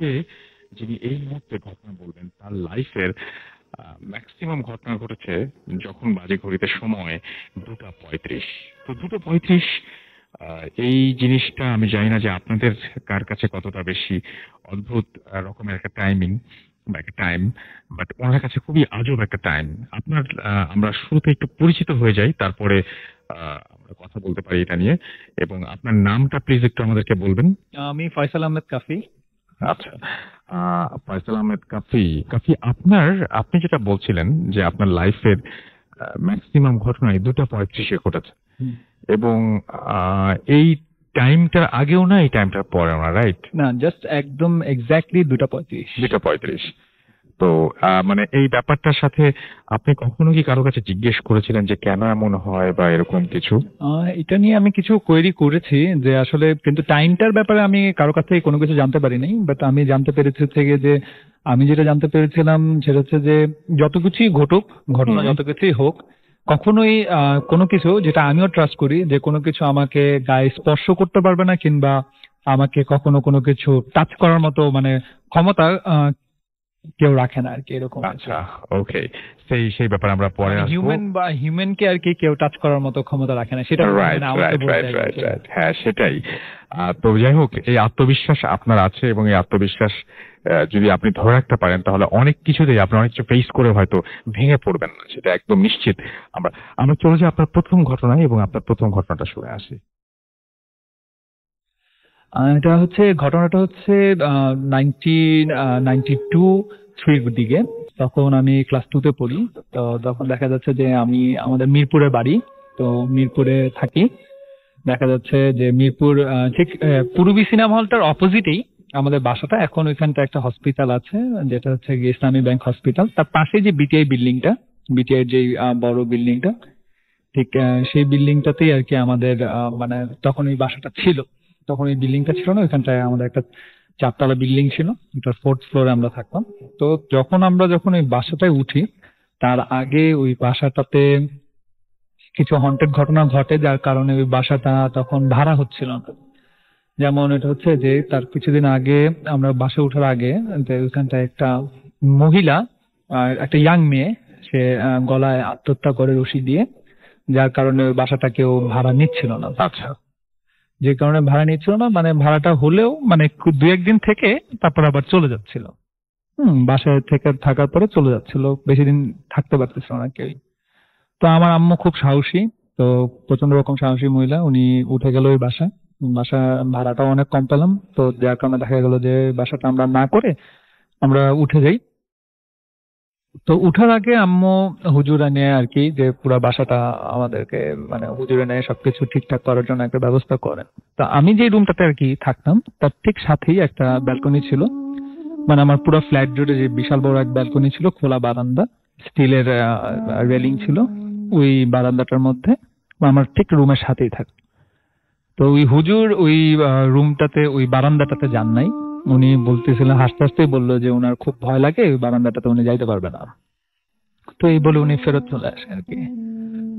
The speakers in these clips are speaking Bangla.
আজকে যিনি এই মুহূর্তে ঘটনা বলবেন তার লাইফের ম্যাক্সিমাম ঘটনা ঘটেছে যখন বাজে ঘড়িতে সময় 2:35। তো 2:35 এই জিনিসটা আমি জানি না যে আপনাদের কার কাছে কতটা বেশি অদ্ভুত রকমের একটা টাইমিং বা একটা টাইম, বাট ওনার কাছে খুবই আজব একটা টাইম। আপনার আমরা শুরুতে একটু পরিচিত হয়ে যাই, তারপরে আমরা কথা বলতে পারি এটা নিয়ে। এবং আপনার নামটা প্লিজ একটু আমাদেরকে বলবেন। আমি ফয়সাল আহমেদ কাফি। আচ্ছা, ফয়সাল আহমেদ কাফি। আপনি যেটা বলছিলেন যে আপনার লাইফের ম্যাক্সিমাম ঘটনাই 2:35 ঘটেছে, এবং এই টাইমটার আগেও না, এই টাইমটার পরেও না, রাইট? না, জাস্ট একদম এক্স্যাক্টলি 2:35। 2:35। তো মানে এই ব্যাপারটার সাথে আপনি কখনো কি কারো কাছে জিজ্ঞেস করেছিলেন যে কেন এমন হয় বা এরকম কিছু? এটা নিয়ে আমি কিছু কোয়েরি করেছি যে আসলে, কিন্তু টাইমটার ব্যাপারে আমি কারো কাছ থেকে কোনো কিছু জানতে পারিনি। বাট আমি জানতে পেরেছি থেকে যে, আমি যেটা জানতে পেরেছিলাম সেটা হচ্ছে যে যত কিছুই ঘটুক, ঘটনা যত কিছুই হোক, কখনোই কোনো কিছু, যেটা আমিও ট্রাস্ট করি, যে কোনো কিছু আমাকে গায়ে স্পর্শ করতে পারবে না, কিংবা আমাকে কখনো কোনো কিছু টাচ করার মতো মানে ক্ষমতা কেউ রাখে না আর কি, এরকম। আচ্ছা, ওকে। সেই ব্যাপারে আমরা পরে আসবো। হিউম্যানকে আর কি কেউ টাচ করার মতো ক্ষমতা রাখে না, সেটা রাইট। হ্যাঁ, সেটাই। তো যাই হোক, এই আত্মবিশ্বাস আপনার আছে, এবং এই আত্মবিশ্বাস যদি আপনি ধরে রাখতে পারেন তাহলে অনেক কিছুতেই আপনি অনেক কিছু ফেস করে হয়তো ভেঙে পড়বেন না, সেটা একদম নিশ্চিত। আমরা চলে যাই আপনার প্রথম ঘটনায়, এবং আপনার প্রথম ঘটনাটা শুনে আসি। এটা হচ্ছে, ঘটনাটা হচ্ছে 1992-3 দিকে। তখন আমি ক্লাস 2 তে পড়ি। তো তখন দেখা যাচ্ছে যে আমি, আমাদের মিরপুরে বাড়ি, তো মিরপুরে থাকি। দেখা যাচ্ছে যে মিরপুর ঠিক পূর্বী সিনেমা হলটার অপোজিটেই আমাদের বাসাটা। এখন ওইখানটা একটা হসপিটাল আছে, যেটা হচ্ছে ইসলামী ব্যাংক হসপিটাল। তার পাশে যে বিটিআই বিল্ডিংটা, বিটিআই যে বড় বিল্ডিংটা, ঠিক সেই বিল্ডিংটাতেই আর কি আমাদের মানে তখন ওই বাসাটা ছিল। তখন এই বিল্ডিংটা ছিল না, ওইখানটায় আমাদের একটা 4 তলা বিল্ডিং ছিল, এটার 4th ফ্লোরে আমরা থাকতাম। তো যখন ওই বাসাটায় উঠি, তার আগে ওই বাসাটাতে কিছু হন্টেড ঘটনা ঘটে, যার কারণে ওই বাসাটা তখন ভাড়া হচ্ছিল না। যেমন এটা হচ্ছে যে, তার কিছুদিন আগে, আমরা বাসা ওঠার আগে, যে ওইখানটায় একটা মহিলা, একটা ইয়াং মেয়ে, সে গলায় আত্মহত্যা করে রশি দিয়ে, যার কারণে ওই বাসাটা কেউ ভাড়া নিচ্ছিল না। আচ্ছা। যে কারণে ভাড়া নিচ্ছিল না, মানে ভাড়াটা হলেও মানে 2-1 দিন থেকে তারপর আবার চলে যাচ্ছিল। বাসায় থেকে থাকার পরে চলে যাচ্ছিল, বেশি দিন থাকতে পারতেছিল না কেউ। তো আমার আম্মু খুব সাহসী, তো প্রচন্ড রকম সাহসী মহিলা, উনি উঠে গেল ওই বাসা ভাড়াটাও অনেক কম পেলাম। তো যার কারণে দেখা গেল যে বাসাটা আমরা না করে আমরা উঠে যাই। তো উঠার আগে আম্মু হুজুরা নিয়ে আর কি, যে পুরো বাসাটা আমাদেরকে মানে হুজুরে নিয়ে সবকিছু ঠিকঠাক করার জন্য একটা ব্যবস্থা করেন। তো আমি যে রুমটাতে আর কি থাকতাম, তার ঠিক সাথেই একটা ব্যালকনি ছিল। মানে আমার পুরো ফ্ল্যাট জুড়ে যে বিশাল বড় এক ব্যালকনি ছিল, খোলা বারান্দা, স্টিলের রেলিং ছিল ওই বারান্দাটার মধ্যে, আমার ঠিক রুমের সাথেই থাকতো। তো ওই হুজুর ওই রুমটাতে, ওই বারান্দাটাতে যান নাই। উনি বলতেছিলেন, হাসতে হাসতেই বললো যে ওনার খুব ভয় লাগে, ওই বারান্দাটাতে উনি যাইতে পারবে না। তো এই বলে উনি ফেরত চলে আসে আর কি।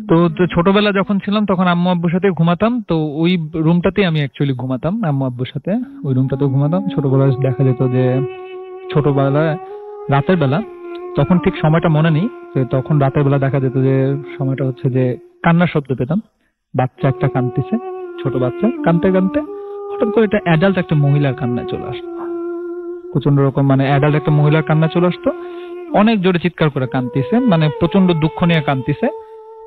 তো ছোটবেলা যখন ছিলাম তখন আম্মু আব্বুর সাথে ঘুমাতাম, তো ওই রুমটাতেই আমি অ্যাকচুয়ালি ঘুমাতাম আম্মু আব্বুর সাথে, ওই রুমটাতে ঘুমাতাম। ছোটবেলায় দেখা যেত যে, ছোটবেলায় রাতের বেলা, তখন ঠিক সময়টা মনে নেই, তখন রাতের বেলা দেখা যেত যে সময়টা হচ্ছে যে কান্নার শব্দ পেতাম। বাচ্চা একটা কাঁদতেছে, ছোট বাচ্চা কাঁদতে কাঁদতে হঠাৎ করে এটা অ্যাডাল্ট একটা মহিলার কান্না চলে আসতো। প্রচন্ড রকম মানে অ্যাডাল্ট একটা মহিলার কান্না চলে আসতো, অনেক জোরে চিৎকার করে কাঁদতেছে, মানে প্রচন্ড দুঃখ নিয়ে কাঁদতেছে,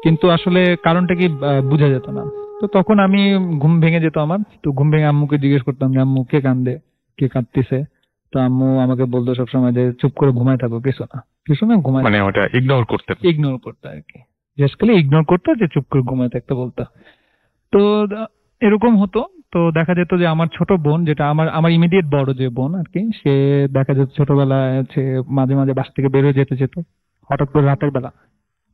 কিন্তু আসলে কারণটা কি বোঝা যেত না। তো তখন আমি ঘুম ভেঙে যেত আমার। তো ঘুম ভেঙে আম্মুকে জিজ্ঞেস করতাম যে, আম্মু কে কান্দে, কে কাঁদতেছে? তো আম্মু আমাকে বলতো সবসময় যে চুপ করে ঘুমায় থাকো, কিছু না ঘুমায়, মানে ওটা ইগনোর করতে আর কি, জাস্ট ইগনোর করতো, যে চুপ করে ঘুমায় থাকতে বলতো। তো এরকম হতো। তো দেখা যেত যে আমার ছোট বোন, যেটা আমার ইমিডিয়েট বড় যে বোন আর কি, সে দেখা যেত ছোটবেলায় মাঝে মাঝে বাসা থেকে বের হয়ে যেত হঠাৎ করে রাতের বেলা।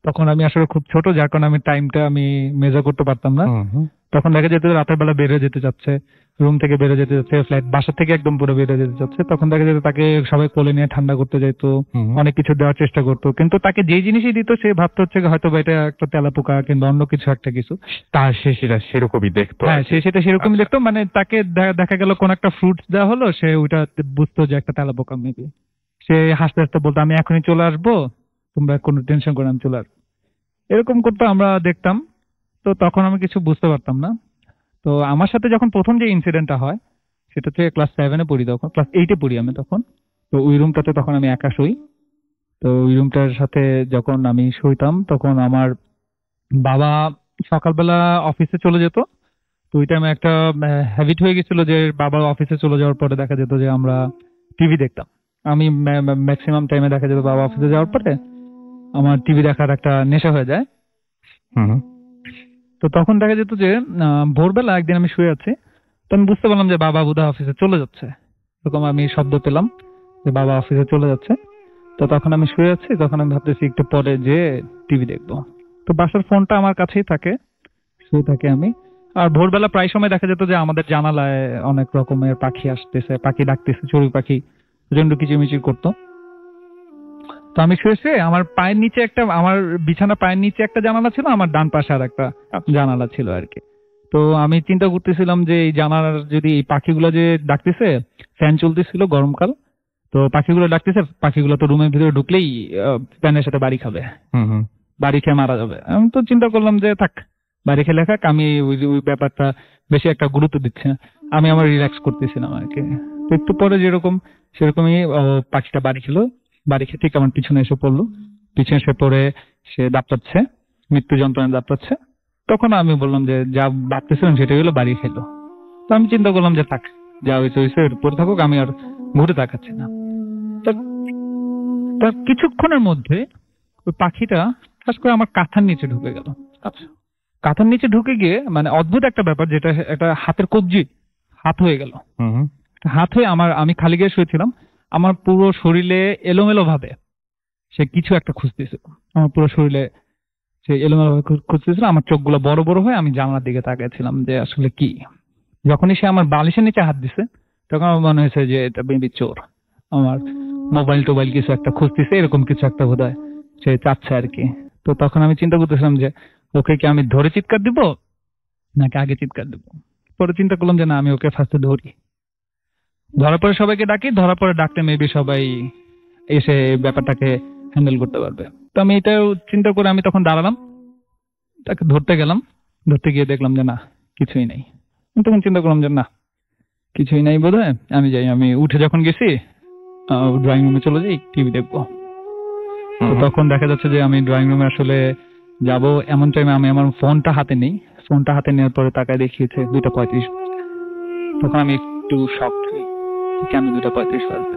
তখন আমি আসলে খুব ছোট, যার কারণে আমি টাইমটা আমি মেজার করতে পারতাম না। হুম হুম তখন দেখা যেত যে রাতের বেলা বের হয়ে যেতে যাচ্ছে, রুম থেকে বের হয়ে যেতে যাচ্ছে, ফ্ল্যাট বাসা থেকে একদম পুরো বের হয়ে যেতে যাচ্ছে। তখন দেখা যেত তাকে সবাই কোলে নিয়ে ঠান্ডা করতে যেত, হুম হুম। অনেক কিছু দেওয়ার চেষ্টা করতো, কিন্তু তাকে যেই জিনিসই দিত সে ভাবতো হচ্ছে হয়তো বা এটা একটা তেলাপোকা কিংবা অন্য কিছু একটা কিছু। তার সে সেটা সেরকমই দেখতো আর হ্যাঁ, কি। সে সেটা সেরকমই আচ্ছা। দেখতো, মানে তাকে দেখা গেল কোন একটা ফ্রুটস দেওয়া হলো, সে ওইটা বুঝতো যে একটা তেলাপোকা মেবি। সে হাসতে হাসতে বলতো আমি এখনই চলে আসবো, তোমরা কোনো টেনশন করো না, আমি চলে আসবো। এরকম করতো, আমরা দেখতাম। তো তখন আমি কিছু বুঝতে পারতাম না। তো আমার সাথে যখন প্রথম যে ইনসিডেন্টটা হয় সেটা হচ্ছে ক্লাস 7-এ পড়ি, তখন ক্লাস 8-এ পড়ি আমি তখন। তো ওই রুমটাতে তখন আমি একা শুই। তো ওই রুমটার সাথে যখন আমি শুইতাম তখন আমার বাবা সকালবেলা অফিসে চলে যেত। তো ওই টাইমে একটা হ্যাবিট হয়ে গেছিল যে বাবা অফিসে চলে যাওয়ার পরে দেখা যেত যে আমরা টিভি দেখতাম। আমি ম্যাক্সিমাম টাইমে দেখা যেত বাবা অফিসে যাওয়ার পরে আমার টিভি দেখার একটা নেশা হয়ে যায়। হুম হুম তো তখন দেখা যেত যে ভোরবেলা একদিন আমি শুয়ে আছি, তো আমি বুঝতে পারলাম যে বাবা বোধহয় অফিসে চলে যাচ্ছে। এরকম আমি শব্দ পেলাম যে বাবা অফিসে চলে যাচ্ছে। তো তখন আমি শুয়ে আছি, তখন আমি ভাবতেছি একটু পরে যে টিভি দেখবো। তো বাসার ফোনটা আমার কাছেই থাকে, শুয়ে থাকি আমি। আর ভোরবেলা প্রায় সময় দেখা যেত যে আমাদের জানালায় অনেক রকমের পাখি আসতেছে, পাখি ডাকতেছে, চড়ুই পাখি প্রচন্ড কিচিরমিচির করতো। তো আমি শুয়ে শুয়ে আমার পায়ের নিচে একটা, আমার বিছানা পায়ের নিচে একটা জানালা ছিল, আমার ডান পাশে আর একটা জানালা ছিল আর কি। তো আমি চিন্তা করতেছিলাম যে এই জানালার যদি এই পাখিগুলো যে ডাকতেছে, ফ্যান চলতেছিল গরমকাল, তো পাখিগুলো ডাকতেছে, পাখিগুলো তো রুমের ভিতরে ঢুকলেই ফ্যানের সাথে বাড়ি খাবে, হুম হুম। বাড়ি খেয়ে মারা যাবে। আমি তো চিন্তা করলাম যে থাক, বাড়ি খেলে খাক, আমি ওই ব্যাপারটা বেশি একটা গুরুত্ব দিচ্ছি না। আমি আমার রিল্যাক্স করতেছিলাম আর কি। তো একটু পরে যেরকম সেরকমই পাখিটা বাড়ি খেলো, বাড়ি খেয়ে ঠিক আমার পিছনে এসে পড়লো। পিছনে এসে পড়ে সে দাপটাচ্ছে, মৃত্যু যন্ত্রণায় দাপটাচ্ছে। তখন আমি বললাম যে যা ভাবতেছিলাম সেটাই হলো, বাড়ি খেলো। তো আমি চিন্তা করলাম যে থাক, যা হয়েছে হয়েছে, এর পরে থাকুক, আমি আর ঘুরে তাকাচ্ছি না। তার তার কিছুক্ষণের মধ্যে ওই পাখিটা ঠাস করে আমার কাঁথার নিচে ঢুকে গেল। আচ্ছা, কাঁথার নিচে ঢুকে গিয়ে মানে অদ্ভুত একটা ব্যাপার, যেটা একটা হাতের কবজি হাত হয়ে গেল। হুম হুম। হাত হয়ে আমি খালি গায়ে শুয়েছিলাম, আমার পুরো শরীরে এলোমেলো ভাবে সে কিছু একটা খুঁজতেছিল। আমার পুরো শরীরে সে এলোমেলো ভাবে খুঁজতেছিল। আমার চোখগুলো বড় বড় হয়ে আমি জানলার দিকে তাকিয়েছিলাম যে আসলে কি। যখনই সে আমার বালিশের নিচে হাত দিছে তখন আমার মনে হয়েছে যে এটা বেবি চোর, আমার মোবাইল টোবাইল কিছু একটা খুঁজতেছে, এরকম কিছু একটা বোধহয় সে চাচ্ছে আর কি। তো তখন আমি চিন্তা করতেছিলাম যে ওকে কি আমি ধরে চিৎকার দিব নাকি আগে চিৎকার দিব। পরে চিন্তা করলাম যে না, আমি ওকে ফার্স্টে ধরি, ধরার পরে সবাইকে ডাকি, ধরার পরে ডাকতে মেবি সবাই এসে ব্যাপারটাকে হ্যান্ডেল করতে পারবে। তো আমি এটাও চিন্তা করে আমি তখন দাঁড়ালাম, তাকে ধরতে গেলাম। ধরতে গিয়ে দেখলাম যে না, কিছুই নেই। আমি তখন চিন্তা করলাম যে না, কিছুই নাই বোধহয়, আমি যাই। আমি উঠে যখন গেছি ড্রয়িং রুমে চলে যাই, টিভি দেখবো। তো তখন দেখা যাচ্ছে যে আমি ড্রয়িং রুমে আসলে যাব, এমন টাইমে আমি আমার ফোনটা হাতে নেই। ফোনটা হাতে নেওয়ার পরে তাকায় দেখিয়েছে 2:35। তখন আমি একটু শকড হই, কেন 2:35 বাজবে।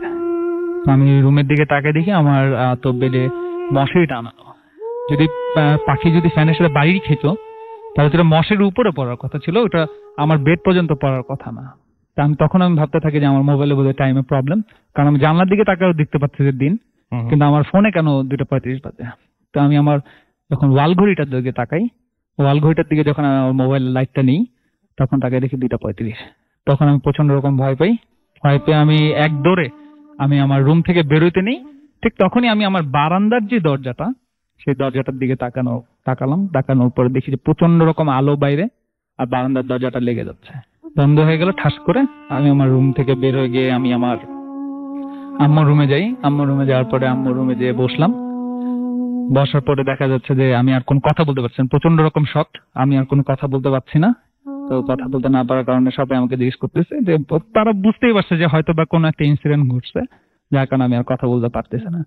তো আমি রুমের দিকে তাকায় দেখি আমার তো বেডে মশারি টানানো। যদি পাখি যদি ফ্যানের সাথে বাইরে খেত তাহলে সেটা মশারির উপরে পড়ার কথা ছিল, ওটা আমার বেড পর্যন্ত পড়ার কথা না। তা তখন আমি ভাবতে থাকি যে আমার মোবাইলে বোধহয় টাইমে প্রবলেম, কারণ আমি জানলার দিকে তাকাও দেখতে পাচ্ছি যে দিন, কিন্তু আমার ফোনে কেন 2:35 বাজে। তো আমি আমার যখন ওয়াল ঘড়িটার দিকে তাকাই, ওয়াল ঘড়িটার দিকে যখন আমার মোবাইল লাইটটা নেই, তখন তাকে দেখি 2:35। তখন আমি প্রচন্ড রকম ভয় পাই। ভয় পেয়ে আমি এক দৌড়ে আমি আমার রুম থেকে বেরোতে নেই। ঠিক তখনই আমি আমার বারান্দার যে দরজাটা, সেই দরজাটার দিকে তাকানোর পরে দেখি যে প্রচন্ড রকম আলো বাইরে, আর বারান্দার দরজাটা লেগে যাচ্ছে, বন্ধ হয়ে গেল ঠাস করে। আমি আমার রুম থেকে বের হয়ে গিয়ে আমি আমার আম্মুর রুমে যাই। আম্মুর রুমে যাওয়ার পরে আম্মুর রুমে যেয়ে বসলাম। বসার পরে দেখা যাচ্ছে যে আমি আর কোনো কথা বলতে পারছি না, প্রচন্ড রকম শক, আমি আর কোনো কথা বলতে পারছি না। তো কথা বলতে না পারার কারণে সবাই আমাকে জিজ্ঞেস করতেছে যে, তারা বুঝতেই পারছে যে হয়তো বা কোনো একটা ইনসিডেন্ট ঘটছে, যার কারণে আমি আর কথা বলতে পারতেছি না।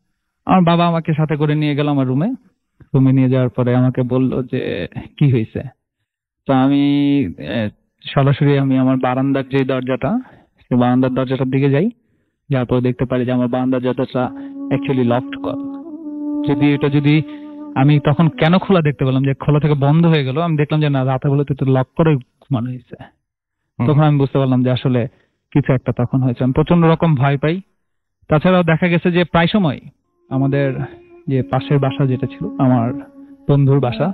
আমার বাবা আমাকে সাথে করে নিয়ে গেল আমার রুমে। রুমে নিয়ে যাওয়ার পরে আমাকে বলল যে কি হয়েছে। তো আমি সরাসরি আমি আমার বারান্দার যে দরজাটা, সেই বারান্দার দরজাটার দিকে যাই। যাওয়ার পর দেখতে পারি যে আমার বারান্দার দরজাটা অ্যাকচুয়ালি লকড করা। যদি আমি তখন কেন খোলা দেখতে পেলাম, যে খোলা থেকে বন্ধ হয়ে গেল, আমি দেখলাম যে না, রাতে বলে তো লক করে ঘুমানো হয়েছে। তখন আমি বুঝতে পারলাম যে আসলে কিছু একটা তখন হয়েছে। আমি প্রচন্ড রকম ভয় পাই। তাছাড়াও দেখা গেছে যে প্রায় সময় আমাদের যে পাশের বাসা যেটা ছিল, আমার বন্ধুর বাসা।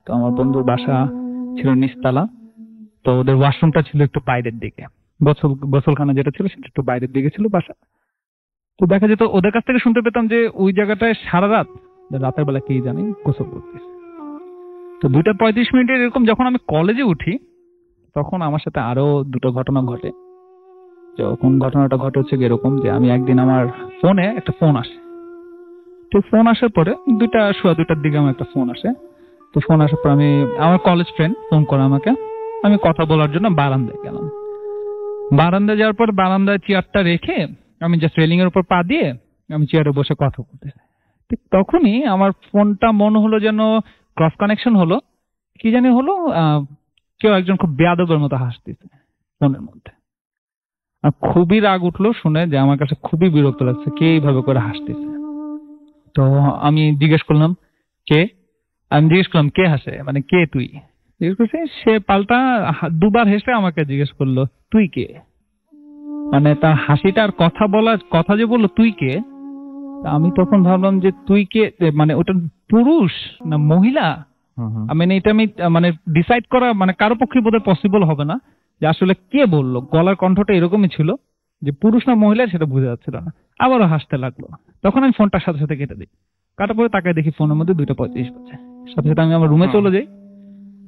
তো আমার বন্ধুর বাসা ছিল নিচতলা। তো ওদের ওয়াশরুমটা ছিল একটু বাইরের দিকে, গোসলখানা যেটা ছিল সেটা একটু বাইরের দিকে ছিল বাসা। তো দেখা যেত ওদের কাছ থেকে শুনতে পেতাম যে ওই জায়গাটায় সারা রাতের বেলা কে জানি গোসল করতেছে। তো 2:35 এরকম যখন আমি কলেজে উঠি তখন আমার সাথে আরো দুটো ঘটনা ঘটে। যখন ঘটনাটা ঘটে হচ্ছে এরকম যে আমি একদিন আমার ফোনে একটা ফোন আসে। তো ফোন আসার পরে 2:15 দিকে আমার একটা ফোন আসে। তো ফোন আসার পর আমার কলেজ ফ্রেন্ড ফোন করে আমাকে। আমি কথা বলার জন্য বারান্দায় গেলাম। বারান্দায় যাওয়ার পর বারান্দায় চেয়ারটা রেখে আমি জাস্ট রেলিং এর উপর পা দিয়ে আমি চেয়ারে বসে কথা বলতে। ঠিক তখনই আমার ফোনটা মনে হলো যেন ক্রস কানেকশন হলো, কি জানি হলো, কেউ একজন খুব বেয়াদবের মতো হাসতেছে ফোনের মধ্যে। আর খুবই রাগ উঠলো শুনে, যে আমার কাছে খুবই বিরক্ত লাগছে কে এইভাবে করে হাসতেছে। তো আমি জিজ্ঞেস করলাম কে, কে হাসে, মানে কে তুই। জিজ্ঞেস করছি, সে পাল্টা দুবার হেসে আমাকে জিজ্ঞেস করলো তুই কে। মানে তার হাসিটা আর কথা যে বললো তুই কে। আমি তখন ভাবলাম যে তুই কে, মানে ওটা পুরুষ না মহিলা। এটা আমি মানে ডিসাইড করা মানে কারো পক্ষে বোধহয় পসিবল হবে না যে আসলে কে বললো। গলার কণ্ঠটা এরকমই ছিল যে পুরুষ না মহিলা সেটা বোঝা যাচ্ছিল না। আবারও হাসতে লাগলো। তখন আমি ফোনটার সাথে সাথে কেটে দিই। কাটার পরে তাকে দেখি ফোনের মধ্যে 2:35 বাজে। সাথে সাথে আমি আমার রুমে চলে যাই।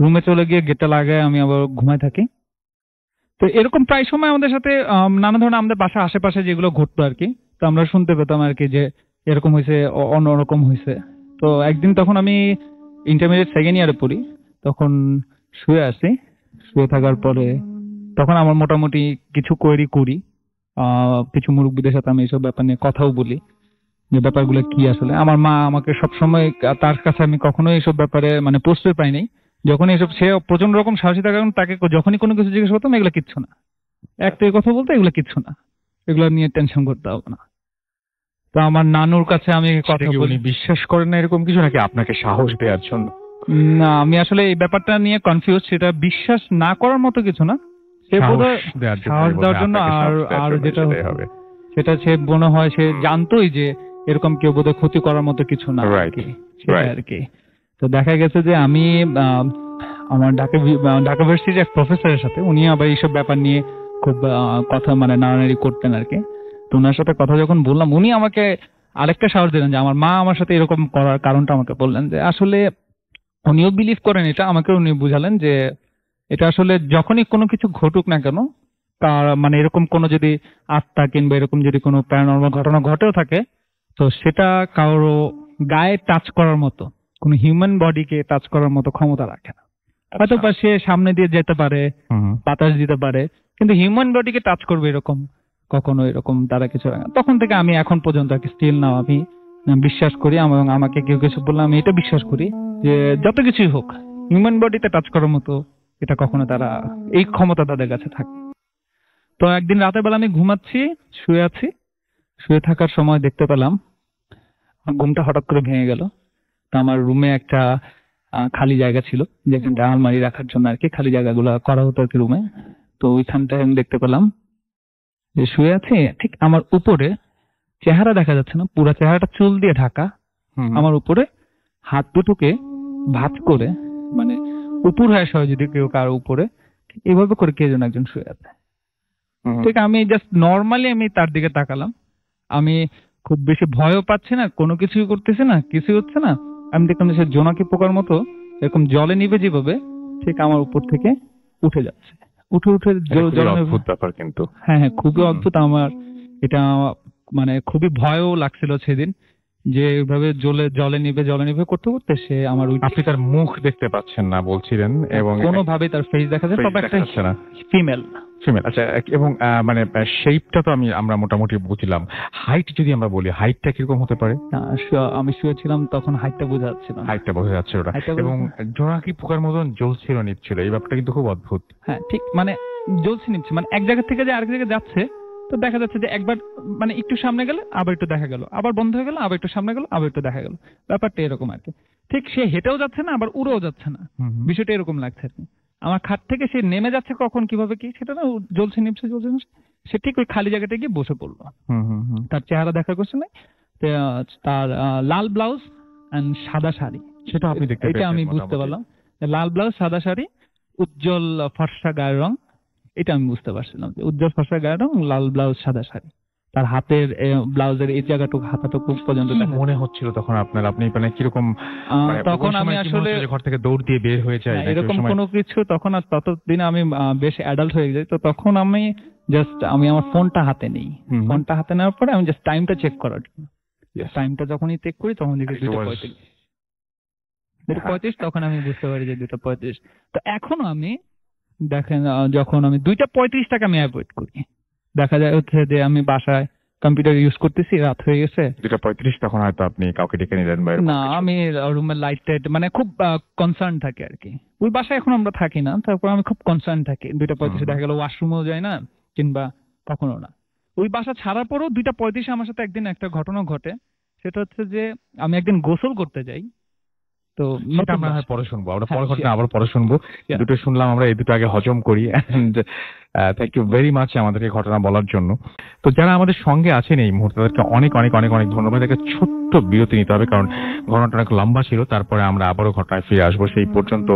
রুমে চলে গিয়ে গেটটা লাগায় আমি আবার ঘুমায় থাকি। তো এরকম প্রায় সময় আমাদের সাথে নানা ধরনের আমাদের বাসা আশেপাশে যেগুলো ঘটতো আর কি, তো আমরা শুনতে পেতাম আর কি যে এরকম হয়েছে, অন্যরকম হয়েছে। তো একদিন তখন আমি ইন্টারমিডিয়েট সেকেন্ড ইয়ারে পড়ি, তখন শুয়ে আছি। শুয়ে থাকার পরে তখন আমার মোটামুটি কিছু কোয়েরি করি, কিছু মুরব্বীদের সাথে আমি এইসব ব্যাপার নিয়ে কথাও বলি যে ব্যাপারগুলো কি আসলে। আমার মা আমাকে সবসময়, তার কাছে আমি কখনোই এইসব ব্যাপারে মানে প্রশ্রয় পাই নাই। যখন এইসব, সে প্রচন্ড রকম সাহসী থাকার কারণে তাকে যখনই কোনো কিছু জিজ্ঞেস করতাম এগুলো কিচ্ছু না, একটাই কথা বলতে এগুলো কিচ্ছু না, এগুলো নিয়ে টেনশন করতে হবে না। তো আমার নানুর কাছে আমি কথা বলি। বিশ্বাস করেন না এরকম কিছু, নাকি আপনাকে সাহস দেওয়ার জন্য? না, আমি আসলে এই ব্যাপারটা নিয়ে কনফিউজ। সেটা বিশ্বাস না করার মতো কিছু না, সে বোধহয় সাহস দেওয়ার জন্য। আর যেটা হবে সেটা সে মনে হয় সে জানতোই যে এরকম কেউ বোধহয় ক্ষতি করার মতো কিছু না আর কি। তো দেখা গেছে যে আমি আমার ঢাকা ইউনিভার্সিটির এক প্রফেসরের সাথে, উনি আবার এইসব ব্যাপার নিয়ে খুব কথা মানে নাড়ানাড়ি করতেন আর কি। তো ওনার সাথে কথা যখন বললাম, উনি আমাকে আরেকটা সাহস দিলেন যে আমার মা আমার সাথে এরকম করার কারণটা আমাকে বললেন যে আসলে উনিও বিলিভ করেন এটা। আমাকে উনি বুঝালেন যে এটা আসলে যখনই কোনো কিছু ঘটুক না কেন, তার মানে এরকম কোনো যদি আত্মা কিংবা এরকম যদি কোনো প্যারানর্মাল ঘটনা ঘটেও থাকে, তো সেটা কারো গায়ে টাচ করার মতো, কোনো হিউম্যান বডিকে টাচ করার মতো ক্ষমতা রাখে না। হয়তো বা সে সামনে দিয়ে যেতে পারে, বাতাস দিতে পারে, কিন্তু হিউম্যান বডিকে টাচ করবে এরকম কখনো এরকম তারা কিছু রাখে না। তখন থেকে আমি এখন পর্যন্ত আর কি স্টিল নাও আমি বিশ্বাস করি, এবং আমাকে কেউ কিছু বললে আমি এটা বিশ্বাস করি যে যত কিছুই হোক হিউম্যান বডিতে টাচ করার মতো এটা কখনো তারা, এই ক্ষমতা তাদের কাছে থাকে। তো একদিন রাতের বেলা আমি ঘুমাচ্ছি, শুয়ে আছি। শুয়ে থাকার সময় দেখতে পেলাম ঘুমটা হঠাৎ করে ভেঙে গেল। তো আমার রুমে একটা খালি জায়গা ছিল, যেখানটা আলমারি রাখার জন্য আর কি খালি জায়গাগুলো করা হতো আর কি রুমে। তো ওইখানটায় আমি দেখতে পেলাম যে শুয়ে আছে, ঠিক আমার উপরে, চেহারা দেখা যাচ্ছে না, পুরো চেহারাটা চুল দিয়ে ঢাকা, আমার উপরে হাত দুটোকে ভাঁজ করে, মানে উপর হয়ে সহ যদি কেউ কারো উপরে এইভাবে করে কে যেন একজন শুয়ে আছে। ঠিক আমি জাস্ট নর্মালি আমি তার দিকে তাকালাম। আমি খুব বেশি ভয়ও পাচ্ছি না, কোনো কিছুই করতেছি না, কিছুই হচ্ছে না। আমি দেখলাম যে সে জোনাকি পোকার মতো এরকম জলে নিবে যেভাবে, ঠিক আমার উপর থেকে উঠে যাচ্ছে। উঠে অদ্ভুত ব্যাপার কিন্তু। হ্যাঁ, খুবই অদ্ভুত। আমার এটা মানে খুবই ভয়ও লাগছিল সেদিন, যে এইভাবে জলে নিবে করতে করতে সে আমার। আপনি তার মুখ দেখতে পাচ্ছেন না বলছিলেন, এবং কোনোভাবে তার ফেস দেখা যায়, তবে একটা ফিমেল। আচ্ছা, এবং মানে শেপটা তো আমরা মোটামুটি বুঝলাম। হাইট যদি আমরা বলি, হাইটটা কিরকম হতে পারে? আমি শুয়েছিলাম তখন হাইটটা বোঝা যাচ্ছিল না। হাইটটা বোঝা যাচ্ছিল না, এবং জোনাকি পোকার মতন জ্বলছিল নিচ্ছিল। এই ব্যাপারটা কিন্তু খুব অদ্ভুত। হ্যাঁ, ঠিক মানে জ্বলছে নিচ্ছে, মানে এক জায়গা থেকে যে আরেক জায়গায় যাচ্ছে। তো দেখা যাচ্ছে যে একবার মানে একটু সামনে গেলে আবার একটু দেখা গেল, আবার বন্ধ হয়ে গেল, আবার একটু সামনে গেল, আবার একটু দেখা গেল। ব্যাপারটা এরকম আর কি। ঠিক সে হেঁটেও যাচ্ছে না, আবার উড়েও যাচ্ছে না, বিষয়টা এরকম লাগছে আর কি। আমার খাট থেকে সে নেমে যাচ্ছে কখন কিভাবে কি সেটা না, জ্বলছে নিচ্ছে। সে ঠিক ওই খালি জায়গাটা গিয়ে বসে পড়লো। তার চেহারা দেখা করছে না, তার লাল ব্লাউজ এন্ড সাদা শাড়ি, সেটা আপনি দেখতে এটা আমি পেয়েছেন বুঝতে মোটামুটি। পারলাম। লাল ব্লাউজ, সাদা শাড়ি, উজ্জ্বল ফর্সা গায়ের রং, এটা আমি বুঝতে পারছিলাম যে উজ্জ্বল ফর্সা গায়ের রং, লাল ব্লাউজ, সাদা শাড়ি। তার হাতের ব্লাউজের এই জায়গাটুকু, হাতাটুকু পর্যন্ত কি দেখা যায়। মনে হচ্ছিল তখন আপনার? আপনি মানে কিরকম, মানে তখন ওই আমি সময় কি মনে আসলে হচ্ছে যে ঘর থেকে দৌড় দিয়ে বের হয়ে যায় না, নাকি ওই এরকম সময়? কোনো কিছু তখন, আর ততদিনে আমি বেশ অ্যাডাল্ট হয়ে যাই। তো তখন আমি জাস্ট আমার ফোনটা হাতে নেই। হুম। ফোনটা হাতে নেওয়ার পরে আমি জাস্ট টাইমটা চেক করার জন্য, Yes. টাইমটা যখনই চেক করি তখন দেখি And it 2:35। was- 2:35, তখন আমি বুঝতে পারি যে 2:35। তো এখনো আমি দেখেন, যখন আমি 2:35টাকে আমি অ্যাভয়েড করি। দেখা যায় হচ্ছে যে আমি বাসায় কম্পিউটার ইউজ করতেছি, রাত হয়ে গেছে, 2:35 তখন হয়তো আপনি কাউকে ডেকে নিলেন বা এরকম না কিছু। আমি রুমের লাইট টাইট মানে খুব কনসার্ন থাকি আর কি। ওই বাসায় এখন আমরা থাকি না, তারপর আমি খুব কনসার্ন থাকি। 2:35 দেখা গেল ওয়াশরুমেও যায় না, কিংবা কখনো না। ওই বাসা ছাড়ার পরেও 2:35 আমার সাথে একদিন একটা ঘটনা ঘটে। সেটা হচ্ছে যে আমি একদিন গোসল করতে যাই। তো সেটা নতুন আমরা হয় বাসায়। পরে শুনবো, আমরা হ্যাঁ, পরে ঘটনা sure. আবার পরে শুনবো। Yeah. দুটো শুনলাম আমরা, এই দুটো আগে হজম করি। And thank you very much আমাদেরকে ঘটনা বলার জন্য। তো যারা আমাদের সঙ্গে আছেন এই মুহূর্তে তাদেরকে অনেক অনেক অনেক অনেক ধন্যবাদ। একটা ছোট্ট বিরতি নিতে হবে কারণ ঘটনাটা অনেক লম্বা ছিল, তারপরে আমরা আবারও ঘটনায় ফিরে আসবো। সেই পর্যন্ত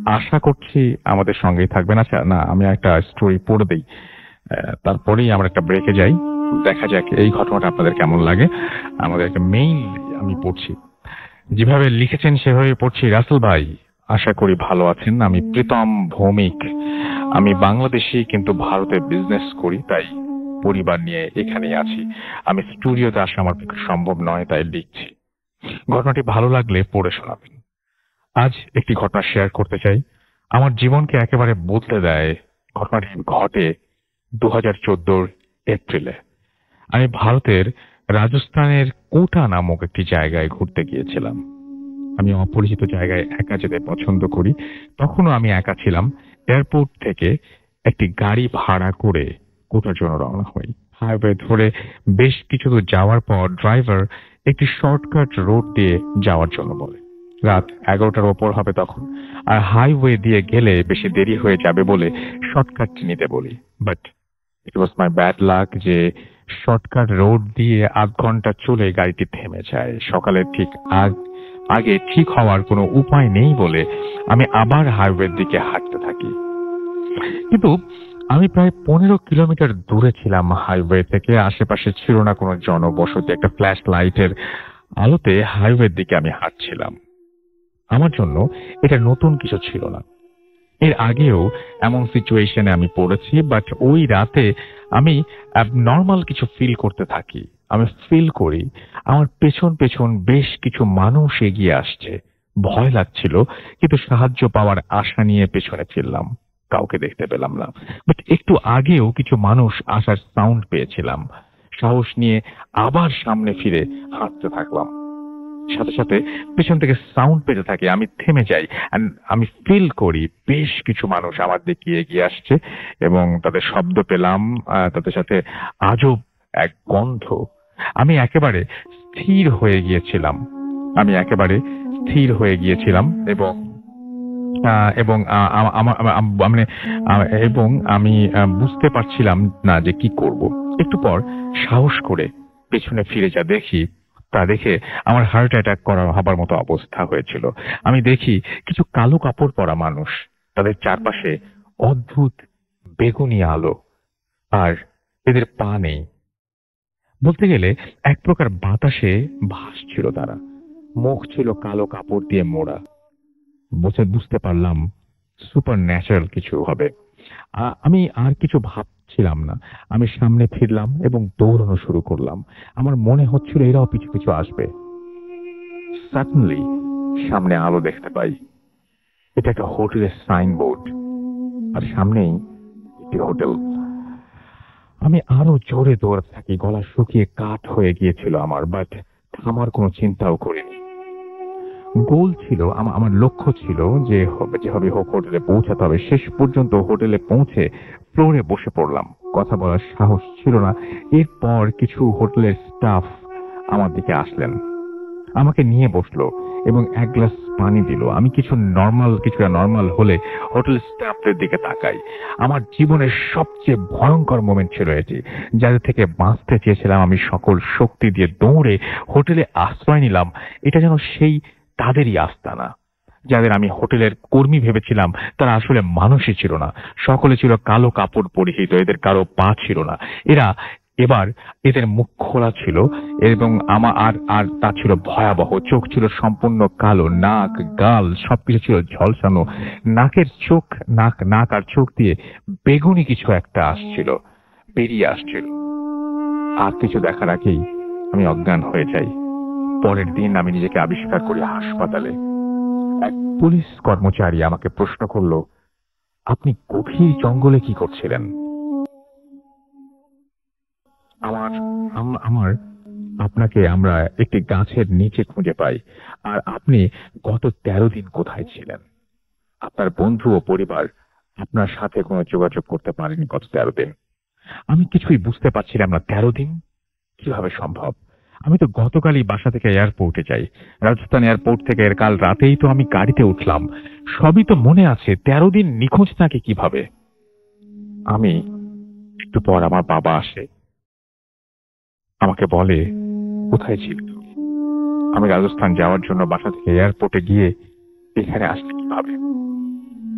আশা করছি আমাদের সঙ্গেই থাকবেন। আচ্ছা না, আমি একটা স্টোরি পড়ে দিই, তারপরেই আমরা একটা ব্রেকে যাই। দেখা যাক এই ঘটনাটা আপনাদের কেমন লাগে। আমাদের একটা মেইল আমি পড়ছি, যেভাবে লিখেছেন সেভাবে পড়ছি। রাসেল ভাই, আশা করি ভালো আছেন। আমি প্রীতম ভৌমিক। আমি বাংলাদেশি কিন্তু ভারতে বিজনেস করি, তাই পরিবার নিয়ে এখানেই আছি। আমি স্টুডিওতে আসা আমার পক্ষে সম্ভব নয়, তাই লিখছি। ঘটনাটি ভালো লাগলে পড়ে শোনাবেন। আজ একটি ঘটনা শেয়ার করতে চাই, আমার জীবনকে একেবারে বদলে দেয়। ঘটনাটি ঘটে 2014 এপ্রিলে। আমি ভারতের রাজস্থানের কোটা নামক একটি জায়গায় ঘুরতে গিয়েছিলাম। আমি অপরিচিত জায়গায় একা যেতে পছন্দ করি। তখনও আমি একা ছিলাম। এয়ারপোর্ট থেকে একটি গাড়ি ভাড়া করে কোটার জন্য রওনা হই। হাইওয়ে ধরে বেশ কিছু দূর যাওয়ার পর ড্রাইভার একটি শর্টকাট রোড দিয়ে যাওয়ার জন্য বলে। রাত 11টার ওপর হবে তখন, আর হাইওয়ে দিয়ে গেলে বেশি দেরি হয়ে যাবে বলে শর্টকাট নিতে বলি। But it was my bad luck যে শর্টকাট রোড দিয়ে আধ ঘন্টা চলে গাড়িটি থেমে যায়। সকালের ঠিক আগে ঠিক হওয়ার কোনো উপায় নেই বলে আমি আবার হাইওয়ের দিকে হাঁটতে থাকি। কিন্তু আমি প্রায় 15 কিলোমিটার দূরে ছিলাম হাইওয়ে থেকে। আশেপাশে ছিল না কোনো জনবসতি। একটা ফ্ল্যাশ লাইটের আলোতে হাইওয়ের দিকে আমি হাঁটছিলাম। আমার জন্য এটা নতুন কিছু ছিল না। এর আগেও এমন সিচুয়েশনে আমি পড়েছি, বাট ওই রাতে আমি নর্মাল কিছু ফিল করতে থাকি। আমি ফিল করি আমার পেছন পেছন বেশ কিছু মানুষ এগিয়ে আসছে। ভয় লাগছিল, কিন্তু সাহায্য পাওয়ার আশা নিয়ে পেছনে ফিরলাম। কাউকে দেখতে পেলাম না, বাট একটু আগেও কিছু মানুষ আসার সাউন্ড পেয়েছিলাম। সাহস নিয়ে আবার সামনে ফিরে হাঁটতে থাকলাম। সাথে সাথে পেছন থেকে সাউন্ড পেতে থাকে। আমি থেমে যাই। আমি ফিল করি বেশ কিছু মানুষ আমার দিকে এগিয়ে আসছে এবং তাদের শব্দ পেলাম, তাদের সাথে আজব এক গন্ধ। আমি একেবারে স্থির হয়ে গিয়েছিলাম। এবং আমি বুঝতে পারছিলাম না যে কি করব। একটু পর সাহস করে পেছনে ফিরে দেখে আমার হার্ট অ্যাটাক হবার মতো অবস্থা হয়েছিল। আমি দেখি কিছু কালো কাপড় পরা মানুষ, তাদের চারপাশে অদ্ভুত বেগুনি আলো, আর এদের পা নেই। বলতে গেলে এক প্রকার বাতাসে ভাসছিল তারা। মুখ ছিল কালো কাপড় দিয়ে মোড়া। বুঝতে পারলাম সুপার ন্যাচারাল কিছু হবে। আমি আর কিছু ভাবছিলাম না। আমি সামনে ফিরলাম এবং দৌড়ানো শুরু করলাম। আমার মনে হচ্ছিল এরাও পিছু পিছু আসবে। সাডেনলি সামনে আলো দেখতে পাই। এটা একটা হোটেলের সাইনবোর্ড, আর সামনেই একটি হোটেল। আমি আরো জোরে দৌড়াতে থাকি। গলা শুকিয়ে কাঠ হয়ে গিয়েছিল আমার, বাট থামার কোনো চিন্তাও করিনি। গোল ছিল, আমার লক্ষ্য ছিল যে যেভাবে হোক হোটেলে পৌঁছাতে হবে। শেষ পর্যন্ত হোটেলে পৌঁছে ফ্লোরে বসে পড়লাম। কথা বলার সাহস ছিল না। এরপর কিছু হোটেলের স্টাফ আমার দিকে আসলেন, আমাকে নিয়ে বসলো এবং এক গ্লাস পানি দিল। আমি কিছুটা নর্মাল হলে হোটেল স্টাফদের দিকে তাকাই। আমার জীবনের সবচেয়ে ভয়ঙ্কর মোমেন্ট ছিল এটি, যাদের থেকে বাঁচতে চেয়েছিলাম। আমি সকল শক্তি দিয়ে দৌড়ে হোটেলে আশ্রয় নিলাম। এটা যেন সেই তাদেরই আস্তানা। যাদের আমি হোটেলের কর্মী ভেবেছিলাম তারা আসলে মানুষই ছিল না, সকলে ছিল কালো কাপড় পরিহিত, এদের কারো পা ছিল না। এবার এদের মুখ খোলা ছিল এবং আর তা ছিল ভয়াবহ। চোখ ছিল সম্পূর্ণ কালো, নাক গাল সবকিছু ছিল ঝলসানো। নাক আর চোখ দিয়ে বেগুনি কিছু একটা বেরিয়ে আসছিল। আর কিছু দেখার আগেই আমি অজ্ঞান হয়ে যাই। পরের দিন আমি নিজেকে আবিষ্কার করি হাসপাতালে। এক পুলিশ কর্মচারী আমাকে প্রশ্ন করলো, আপনি গভীর জঙ্গলে কি করছিলেন? আমরা একটি গাছের নিচে খুঁজে পাই। আর আপনি গত 13 দিন কোথায় ছিলেন? আপনার বন্ধু ও পরিবার আপনার সাথে কোনো যোগাযোগ করতে পারেনি গত 13 দিন। আমি কিছুই বুঝতে পারছিলাম না। 13 দিন কিভাবে সম্ভব? আমি তো গতকালই বাসা থেকে এয়ারপোর্টে যাই, রাজস্থান এয়ারপোর্ট থেকে কাল রাতেই তো আমি গাড়িতে উঠলাম। সবই তো মনে আছে। 13 দিন নিখোঁজ থাকে কিভাবে? আমি একটু পর আমার বাবা আসে, আমাকে বলে, কোথায় ছিল তুমি? আমি রাজস্থান যাওয়ার জন্য বাসা থেকে এয়ারপোর্টে গিয়ে এখানে আসলে কিভাবে?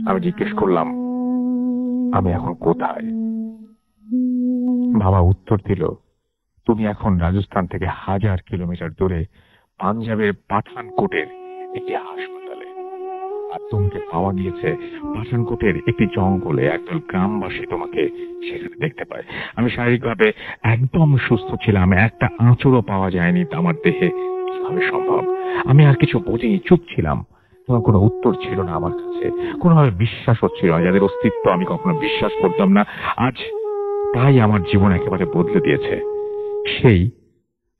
আমি জিজ্ঞেস করলাম, আমি এখন কোথায়? বাবা উত্তর দিল, তুমি এখন রাজস্থান থেকে 1000 কিলোমিটার দূরে পাঞ্জাবের পাঠানকোটের একটি হাসপাতালে। আর তোমাকে পাওয়া গিয়েছে পাঠানকোটের একটি জঙ্গলে। একদল গ্রামবাসী তোমাকে সেখানে দেখতে পায়। আমি শারীরিকভাবে একদম সুস্থ ছিলাম, একটা আঁচড়ও পাওয়া যায়নি আমার দেহে। কিভাবে সম্ভব? আমি আর কিছু বুঝিনি, চুপ ছিলাম। তোমার কোনো উত্তর ছিল না আমার কাছে, কোনোভাবে বিশ্বাস হচ্ছিল না। যাদের অস্তিত্ব আমি কখনো বিশ্বাস করতাম না, আজ তাই আমার জীবন একেবারে বদলে দিয়েছে। সেই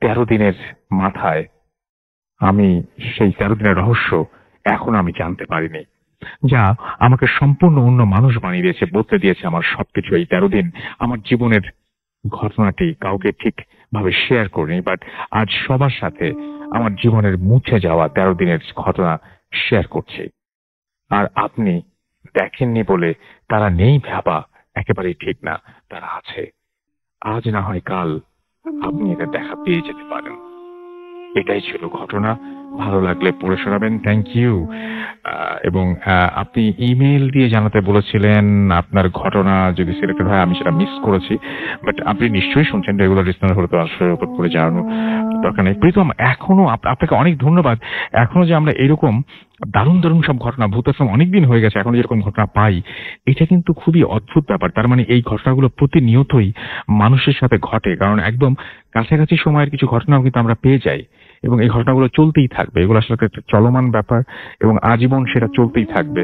13 দিনের মাথায় সেই 13 দিনের রহস্য এখন আমি জানতে পারিনি, যা আমাকে সম্পূর্ণ অন্য মানুষ বানিয়ে দিয়েছে, বদলে দিয়েছে আমার সবকিছু। এই 13 দিন আমার জীবনের ঘটনাটি কাউকে ঠিক ভাবে শেয়ার করিনি, বাট আজ সবার সাথে আমার জীবনের মুছে যাওয়া 13 দিনের ঘটনা শেয়ার করছি। আর আপনি দেখেননি বলে তারা নেই ভাবা একেবারেই ঠিক না, তারা আছে। আজ না হয় কাল আপনি এটা দেখা পেয়ে যেতে পারেন। এটাই ছিল ঘটনা। ভালো লাগলে পড়ে শোনাবেন। Thank you. এবং আপনি ইমেল দিয়ে জানাতে বলেছিলেন আপনার ঘটনা যদি সিলেক্টেড হয়। আমি সেটা মিস করেছি, বাট আপনি নিশ্চয়ই শুনছেন। রেগুলার লিসনার হলে তো আসলে ওপর করে জানানো দরকার নেই। প্রীতম, এখনো আপনাকে অনেক ধন্যবাদ। এখনো যে আমরা এরকম দারুণ দারুণ সব ঘটনা, ভূতাশ্রম অনেকদিন হয়ে গেছে, এখন যেরকম ঘটনা পাই, এটা কিন্তু খুবই অদ্ভুত ব্যাপার। তার মানে এই ঘটনাগুলো প্রতিনিয়তই মানুষের সাথে ঘটে, কারণ একদম কাছাকাছি সময়ের কিছু ঘটনাও কিন্তু আমরা পেয়ে যাই এবং এই ঘটনাগুলো চলতেই থাকবে। এগুলো আসলে একটা চলমান ব্যাপার এবং আজীবন সেটা চলতেই থাকবে।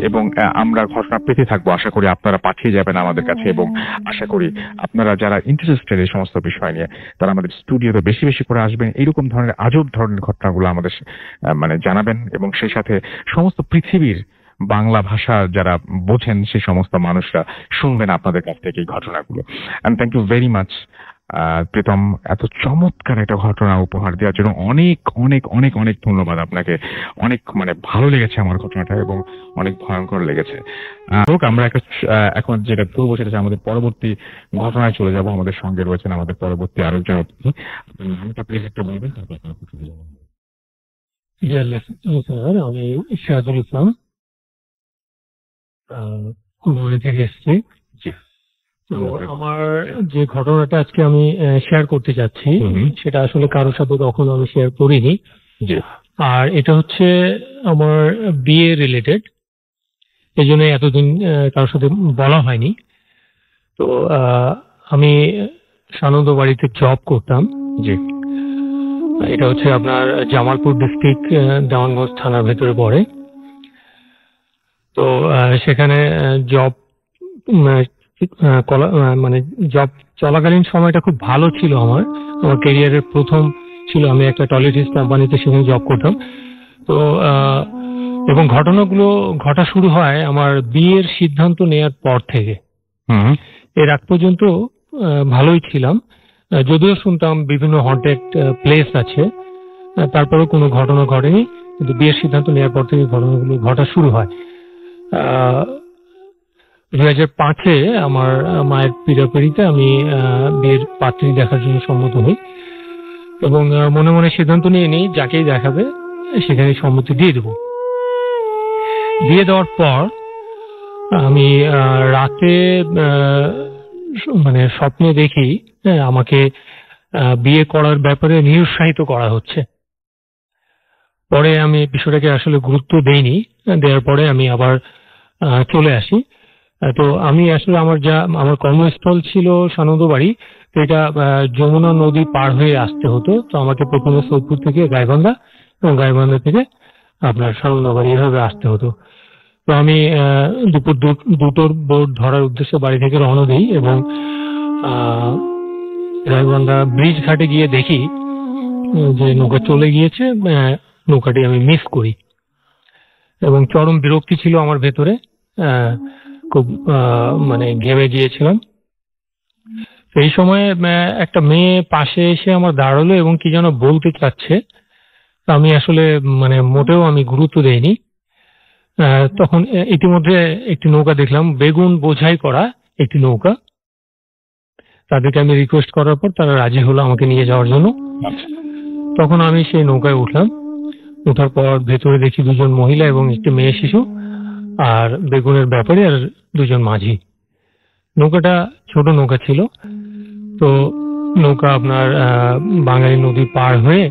এবং আমরা ঘটনা পেতে থাকবো। আশা করি আপনারা পাঠিয়ে যাবেন আমাদের কাছে এবং আশা করি আপনারা যারা ইন্টারেস্টেড এই সমস্ত বিষয় নিয়ে তারা আমাদের স্টুডিওতে বেশি বেশি করে আসবেন। এইরকম ধরনের আজব ধরনের ঘটনাগুলো আমাদের জানাবেন এবং সেই সাথে সমস্ত পৃথিবীর বাংলা ভাষা যারা বোঝেন সেই সমস্ত মানুষরা শুনবেন আপনাদের কাছ থেকে এই ঘটনাগুলো। And thank you very much Pritam, এত চমৎকার একটা ঘটনা উপহার দেওয়ার জন্য অনেক অনেক অনেক অনেক ধন্যবাদ আপনাকে। অনেক ভালো লেগেছে আমার ঘটনাটা এবং অনেক ভয়ঙ্কর লেগেছে। হোক, আমরা এখন যেটা করবো সেটা হচ্ছে আমাদের পরবর্তী ঘটনায় চলে যাব। আমাদের সঙ্গে রয়েছেন আমাদের পরবর্তী আরেকজন অতিথি। আপনার নামটা প্লিজ একটু বলবেন, তারপর আপনারা চলে যাবেন। স্যার, আমি সিরাজুল ইসলাম, কুমিল্লা থেকে এসেছি। তো আমার যে ঘটনাটা আজকে আমি শেয়ার করতে চাচ্ছি সেটা আসলে কারোর সাথে কখনো আমি শেয়ার করিনি। আর এটা হচ্ছে আমার বিয়ে রিলেটেড, এই জন্য এতদিন কারোর সাথে বলা হয়নি। তো আমি সানন্দ বাড়িতে জব করতাম। এটা হচ্ছে আপনার জামালপুর ডিস্ট্রিক্ট, দেওয়ানগঞ্জ থানার ভেতরে পড়ে। তো সেখানে জব জব চলাকালীন সময়টা খুব ভালো ছিল। আমার ক্যারিয়ারের প্রথম ছিল, আমি একটা টয়লেটিস কোম্পানিতে সেখানে জব করতাম। তো এবং ঘটনাগুলো ঘটা শুরু হয় আমার বিয়ের সিদ্ধান্ত নেয়ার পর থেকে। এর আগ পর্যন্ত ভালোই ছিলাম, যদিও শুনতাম বিভিন্ন হন্টেড প্লেস আছে, তারপরেও কোনো ঘটনা ঘটেনি। কিন্তু বিয়ের সিদ্ধান্ত নেওয়ার পর থেকে ঘটনাগুলো ঘটা শুরু হয়। 2005-এ আমার মায়ের পীড়াপিড়িতে আমি বিয়ের পাত্রী দেখার জন্য সম্মত হই এবং মনে মনে সিদ্ধান্ত নিয়ে নিই যাকেই দেখাবে সেখানে সম্মতি দিয়ে দেবো। দিয়ে দেওয়ার পর আমি রাতে মানে স্বপ্নে দেখি আমাকে বিয়ে করার ব্যাপারে নিরুৎসাহিত করা হচ্ছে। পরে আমি বিষয়টাকে আসলে গুরুত্ব দেইনি, দেওয়ার পরে আমি আবার চলে আসি। তো আমি আসলে আমার কর্মস্থল ছিল সানন্দবাড়ি, তো এটা যমুনা নদী পার হয়ে আসতে হতো। তো আমাকে প্রথমে সৈয়দপুর থেকে গাইবান্ধা এবং গাইবান্ধা থেকে আপনার সানন্দবাড়ি এভাবে আসতে হতো। তো আমি দুপুর দুটোর বোট ধরার উদ্দেশ্যে বাড়ি থেকে রওনা দিই এবং গাইবান্ধা ব্রিজ ঘাটে গিয়ে দেখি যে নৌকা চলে গিয়েছে। নৌকাটি আমি মিস করি এবং চরম বিরক্তি ছিল আমার ভেতরে। খুব মানে ঘেমে গিয়েছিলাম। এই সময়ে একটা মেয়ে পাশে এসে আমার দাঁড়ালো এবং কি যেন বলতে চাচ্ছে। আমি আসলে মানে মোটেও আমি গুরুত্ব দেইনি। তখন ইতিমধ্যে একটি নৌকা দেখলাম, বেগুন বোঝাই করা একটি নৌকা। তাদেরকে আমি রিকোয়েস্ট করার পর তারা রাজি হলো আমাকে নিয়ে যাওয়ার জন্য। তখন আমি সেই নৌকায় উঠলাম। ওঠার পর ভেতরে দেখি দুজন মহিলা এবং একটি মেয়ে শিশু, আর বেগুনের ব্যাপারে আর দুজন মাঝি। নৌকাটা ছোট নৌকা ছিল। তো নৌকা আপনার বাঙালি নদী পার হয়ে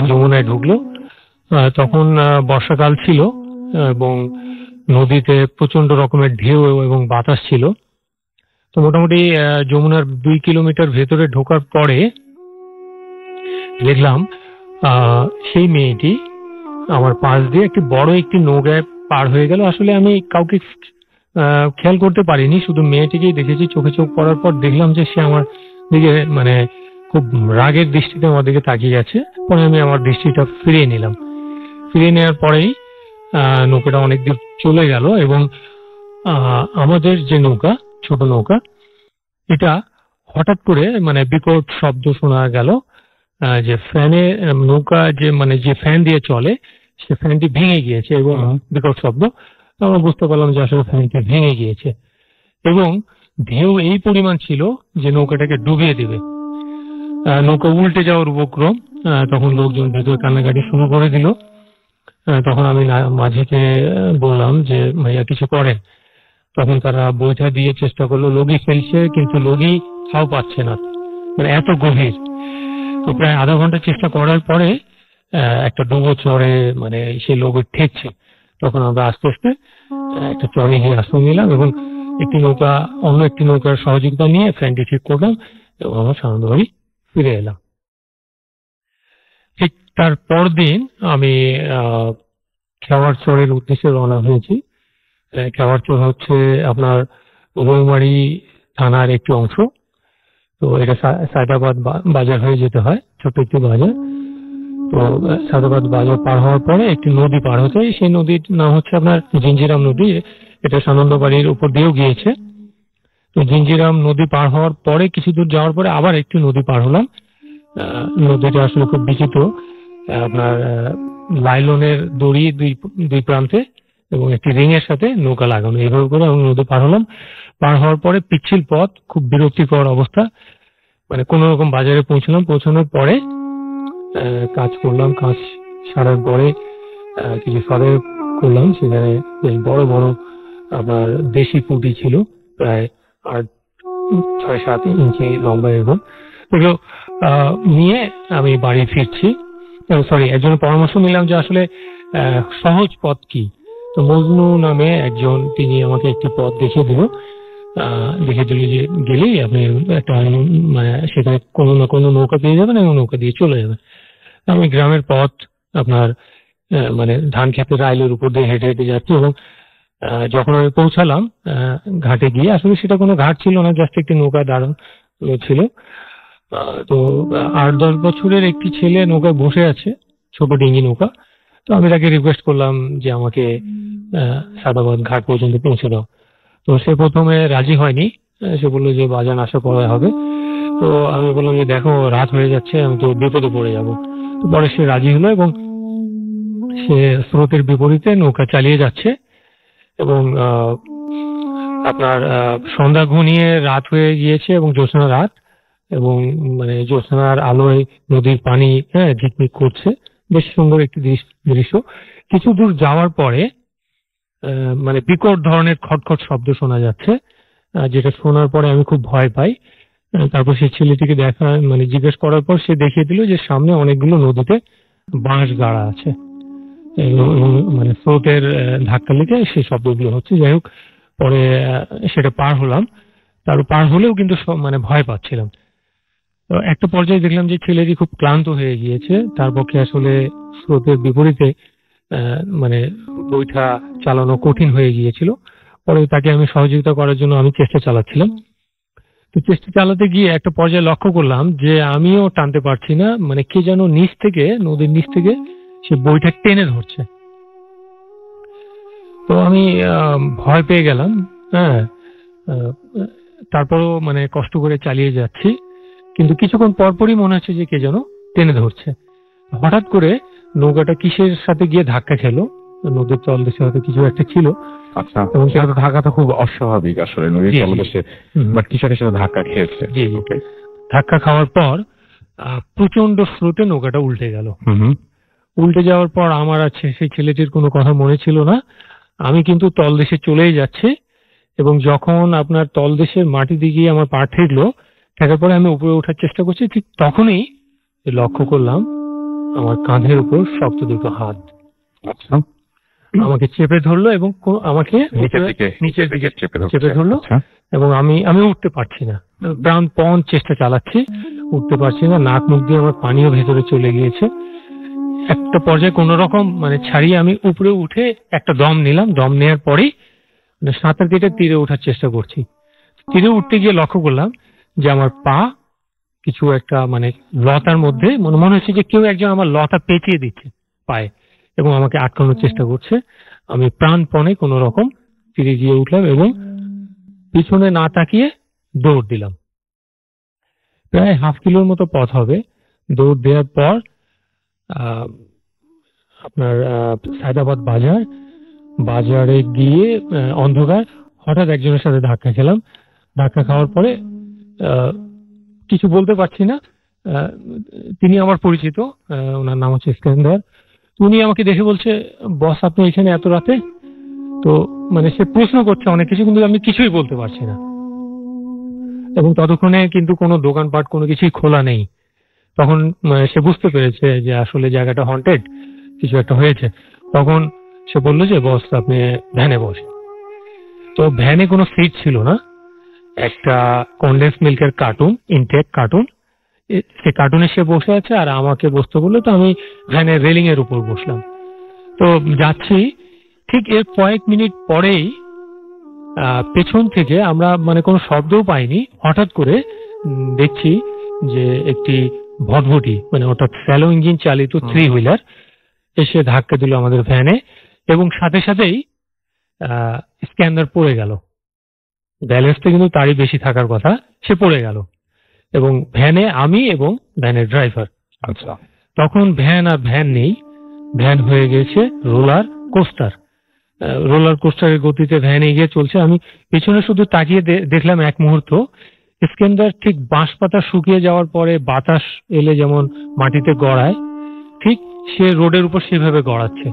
যমুনায় ঢুকলো। তখন বর্ষাকাল ছিল এবং নদীতে প্রচন্ড রকমের ঢেউ এবং বাতাস ছিল। তো মোটামুটি যমুনার 2 কিলোমিটার ভেতরে ঢোকার পরে দেখলাম সেই মেয়েটি আমার পাশ দিয়ে একটি বড় একটি নৌকায় পার হয়ে গেল। আসলে আমি কাউকে খেয়াল করতে পারিনি, শুধু মেয়েটিকেই দেখেছি। চোখে চোখ পড়ার পর দেখলাম যে সে আমার দিকে মানে খুব রাগের দৃষ্টিতে আমার দিকে তাকিয়ে আছে। পরে আমি আমার দৃষ্টিটা ফিরিয়ে নিলাম। ফিরিয়ে নেওয়ার পরেই নৌকাটা অনেক দূর চলে গেল এবং আমাদের যে নৌকা, ছোট নৌকা, এটা হঠাৎ করে মানে বিকট শব্দ শোনা গেল। যে ফ্যানে নৌকা যে ফ্যান দিয়ে চলে, সে ফ্যানটি ভেঙে গিয়েছে এবং বিকট শব্দ। আমরা বুঝতে পারলাম যে আসলে ফ্যানটি ভেঙে গিয়েছে এবং ঢেউ এই পরিমাণ ছিল যে নৌকাটাকে ডুবিয়ে দিবে। নৌকা উল্টে যাওয়ার উপক্রম। তখন লোকজন ভেতরে কান্নাকাটি শুরু করে দিল। তখন আমি মাঝিকে বললাম যে ভাইয়া কিছু করেন। তখন তারা বোঝা দিয়ে চেষ্টা করলো, লগি ফেলছে কিন্তু লগি খাও পাচ্ছে না, মানে এত গভীর। তো প্রায় আধা ঘন্টা চেষ্টা করার পরে একটা ডুবো চড়ে মানে সেই লগি ঠেকছে। তখন আমরা আস্তে আস্তে একটা চড়ে গিয়ে আশ্রয় নিলাম এবং অন্য একটি নৌকার সহযোগিতা নিয়ে ফ্যানটি ঠিক করলাম এবং আমরা সানন্দবাড়ি ফিরে এলাম। ঠিক তার পরদিন আমি খেওয়াড়চরের উদ্দেশ্যে রওনা হয়েছি। খেওয়াড়চর হচ্ছে আপনার রৌমারী থানার একটি অংশ। তো এটা সায়দাবাদ বাজার হয়ে যেতে হয়, ছোট একটি বাজার। তো সায়দাবাদ বাজার পার হওয়ার পরে একটি নদী পার হতে হয়। সেই নদীর নাম হচ্ছে আপনার জিঞ্জিরাম নদী। এটা সানন্দবাড়ির উপর দিয়েও গিয়েছে। তো জিঞ্জিরাম নদী পার হওয়ার পরে কিছু দূর যাওয়ার পরে আবার একটি নদী পার হলাম। নদীটা আসলে খুব বিচিত্র। আপনার লাইলনের দড়ি দুই প্রান্তে এবং একটি রিং এর সাথে নৌকা লাগানো, এইভাবে করে আমি নদী পার হলাম। পার হওয়ার পরে পিচ্ছিল পথ, খুব বিরক্তিকর অবস্থা। মানে কোন রকম বাজারে পৌঁছানোর পরে কাজ করলাম। কাজ সারার পরে কিছু সরে করলাম। সেখানে বেশ বড় বড় আপনার দেশি পুঁটি ছিল, প্রায় 6-7 ইঞ্চি লম্বা। এবং এগুলো নিয়ে আমি বাড়ি ফিরছি। একজনের পরামর্শ নিলাম যে আসলে সহজ পথ কি। তো মজনু নামে একজন, তিনি আমাকে একটি পথ দেখিয়ে দিল যে গেলেই আপনি একটা মানে সেখানে কোনো না কোনো নৌকা পেয়ে যাবেন এবং নৌকা দিয়ে চলে যাবেন। আমি গ্রামের পথ আপনার মানে ধান ক্ষেতের রাইলের উপর দিয়ে হেঁটে হেঁটে যাচ্ছি এবং যখন আমি পৌঁছালাম ঘাটে গিয়ে, আসলে সেটা কোনো ঘাট ছিল না, জাস্ট একটি নৌকা দাঁড়ানো ছিল। তো 8-10 বছরের একটি ছেলে নৌকায় বসে আছে, ছোট ডিঙ্গি নৌকা। তো আমি তাকে রিকোয়েস্ট করলাম যে আমাকে সায়দাবাদ ঘাট পর্যন্ত পৌঁছে দাও। তো সে প্রথমে রাজি হয়নি, সে বললো যে বাজান আসা পরে হবে। তো আমি বললাম যে দেখো রাত হয়ে যাচ্ছে, আমি তো বিপদে পড়ে যাবো। তো পরে সে রাজি হলো এবং সে স্রোতের বিপরীতে নৌকা চালিয়ে যাচ্ছে এবং আপনার সন্ধ্যা ঘনিয়ে রাত হয়ে গিয়েছে এবং জ্যোৎস্না রাত, এবং মানে জ্যোৎস্নার আলোয় নদীর পানি ঝিকমিক করছে, বেশ সুন্দর একটি দৃশ্য। কিছু দূর যাওয়ার পরে মানে বিকট ধরনের খটখট শব্দ শোনা যাচ্ছে, যেটা শোনার পরে আমি খুব ভয় পাই। তারপর সেই ছেলেটিকে মানে জিজ্ঞেস করার পর সে দেখিয়ে দিল যে সামনে অনেকগুলো নদীতে বাঁশ গাড়া আছে, মানে স্রোতের ধাক্কা লেগে সেই শব্দগুলো হচ্ছে। যাই হোক, পরে সেটা পার হলাম। পার হলেও কিন্তু মানে ভয় পাচ্ছিলাম। তো একটা পর্যায়ে দেখলাম যে ছেলেটি খুব ক্লান্ত হয়ে গিয়েছে, তার পক্ষে আসলে স্রোতের বিপরীতে মানে বইটা চালানো কঠিন হয়ে গিয়েছিল। পরে তাকে আমি সহযোগিতা করার জন্য আমি চেষ্টা চালাচ্ছিলাম। তো চেষ্টা চালাতে গিয়ে একটা পর্যায়ে লক্ষ্য করলাম যে আমিও টানতে পারছি না, মানে কে যেন নদীর নিচ থেকে সে বইটা টেনে ধরছে। তো আমি ভয় পেয়ে গেলাম। হ্যাঁ, তারপরও মানে কষ্ট করে চালিয়ে যাচ্ছি, কিন্তু কিছুক্ষণ পরপরই মনে হচ্ছে যে কে যেন টেনে ধরছে। হঠাৎ করে নৌকাটা কিসের সাথে গিয়ে ধাক্কা খেলো, নদীর তলদেশে হয়তো কিছু একটা ছিল। আচ্ছা, এবং সেটা তো ধাক্কাটা খুব অস্বাভাবিক আসলে নদীর তলদেশে, বাট কিছু একটা সেটা ধাক্কা খেয়েছে। ধাক্কা খাওয়ার পর প্রচন্ড স্রোতে নৌকাটা উল্টে গেল। উল্টে যাওয়ার পর আমার আছে সেই ছেলেটির কোনো কথা মনে ছিল না। আমি কিন্তু তলদেশে চলেই যাচ্ছি, এবং যখন আপনার তলদেশের মাটি দিয়ে আমার পা ঠেকলো, ঠেকার পরে আমি উপরে ওঠার চেষ্টা করছি, ঠিক তখনই লক্ষ্য করলাম আমার কাঁধের উপর শক্ত দুটো হাত আমাকে চেপে ধরলো এবং আমাকে নিচের দিকে চেপে ধরলো। এবং আমি উঠতে পারছি না, প্রাণপণ চেষ্টা চালাচ্ছি, উঠতে পারছি না। নাক মুখ দিয়ে আমার পানিও ভেতরে চলে গিয়েছে। একটা পর্যায়ে কোন রকম মানে ছাড়িয়ে আমি উপরে উঠে একটা দম নিলাম। দম নেওয়ার পরেই মানে সাঁতার কেটে তীরে ওঠার চেষ্টা করছি। তীরে উঠতে গিয়ে লক্ষ্য করলাম যে আমার পা কিছু একটা মানে লতার মধ্যে, মনে হচ্ছে যে কেউ একজন আমার লতা পেঁচিয়ে দিচ্ছে পায়ে এবং আমাকে আটকানোর চেষ্টা করছে। আমি প্রাণপণে কোন রকম তীরে গিয়ে উঠলাম এবং পিছনে না তাকিয়ে দৌড় দিলাম। প্রায় হাফ কিলোর মতো পথ হবে। দৌড় দেওয়ার পর আপনার সায়দাবাদ বাজারে গিয়ে অন্ধকার, হঠাৎ একজনের সাথে ধাক্কা খেলাম। ধাক্কা খাওয়ার পরে কিছু বলতে পারছি না। তিনি আমার পরিচিত, ওনার নাম হচ্ছে ইস্কান্দার। উনি আমাকে দেখে বলছে, বস আপনি এখানে এত রাতে? তো মানে সে প্রশ্ন করছে অনেক কিছু, কিন্তু আমি কিছুই বলতে পারছি না। এবং ততক্ষণে কিন্তু কোনো দোকানপাট কোনো কিছুই খোলা নেই। তখন সে বুঝতে পেরেছে যে আসলে জায়গাটা হন্টেড, কিছু একটা হয়েছে। তখন সে বললো যে বস আপনি ভ্যানে বসে। তো ভ্যানে কোনো সিট ছিল না, একটা কনডেন্স মিল্কের কার্টুন, ইনটেক কার্টুন, সে কার্টুনে সে বসে আছে আর আমাকে বসতে বললো। তো আমি ভ্যানের রেলিং এর উপর বসলাম। তো যাচ্ছি, ঠিক এর কয়েক মিনিট পরেই পেছন থেকে আমরা মানে কোনো শব্দও পাইনি, হঠাৎ করে দেখছি যে একটি ভটভটি মানে অর্থাৎ স্যালো ইঞ্জিন চালিত 3 হুইলার এসে ধাক্কা দিল আমাদের ভ্যানে, এবং সাথে সাথেই স্ক্যানার পড়ে গেল। ব্যালেন্সটা কিন্তু তারই বেশি থাকার কথা, সে পড়ে গেল। এবং ভ্যানে আমি এবং ভ্যানের ড্রাইভার। আচ্ছা, তখন ভ্যান নেই, ভ্যান হয়ে গেছে রোলার কোস্টার। রোলার কোস্টারের গতিতে ভ্যান এগিয়ে চলছে। আমি পিছনে শুধু তাকিয়ে দেখলাম এক মুহূর্ত, স্ক্যান্ডার ঠিক বাঁশ পাতা শুকিয়ে যাওয়ার পরে বাতাস এলে যেমন মাটিতে গড়ায়, ঠিক সে রোডের উপর সেভাবে গড়াচ্ছে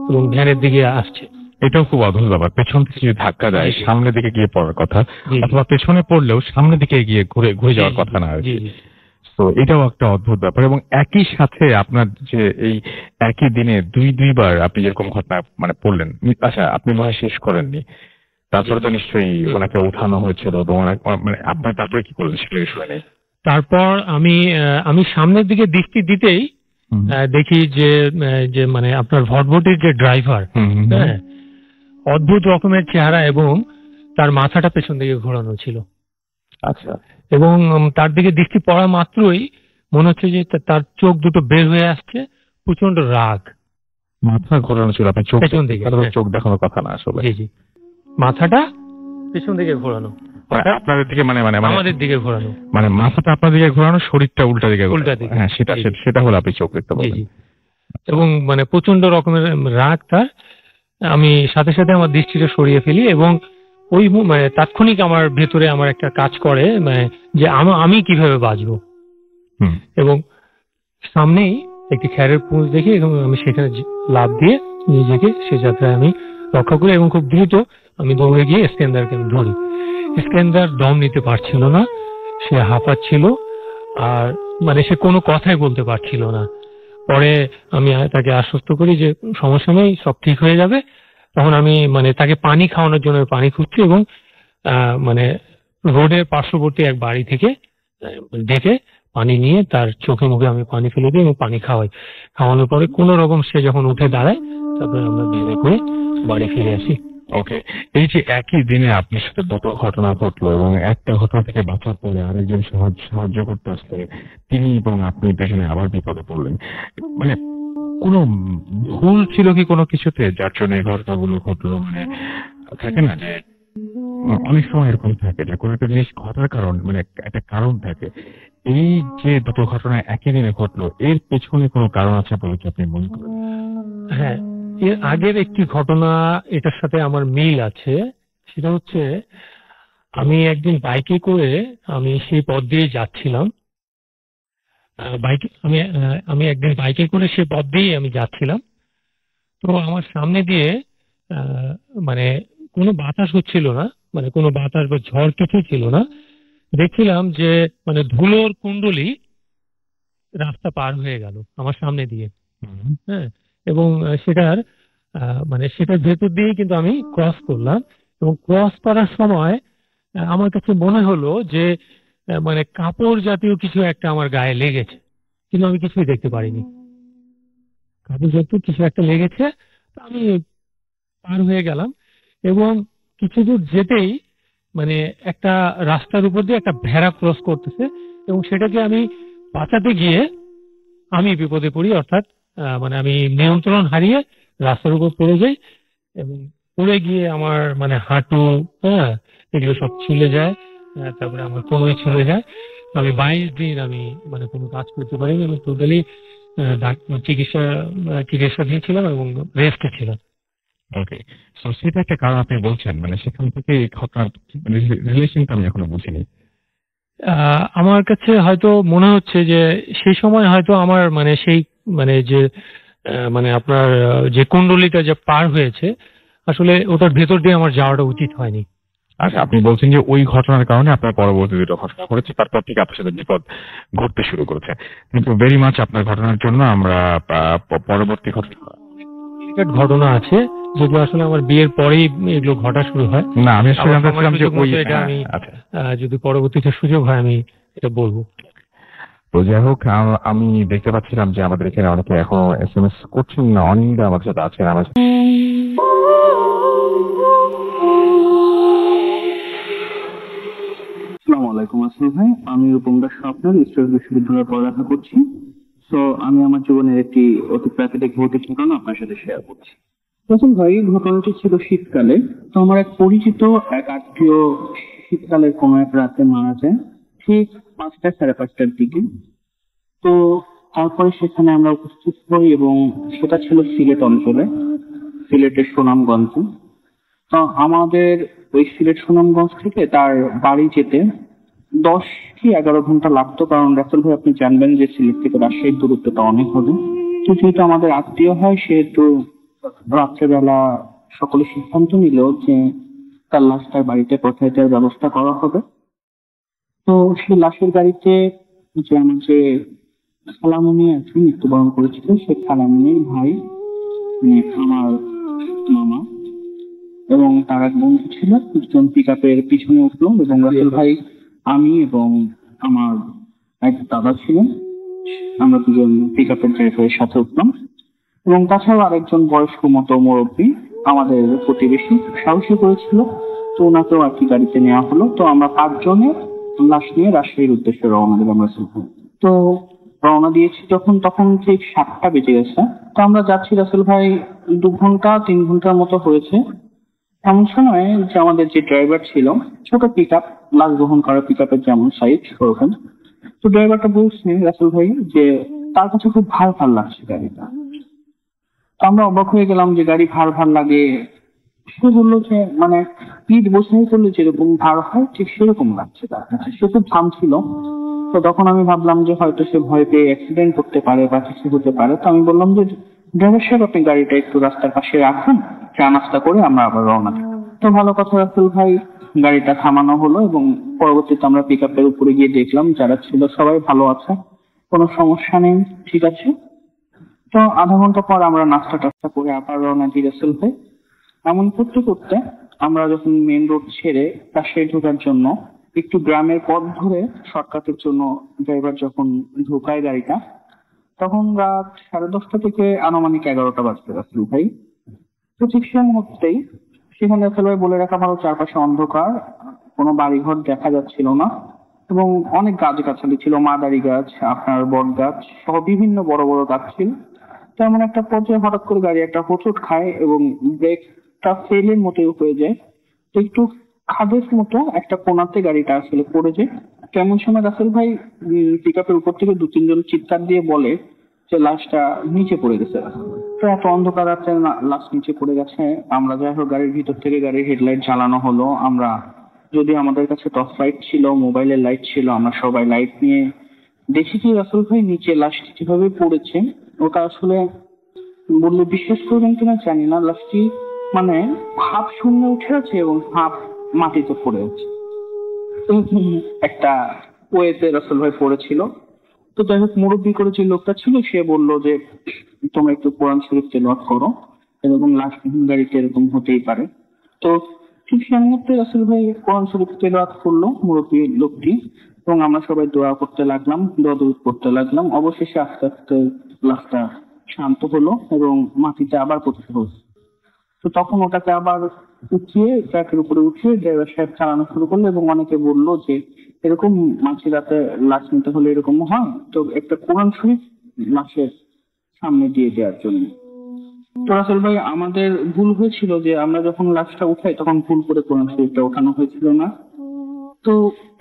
এবং ভ্যানের দিকে আসছে। এটাও খুব অদ্ভুত ব্যাপার, পেছন থেকে যদি ধাক্কা দেয় সামনের দিকে গিয়ে পড়ার কথা, অথবা পেছনে পড়লেও সামনের দিকে গিয়ে ঘুরে যাওয়ার কথা না আর কি। তো এটাও একটা অদ্ভুত ব্যাপার। এবং একই সাথে আপনার যে এই একই দিনে দুইবার আপনি যেরকম ঘটনা মানে পড়লেন, আচ্ছা আপনি মনে শেষ করেননি, তারপরে তো নিশ্চয়ই ওনাকে উঠানো হয়েছিল, মানে আপনার তারপরে কি করলেন সেটা শুনে নেই। তারপর আমি সামনের দিকে দৃষ্টি দিতেই দেখি যে মানে আপনার ভটভটির যে ড্রাইভার, হ্যাঁ, অদ্ভুত রকমের চেহারা এবং তার মাথাটা পেছন দিকে ঘোরানো ছিল। আচ্ছা, এবং তার দিকে দৃষ্টি পড়া মাত্রই মনে হচ্ছে যে তার চোখ দুটো বের হয়ে আসছে, প্রচন্ড রাগ। মাথা ঘোরানো ছিল আপনার চোখ পেছন দিকে, চোখ দেখানোর কথা না আসলে। জি জি, মাথাটা পেছন দিকে ঘোরানো, আপনাদের দিকে মানে আমাদের দিকে ঘোরানো, মানে মাথাটা আপনার দিকে ঘোরানো, শরীরটা উল্টা দিকে। হ্যাঁ, সেটা হলো আপনি চোখ দেখতে পাবেন। এবং মানে প্রচন্ড রকমের রাগ তার। আমি সাথে সাথে আমার দৃষ্টিটা সরিয়ে ফেলি এবং ওই মানে তাৎক্ষণিক আমার ভেতরে আমার একটা কাজ করে মানে যে আমি কিভাবে বাঁচবো। এবং সামনেই একটি খ্যারের পুঁজ দেখি এবং আমি সেখানে লাফ দিয়ে নিজেকে সে যাত্রায় আমি রক্ষা করি এবং খুব দ্রুত আমি দৌড়ে গিয়ে স্কেন্দারকে আমি ধরি। স্কেন্দার দম নিতে পারছিল না, সে হাঁপাচ্ছিল আর মানে সে কোনো কথাই বলতে পারছিল না। পরে আমি তাকে আশ্বস্ত করি যে সমস্যা নেই, সব ঠিক হয়ে যাবে। তখন আমি মানে তাকে পানি খাওয়ানোর জন্য পানি খুঁজছি এবং মানে রোডের পার্শ্ববর্তী এক বাড়ি থেকে ডেকে পানি নিয়ে তার চোখে মুখে আমি পানি ফেলে দিই এবং পানি খাওয়াই। খাওয়ানোর পরে কোনো রকম সে যখন উঠে দাঁড়ায় তারপরে আমরা বের করে বাড়ি ফিরে আসি। ওকে, এই যে একই দিনে আপনার সাথে দুটো ঘটনা ঘটলো এবং একটা ঘটনা থেকে বাঁচার পরে আরেকজন সাহায্য করতে আসলে তিনি এবং আপনি দেখেন আবার বিপদে পড়লেন, মানে কোনো ভুল ছিল কি কোনো কিছুতে যার জন্য এই ঘটনাগুলো ঘটলো? মানে থাকে না যে অনেক সময় এরকম থাকে যে কোনো একটা জিনিস ঘটার কারণ মানে একটা কারণ থাকে। এই যে দুটো ঘটনা একই দিনে ঘটলো, এর পেছনে কোনো কারণ আছে বলে কি আপনি মনে করেন? হ্যাঁ, এর আগের একটি ঘটনা এটার সাথে আমার মিল আছে। সেটা হচ্ছে আমি একদিন বাইকে করে আমি সেই পথ দিয়ে যাচ্ছিলাম। আমি একদিন বাইকে করে সে পথ দিয়ে আমি যাচ্ছিলাম। তো আমার সামনে দিয়ে আহ, মানে কোনো বাতাস হচ্ছিল না, মানে কোনো বাতাস বা ঝড় কিছু ছিল না। দেখছিলাম যে মানে ধুলোর কুণ্ডলী রাস্তা পার হয়ে গেল আমার সামনে দিয়ে। হ্যাঁ, এবং মানে সেটার ভেতর দিয়েই কিন্তু আমি ক্রস করলাম এবং ক্রস করার সময় আমার কাছে মনে হলো যে মানে কাপড় জাতীয় কিছু একটা আমার গায়ে লেগেছে, কিন্তু আমি কিছুই দেখতে পারিনি। কাপড় জাতীয় কিছু একটা লেগেছে, তো আমি পার হয়ে গেলাম এবং কিছু দূর যেতেই মানে একটা রাস্তার উপর দিয়ে একটা ভেড়া ক্রস করতেছে এবং সেটাকে আমি বাঁচাতে গিয়ে আমি বিপদে পড়ি, অর্থাৎ মানে আমি নিয়ন্ত্রণ হারিয়ে রাস্তার উপর পড়ে যাই এবং পড়ে গিয়ে আমার মানে হাঁটু, হ্যাঁ, এগুলো সব ছুলে যায়। তারপরে আমার কোমরে ছুলে যায়। আমি 22 দিন আমি মানে কোনো কাজ করতে পারিনি। আমি টোটালি চিকিৎসাধীন ছিলাম এবং রেস্টে ছিলাম। ওকে, তো সেটা একটা কারণ আপনি বলছেন, মানে সেখান থেকে এই ঘটনার মানে রিলেশনটা আমি এখনো বুঝিনি। আমার কাছে হয়তো মনে হচ্ছে যে সেই সময় হয়তো আমার মানে সেই মানে যে মানে আপনার যে কুণ্ডলীটা যে পার হয়েছে আসলে ওটার ভেতর দিয়ে আমার যাওয়াটা উচিত হয়নি। আচ্ছা, আপনি বলছেন যে ওই ঘটনার কারণে আপনার পরবর্তী দুটো ঘটনা ঘটেছে, তারপর থেকে আপনার সাথে বিপদ ঘটতে শুরু করেছে। কিন্তু ভেরি মাচ আপনার ঘটনার জন্য আমরা পরবর্তী ঘটনা আছে যেগুলো আসলে আমার বিয়ের পরেই এগুলো ঘটা শুরু হয়। না, আমি আসলে জানতে চাচ্ছিলাম যে ওই এটা আমি যদি পরবর্তীতে সুযোগ হয় আমি এটা বলবো। তো যাই হোক, আমি দেখতে পাচ্ছিলাম যে আমাদের এখানে অনেকে এখনো SMS করছেন না, অনিন্দা আমাদের সাথে আছেন। আসসালামু আলাইকুম আসল ভাই, আমি রূপম দাস স্বপ্নের ঈশ্বর বিশ্ববিদ্যালয়ে পড়ালেখা করছি। তো আমি আমার জীবনের একটি অতি প্রাকৃতিক ভৌতিক ঘটনা আপনার সাথে শেয়ার করছি। আসল ভাই, ঘটনাটি ছিল শীতকালে। তো আমার এক পরিচিত এক আত্মীয় শীতকালের কোনো এক রাতে মারা যায়, ঠিক 5টা 5:30টার দিকে। তো তারপরে সেখানে আমরা উপস্থিত হই এবং সেটা ছিল সিলেট অঞ্চলে, সিলেটের সুনামগঞ্জে। তো আমাদের ওই সিলেট সুনামগঞ্জ থেকে তার বাড়ি যেতে 10 কি 11 ঘন্টা লাগতো, কারণ রাসেল ভাই আপনি জানবেন যে সিলেট থেকে রাজশাহীর দূরত্বটা অনেক হবে। তো যেহেতু আমাদের আত্মীয় হয় সেহেতু রাত্রেবেলা সকলে সিদ্ধান্ত নিল যে তার লাশ তার বাড়িতে পৌঁছায় দেওয়ার ব্যবস্থা করা হবে। তো সেই লাশের গাড়িতে যে আমার যে খালামণি আর কি মৃত্যুবরণ করেছিল, সেই খালামণির ভাই মানে আমার মামা এবং তার এক বন্ধু ছিল, দুজন পিক আপের পিছনে উঠলো এবং রাসেল ভাই, আমি এবং আমার এক দাদা ছিলেন, আমরা দুজন পিক আপের ড্রাইভারের সাথে উঠলাম এবং তাছাড়াও আরেকজন বয়স্ক মতো মুরব্বী আমাদের প্রতিবেশী সাহসী করেছিল, তো ওনাকেও আর কি গাড়িতে নেওয়া হলো। তো আমরা 5 জনে লাশ নিয়ে রাজশাহীর উদ্দেশ্যে রওনা দিলাম রাসেল ভাই। তো রওনা দিয়েছি যখন, তখন ঠিক 7টা বেজে গেছে। তো আমরা যাচ্ছি রাসেল ভাই 2 ঘন্টা 3 ঘন্টার মতো হয়েছে। এমন সময় যে আমাদের যে ড্রাইভার ছিল, ছোট পিক আপ, লাশ বহন করা পিক আপের যেমন সাইজ ওরকম, তো ড্রাইভারটা বলছে রাসেল ভাই যে তার কাছে খুব ভার ভার লাগছে গাড়িটা। তো আমরা অবাক হয়ে গেলাম যে গাড়ি ভার ভার লাগে। সে বললো যে মানে পিঠ বোঝাই করলে যেরকম ভার হয় ঠিক সেরকম লাগছে তার কাছে। সে খুব থামছিল তো তখন আমি ভাবলাম যে হয়তো সে ভয় পেয়ে অ্যাক্সিডেন্ট করতে পারে বা কিছু হতে পারে। তো আমি বললাম যে ড্রাইভার সাহেব আপনি গাড়িটা একটু রাস্তার পাশে রাখুন, চা নাস্তা করে আমরা আবার রওনা দিই। তো ভালো কথা, রাসেল ভাই গাড়িটা থামানো হলো এবং পরবর্তীতে আমরা পিক আপের উপরে গিয়ে দেখলাম যারা ছিল সবাই ভালো আছে, কোনো সমস্যা নেই, ঠিক আছে। তো আধা ঘন্টা পর আমরা নাস্তা টাস্তা করে আবার রওনা দিই রাসেল ভাই। এমন করতে করতে আমরা যখন মেন রোড ছেড়ে পাশে ঢোকার জন্য একটু গ্রামের পথ ধরে শর্টকাটের জন্য ড্রাইভার যখন ঢোকায় গাড়িটা, তখন রাত 10:30 থেকে আনুমানিক 11টা বাজতে রাসেল ভাই। তো ঠিক সেই মুহূর্তেই সেখানে রাসেল ভাই বলে রাখা ভালো, চারপাশে অন্ধকার, কোনো বাড়িঘর দেখা যাচ্ছিল না এবং অনেক গাছগাছালি ছিল, মাদারি গাছ, আপনার বট গাছ সহ বিভিন্ন বড় বড় গাছ ছিল। তেমন একটা পর্যায়ে হঠাৎ করে গাড়ি একটা হোঁচট খায় এবং ব্রেকটা ফেলের মতোই হয়ে যায়। তো একটু খাদের মতো একটা কোনাতে গাড়িটা আসলে পড়ে যায়। কেমন সময় রাসেল ভাই পিক আপের উপর থেকে 2-3 জন চিৎকার দিয়ে বলে যে লাশটা নিচে পড়ে গেছে। তো এত অন্ধকার রাতে লাশ নিচে পড়ে গেছে। আমরা যাই হোক গাড়ির ভিতর থেকে গাড়ির হেডলাইট জ্বালানো হলো। আমরা, যদি আমাদের কাছে টর্চ লাইট ছিল, মোবাইলের লাইট ছিল, আমরা সবাই লাইট নিয়ে দেখি যে রাসেল ভাই নিচে লাশটি যেভাবে পড়েছে, ওটা আসলে বললে বিশ্বাস করবেন কিনা জানি না, লাশটি মানে হাফ শূন্য উঠে আছে এবং হাফ মাটিতে পড়ে আছে। এরকম একটা ওয়েতে রাসেল ভাই পড়েছিল। তো যাই হোক মুরব্বি করে যে লোকটা ছিল সে বললো যে তোমরা একটু কোরআন শরীফ তেলাওয়াত করো, এরকম লাশবিহীন গাড়িতে এরকম হতেই পারে। তো ঠিক সেই মুহূর্তে রাসেল ভাই কোরআন শরীফ তেলাওয়াত করলো মুরব্বি লোকটি, এবং আমরা সবাই দোয়া করতে লাগলাম, দোয়া দরুদ করতে লাগলাম। অবশেষে আস্তে আস্তে লাশটা শান্ত হলো এবং মাটিতে আবার পড়তে হলো। তো তখন ওটাকে আবার উঠিয়ে ট্রাকের উপরে উঠিয়ে ড্রাইভার সাহেব চালানো শুরু করলো এবং অনেকে বললো যে এরকম মাঝরাতে লাশ নিতে হলে এরকম হয়, তো একটা কোরআন শরীফ লাশের সামনে দিয়ে দেওয়ার জন্য। তো রাসেল ভাই আমাদের ভুল হয়েছিল যে আমরা যখন লাশটা উঠাই তখন ভুল করে কোরআন শরীফটা ওঠানো হয়েছিল না। তো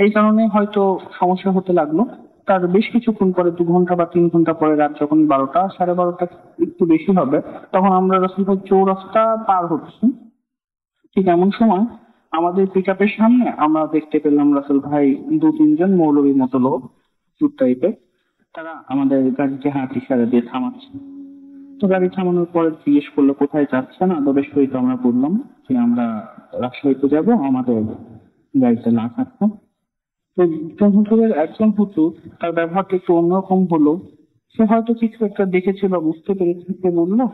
এই কারণে হয়তো সমস্যা হতে লাগলো। তার বেশ কিছুক্ষণ পরে 2 ঘন্টা বা 3 ঘন্টা পরে রাত যখন 12টা 12:30 একটু বেশি হবে, তখন আমরা রাসেল ভাই চৌরাস্তা পার হচ্ছি। ঠিক এমন সময় আমাদের পিক আপের সামনে আমরা দেখতে পেলাম রাসেল ভাই 2-3 জন মৌলবীর মতো লোক, চুপ টাইপের, তারা আমাদের গাড়িকে হাত ইশারা দিয়ে থামাচ্ছে। তো গাড়ি থামানোর পরে জিজ্ঞেস করলো কোথায় যাচ্ছেন। আদবের সহিত আমরা বললাম যে আমরা রাজশাহীতে যাবো, আমাদের গাড়িতে না থাকতো। তো হুজুরের একজন হুজুর, তার ব্যবহারটা একটু অন্যরকম হলো। সে হয়তো কিছু একটা দেখেছে বা বুঝতে পেরেছে, সে বললো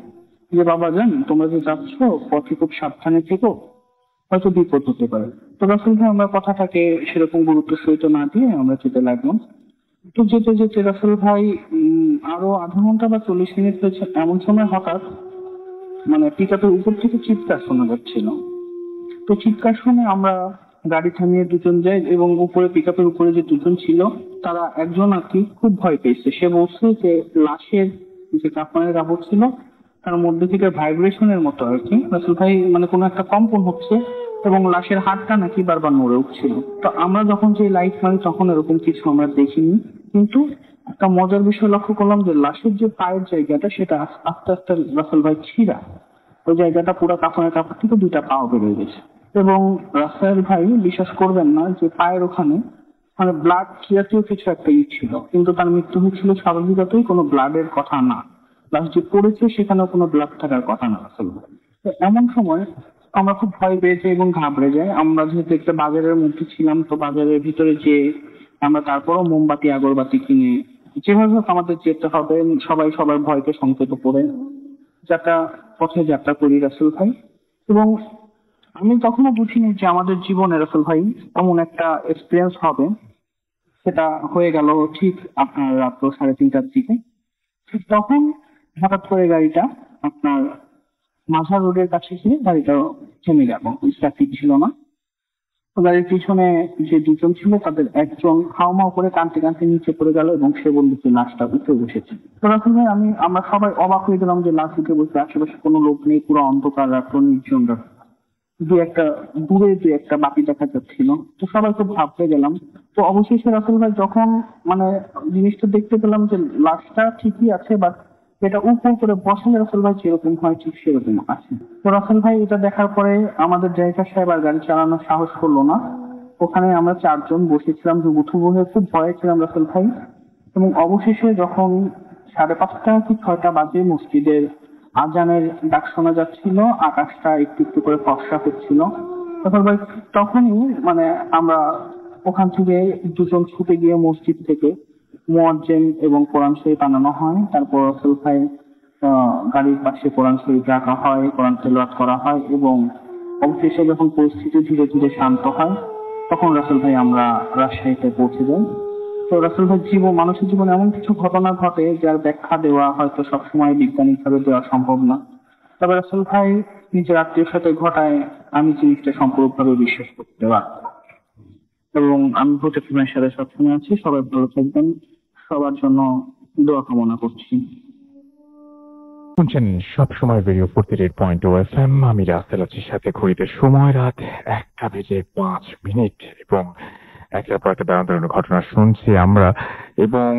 যে বাবা জান তোমরা যে যাচ্ছ পথে খুব সাবধানে থেকো, হয়তো বিপদ হতে পারে। তো রাসেল ভাই আমরা কথাটাকে সেরকম গুরুত্ব সহিত না দিয়ে আমরা যেতে লাগলাম। তো যেতে যেতে রাসেল ভাই আরো আধা ঘন্টা বা 40 মিনিট হয়েছে, এমন সময় হঠাৎ মানে পিক আপের উপর থেকে চিৎকার শোনা যাচ্ছিল। তো চিৎকার শুনে আমরা গাড়ি থামিয়ে 2 জন যাই এবং উপরে পিক আপের উপরে যে 2 জন ছিল তারা একজন আর কি খুব ভয় পেয়েছে। সে বলছে যে লাশের যে কাফনের কাপড় ছিল তার মধ্যে থেকে ভাইব্রেশনের মতো আর কি রাসেল ভাই মানে কোনো একটা কম্পন হচ্ছে এবং লাশের হাতটা নাকি বারবার নড়ে উঠছিল। তো আমরা যখন যে লাইট মারি তখন এরকম কিছু আমরা দেখিনি, কিন্তু একটা মজার বিষয় লক্ষ্য করলাম যে লাশের যে পায়ের জায়গাটা সেটা আস্তে আস্তে রাসেল ভাই ছিঁড়া, ওই জায়গাটা পুরো কাফনের কাপড় থেকে 2টা পাও বেরিয়ে গেছে। এবং রাসেল ভাই বিশ্বাস করবেন না যে পায়ের ওখানে মানে ব্লাড জাতীয় কিছু একটা ছিল, কিন্তু তার মৃত্যু হয়েছিল স্বাভাবিকতই, কোনো ব্লাডের কথা না। লাশ যে পড়েছে সেখানেও কোনো ব্লাড থাকার কথা না রাসেল ভাই। তো এমন সময় আমরা খুব ভয় পেয়েছি এবং ঘাবড়ে যাই। আমরা যেহেতু একটা বাজারের মধ্যে ছিলাম, তো বাজারের ভিতরে যে আমরা তারপরও মোমবাতি আগরবাতি কিনে যেভাবে হোক আমাদের যেতে হবে, সবাই সবার ভয়কে সংকেত করে পথে যাত্রা করি রাসেল ভাই। এবং আমি কখনো বুঝিনি যে আমাদের জীবনে রাসেল ভাই এমন একটা এক্সপিরিয়েন্স হবে। সেটা হয়ে গেল ঠিক আপনার রাত 3:30টার দিকে। ঠিক তখন হঠাৎ করে গাড়িটা আপনার মাঝার রোডের কাছে গিয়ে গাড়িটা থেমে গেল, ট্রাফিক ছিল না। তো গাড়ির পিছনে যে 2 জন ছিল তাদের একজন হাওমাও করে কাঁদতে কাঁদতে নিচে পড়ে গেল এবং সে বলল যে লাশটা উঠে বসেছে। তো রাসেল ভাই আমরা সবাই অবাক হয়ে গেলাম যে লাশ উঠে বসে, আশেপাশে কোনো লোক নেই, পুরো অন্ধকার রাত, নির্জন রাত, দূরে 2-1টা বাতি দেখা যাচ্ছিল। তো সবাই খুব ঘাবড়ে গেলাম। তো অবশেষে রাসেল ভাই যখন মানে জিনিসটা দেখতে পেলাম যে লাশটা ঠিকই আছে, বাট এটা উপর করে বসালে রাসেল ভাই যেরকম হয় ঠিক সেরকম আছে। তো রাসেল ভাই এটা দেখার পরে আমাদের ড্রাইভার সাহেব আর গাড়ি চালানোর সাহস করলো না ওখানে আমরা 4 জন বসেছিলাম, জুবুথুবু হয়ে খুব ভয়ে ছিলাম রাসেল ভাই। এবং অবশেষে যখন 5:30 কি 6টা বাজে মসজিদের আজানের ডাক শোনা যাচ্ছিল, আকাশটা একটু একটু করে ফর্সা হচ্ছিল, রাসেল ভাই তখনই মানে আমরা ওখান থেকে 2 জন ছুটে গিয়ে মসজিদ থেকে মুয়াজ্জিন এবং কোরআন শরীফ আনানো হয়। তারপর রাসেল ভাই গাড়ির পাশে কোরআন শরীফ রাখা হয়, কোরআন তেলাওয়াত করা হয় এবং অবশেষে যখন পরিস্থিতি ধীরে ধীরে শান্ত হয় তখন রাসেল ভাই আমরা রাজশাহীতে পৌঁছে যাই। তো রাসেল ভাই মানুষের জীবনে এমন কিছু ঘটনা ঘটে যার ব্যাখ্যা দেওয়া হয়তো সবসময় বিজ্ঞানিক ভাবে দেওয়া সম্ভব না, তবে রাসেল ভাই নিজের আত্মীয়ের সাথে ঘটায় আমি জিনিসটা সম্পূর্ণভাবে বিশ্বাস করতে পারি। এবং আমি প্রত্যেকের সাথে সবসময় আছি। সবাই ভালো থাকবেন, সবার জন্য দোয়া কামনা করছি। শুনছেন সবসময় রেডিও 48.2 FM। আমি রাসেল আছির সাথে ঘড়িতে সময় রাত 1:05 এবং একটা পর একটা বেড়ানোর ঘটনা শুনছি আমরা, এবং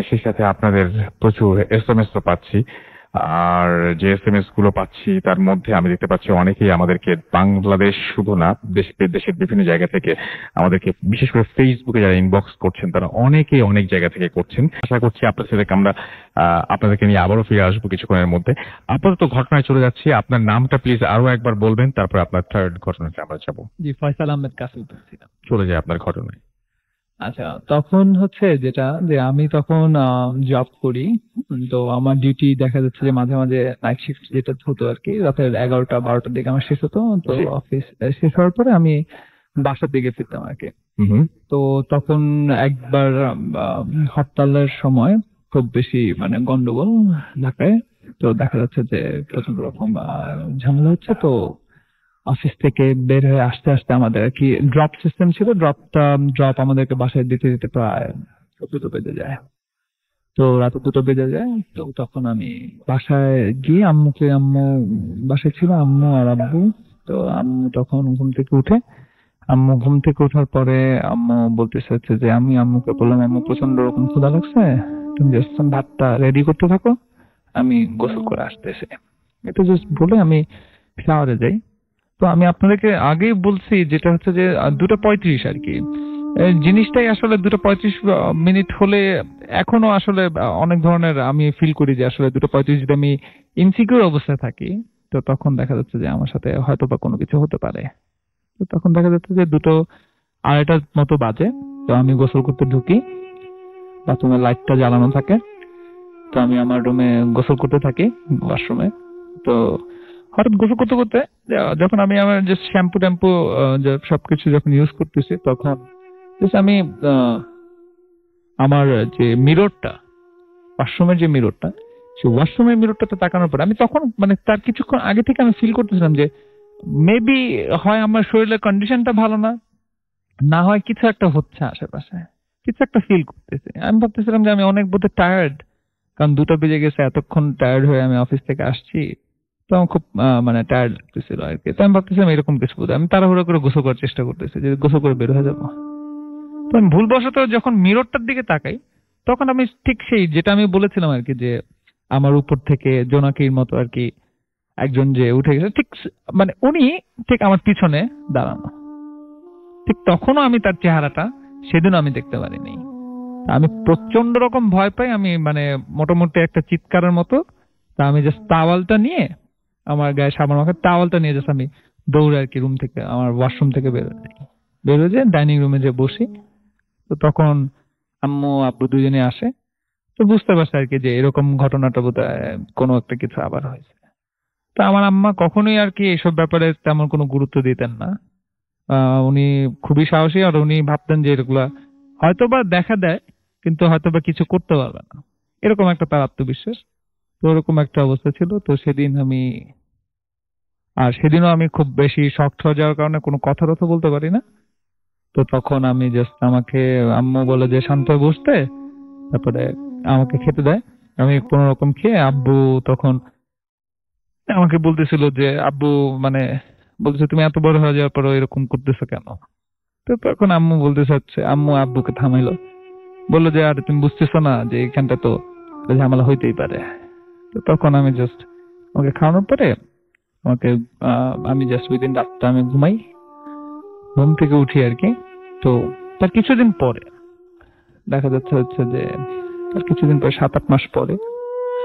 সেই সাথে আপনাদের প্রচুর SMS তো পাচ্ছি। আর যে SMS গুলো পাচ্ছি তার মধ্যে আমি দেখতে পাচ্ছি অনেকেই আমাদেরকে বাংলাদেশ শুধু না দেশের বিভিন্ন জায়গা থেকে আমাদেরকে, বিশেষ করে ফেসবুকে যারা ইনবক্স করছেন তারা অনেকেই অনেক জায়গা থেকে করছেন। আশা করছি আপনাদের সাথে আমরা আপনাদেরকে নিয়ে আবারও ফিরে আসবো কিছুক্ষণের মধ্যে। আপাতত ঘটনায় চলে যাচ্ছি। আপনার নামটা প্লিজ আরো একবার বলবেন, তারপর আপনার থার্ড ঘটনাতে আমরা যাবো। জি, ফয়সাল আহমেদ কাসিম বলছিলাম। চলে যায় আপনার ঘটনায়। আচ্ছা, তখন হচ্ছে যেটা যে আমি তখন জব করি। তো আমার ডিউটি দেখা যাচ্ছে যে মাঝে মাঝে নাইট শিফট যেটা হতো আর কি, রাতের 11টা-12টার দিকে আমার শেষ হতো। তো অফিস শেষ হওয়ার পরে আমি বাসার দিকে ফিরতাম আর কি। তো তখন একবার হরতালের সময় খুব বেশি মানে গন্ডগোল ঢাকায়। তো দেখা যাচ্ছে যে প্রচন্ড রকম ঝামেলা হচ্ছে। তো অফিস থেকে বের হয়ে আসতে আসতে আমাদের আর কি ড্রপ সিস্টেম ছিল, ড্রপ আমাদেরকে বাসায় দিতে দিতে প্রায় 2টো বেজে যায়। তো রাতে 2টো বেজে যায়। তো তখন আমি বাসায় গিয়ে আম্মু বাসায় ছিল, আম্মু আর আব্বু। তো আম্মু তখন ঘুম থেকে ওঠার পরে আম্মু বলতেছে হচ্ছে যে, আমি আম্মুকে বললাম, আম্মু প্রচন্ড রকম ক্ষুধা লাগছে, তুমি জাস্ট ভাতটা রেডি করতে থাকো, আমি গোসল করে আসতেছি। এটা জাস্ট বলে আমি শাওয়ারে যাই। তো আমি আপনাদেরকে আগেই বলছি যেটা হচ্ছে যে 2:35 আর কি জিনিসটাই আসলে 2:35 হলে এখনো আসলে অনেক ধরনের আমি ফিল করি যে আসলে 2:35 যদি আমি ইনসিকিউর অবস্থায় থাকি, তো তখন দেখা যাচ্ছে যে আমার সাথে হয়তো বা কোনো কিছু হতে পারে। তো তখন দেখা যাচ্ছে যে 2:02 মতো বাজে। তো আমি গোসল করতে ঢুকি, বাথরুমের লাইটটা জ্বালানো থাকে। তো আমি আমার রুমে গোসল করতে থাকি, ওয়াশরুমে। তো হঠাৎ গোসল করতে করতে যখন আমি আমার যে শ্যাম্পু ট্যাম্পু সবকিছু যখন ইউজ করতেছি, তখন আমি আমার যে মিররটা, ওয়াশরুমের যে মিররটা, সেই ওয়াশরুমের মিররটাতে তাকানোর পর আমি তখন মানে তার কিছুক্ষণ আগে থেকে আমি ফিল করতেছিলাম যে মেবি হয় আমার শরীরের কন্ডিশনটা ভালো না, না হয় কিছু একটা হচ্ছে আশেপাশে, কিছু একটা ফিল করতেছি। আমি ভাবতেছিলাম যে আমি অনেক বোধহয় টায়ার্ড, কারণ 2টা বেজে গেছে, এতক্ষণ টায়ার্ড হয়ে আমি অফিস থেকে আসছি। তো আমার খুব মানে টায়ার্ড লাগতেছিল আর কি। তো আমি ভাবতেছিলাম এরকম কিছু বোধ। আমি তাড়াহুড়ো করে গোসল করার চেষ্টা করতেছি যে গোসল করে বের হয়ে যাবো। তো আমি ভুলবশত যখন মিররটার দিকে তাকাই, তখন আমি ঠিক সেই যেটা আমি বলেছিলাম আর কি, যে আমার উপর থেকে জোনাকির মতো আর কি একজন যে উঠে গেছে, ঠিক মানে উনি ঠিক আমার পিছনে দাঁড়ানো। ঠিক তখনও আমি তার চেহারাটা সেদিনও আমি দেখতে পারিনি। আমি প্রচন্ড রকম ভয় পাই। আমি মানে মোটামুটি একটা চিৎকারের মতো, তা আমি জাস্ট টাওয়ালটা নিয়ে, আমার গায়ে সাবান মাখা টাওয়ালটা নিয়ে জাস্ট আমি দৌড়ে আর কি রুম থেকে, আমার ওয়াশরুম থেকে বেরোয় যে ডাইনিং রুমে যে বসি। তো তখন আম্মু আব্বু দুজনে আসে। তো বুঝতে পারছে আর কি যে এরকম ঘটনাটা বোধহয় কোনো একটা কিছু আবার হয়েছে। তো আমার আম্মা কখনোই আর কি এইসব ব্যাপারে তেমন কোনো গুরুত্ব দিতেন না। উনি খুবই সাহসী, আর উনি ভাবতেন যে এগুলা হয়তো বা দেখা দেয় কিন্তু হয়তো বা কিছু করতে পারবে না, এরকম একটা তার আত্মবিশ্বাস। তো ওরকম একটা অবস্থা ছিল। তো সেদিনও আমি খুব বেশি শক্ট হয়ে যাওয়ার কারণে কোনো কথা বলতে পারি না। তো তখন আমি জাস্ট, আমাকে আম্মু বলে যে শান্ত হয়ে বসতে, তারপরে আমাকে খেতে দেয়। আমি কোনো রকম খেয়ে, আব্বু তখন আমাকে বলতেছিল যে, আব্বু মানে বলতেছে তুমি এত বড় হয়ে যাওয়ার পর এরকম করতেছো কেন? তো তখন আম্মু বলতেছে হচ্ছে, আম্মু আব্বুকে থামাইলো, বললো যে আর তুমি বুঝতেছো না যে এখানটা তো ঝামেলা হইতেই পারে। তো তখন আমি জাস্ট, আমাকে খাওয়ানোর পরে আমি জাস্ট উইদিন রাতটা আমি ঘুমাই। ঘুম থেকে উঠি আর কি, তো তার কিছুদিন পরে দেখা যাচ্ছে হচ্ছে যে তার কিছুদিন পরে 7-8 মাস পরে,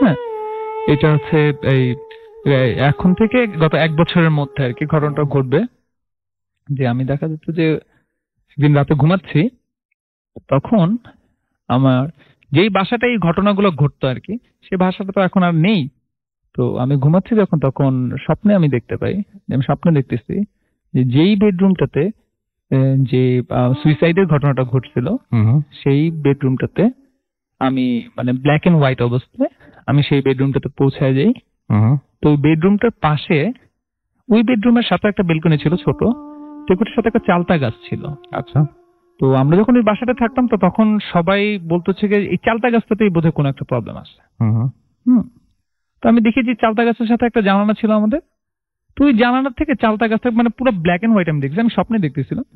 হ্যাঁ, এটা হচ্ছে এই এখন থেকে গত 1 বছরের মধ্যে আর কি ঘটনাটা ঘটবে। যে আমি দেখা যাচ্ছে যে একদিন রাতে ঘুমাচ্ছি, তখন আমার যেই বাসাটা এই ঘটনাগুলো ঘটতো আর কি, সে বাসাটা তো এখন আর নেই। তো আমি ঘুমাচ্ছি যখন, তখন স্বপ্নে আমি দেখতে পাই, আমি স্বপ্নে দেখতেছি যে যেই বেডরুমটাতে যে সুইসাইডের ঘটনাটা ঘটছিল, সেই বেডরুমটাতে আমি মানে ব্ল্যাক এন্ড হোয়াইট অবস্থায় আমি সেই বেডরুমটাতে পৌঁছায় যাই। তো ওই বেডরুমটার পাশে, ওই বেডরুমের সাথে একটা বেলকনি ছিল ছোট, বেলকনির সাথে একটা চালতা গাছ ছিল। আচ্ছা। তো আমরা যখন ওই বাসাতে থাকতাম, তো তখন সবাই বলতেছে যে এই চালতা গাছটাতেই বোধহয় কোনো একটা প্রবলেম আছে। তো আমি দেখি যে চালতা গাছের সাথে একটা জানালা ছিল আমাদের। তো ওই জানালার থেকে চালতা গাছটা মানে পুরো ব্ল্যাক এন্ড হোয়াইট আমি দেখছি, আমি স্বপ্নে দেখতেছিলাম